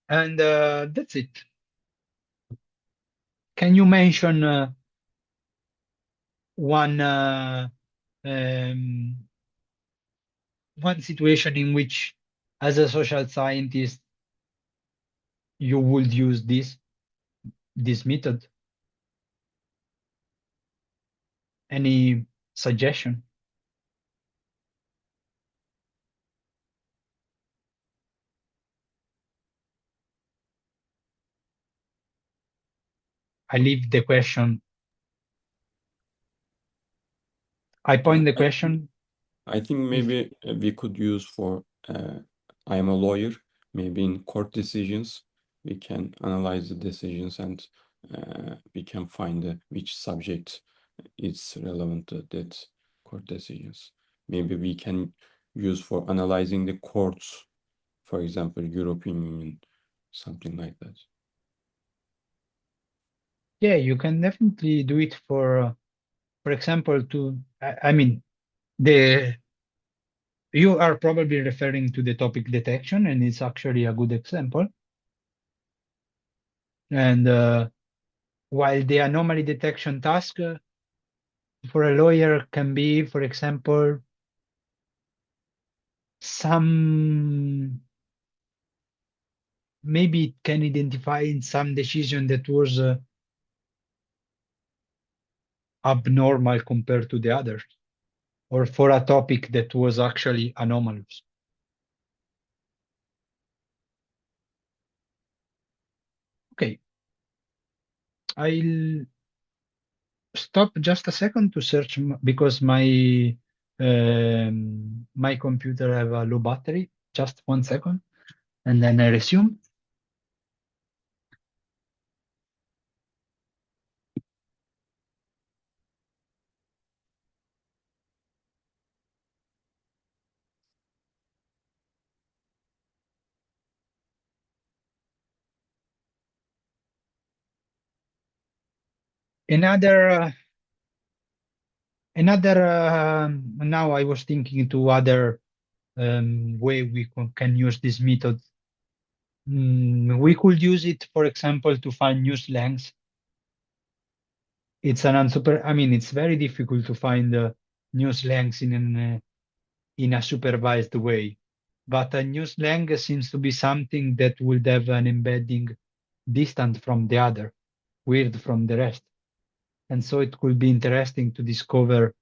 And that's it. Can you mention one situation in which, as a social scientist, you would use this method? Any suggestion? I leave the question. I point the question. I think maybe we could use for I'm a lawyer, maybe in court decisions, we can analyze the decisions and we can find which subject is relevant to that court decisions. Maybe we can use for analyzing the courts, for example, European Union, something like that. Yeah, you can definitely do it for example, you are probably referring to the topic detection, and it's actually a good example. And while the anomaly detection task for a lawyer can be, for example, maybe it can identify some decision that was abnormal compared to the others, or for a topic that was actually anomalous. Okay, I'll stop just a second to search because my computer have a low battery. Just 1 second, and then I resume. Another now I was thinking to other way we can use this method. We could use it, for example, to find new slangs. It's it's very difficult to find new slangs in a supervised way. But a new slang seems to be something that would have an embedding distant from the other, weird from the rest. And so it could be interesting to discover,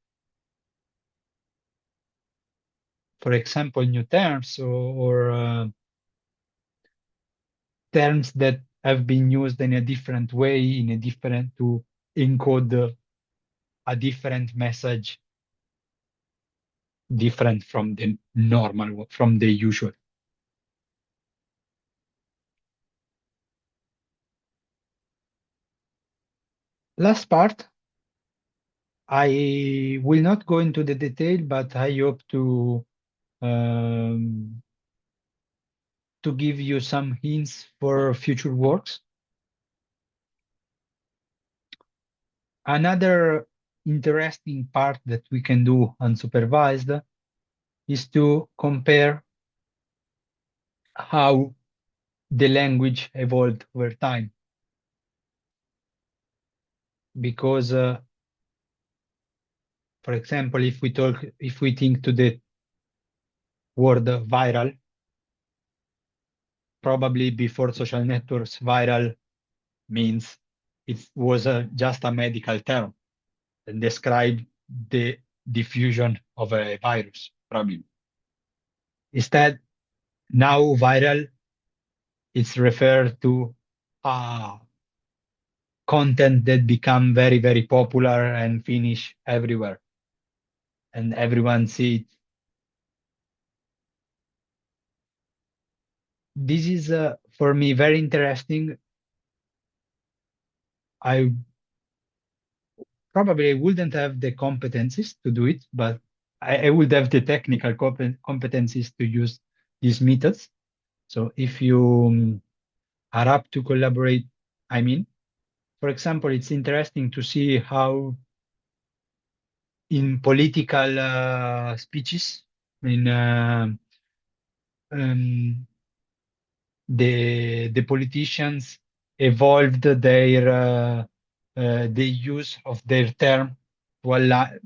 for example, new terms or terms that have been used in a different way, to encode a different message, different from the normal, from the usual. Last part, I will not go into the detail, but I hope to give you some hints for future works. Another interesting part that we can do unsupervised is to compare how the language evolved over time. Because, for example, if we think to the word viral, probably before social networks, viral means it was just a medical term and described the diffusion of a virus, probably. Instead, now viral is referred to content that become very, very popular and finish everywhere. And everyone see it. This is, for me, very interesting. I probably wouldn't have the competencies to do it, but I would have the technical competencies to use these methods. So if you are up to collaborate, for example, it's interesting to see how in political speeches, the politicians evolved their the use of their term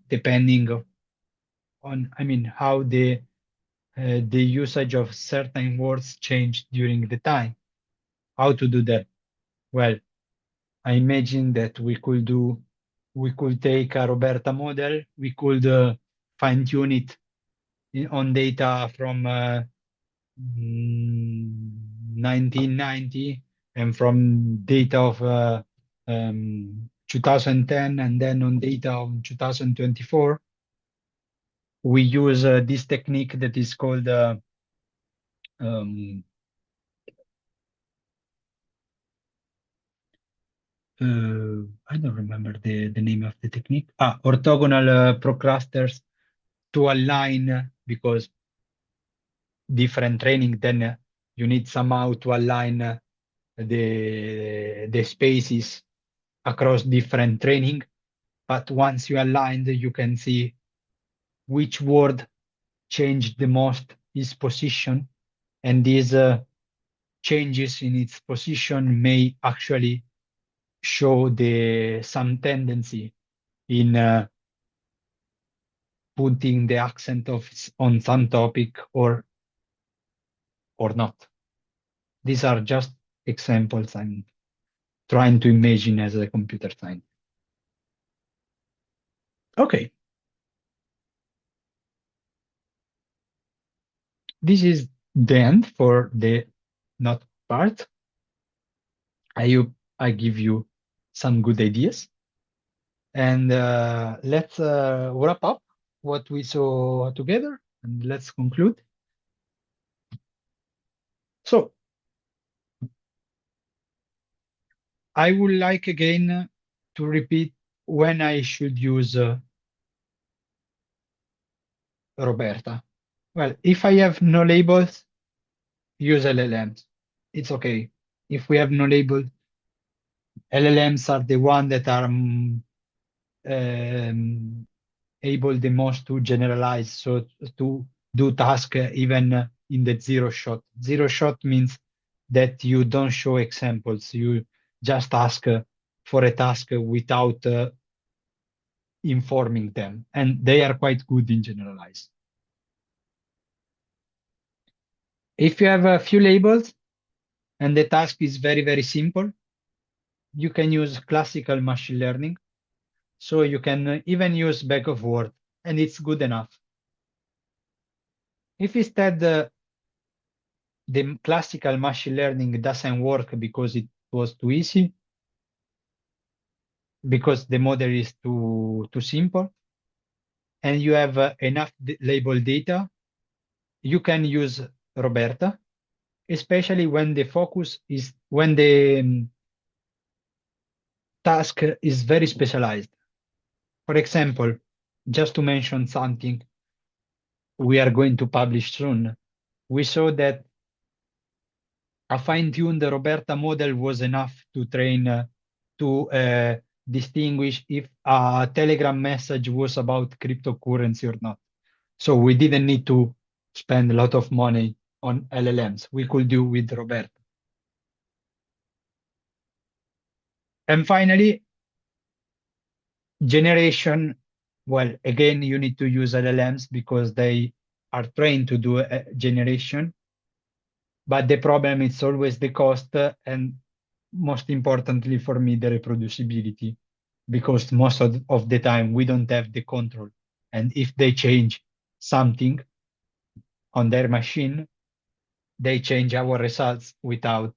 depending on how the usage of certain words changed during the time. How to do that? Well, I imagine that we could do we could take a RoBERTa model, we could fine-tune it on data from 1990 and from data of 2010 and then on data of 2024. We use this technique that is called I don't remember the name of the technique. Orthogonal proclusters to align, because different training, then you need somehow to align the spaces across different training. But once you aligned, you can see which word changed the most its position, and these changes in its position may actually show some tendency in putting the accent on some topic or not. These are just examples I'm trying to imagine as a computer science. Okay. This is the end for the not part. I hope I give you some good ideas. And let's wrap up what we saw together and let's conclude. So I would like again to repeat when I should use RoBERTa. Well, if I have no labels, use LLMs. It's okay. If we have no labels, LLMs are the one that are able the most to generalize, so to do task even in the zero shot. Zero shot means that you don't show examples. You just ask for a task without informing them, and they are quite good in generalize. If you have a few labels and the task is very, very simple, you can use classical machine learning. So you can even use bag of words, and it's good enough. If instead the classical machine learning doesn't work because it was too easy, because the model is too simple, and you have enough label data, you can use RoBERTa, especially when the focus is, when the task is very specialized. For example, just to mention something we are going to publish soon, we saw that a fine-tuned RoBERTa model was enough to train to distinguish if a Telegram message was about cryptocurrency or not. So we didn't need to spend a lot of money on LLMs. We could do with RoBERTa. And finally, generation. Well, again, you need to use LLMs because they are trained to do a generation. But the problem is always the cost, and most importantly for me, the reproducibility, because most of the time we don't have the control. And if they change something on their machine, they change our results without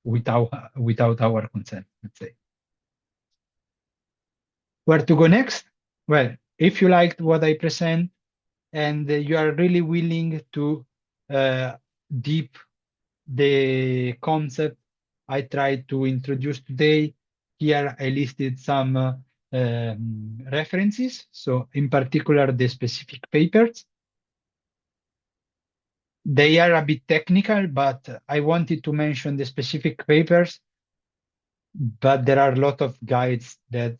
without our consent, let's say. Where to go next? Well, if you liked what I present and you are really willing to deep the concept I tried to introduce today, here I listed some references. So in particular, the specific papers. They are a bit technical, but I wanted to mention the specific papers, but there are a lot of guides that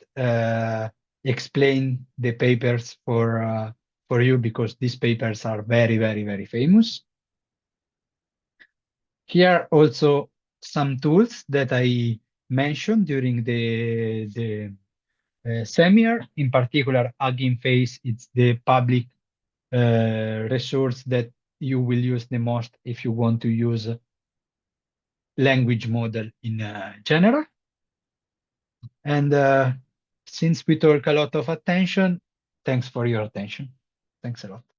explain the papers for you, because these papers are very, very, very famous. Here are also some tools that I mentioned during the seminar. In particular, Hugging Face, it's the public resource that you will use the most if you want to use language model in general. And since we took a lot of attention, thanks for your attention. Thanks a lot.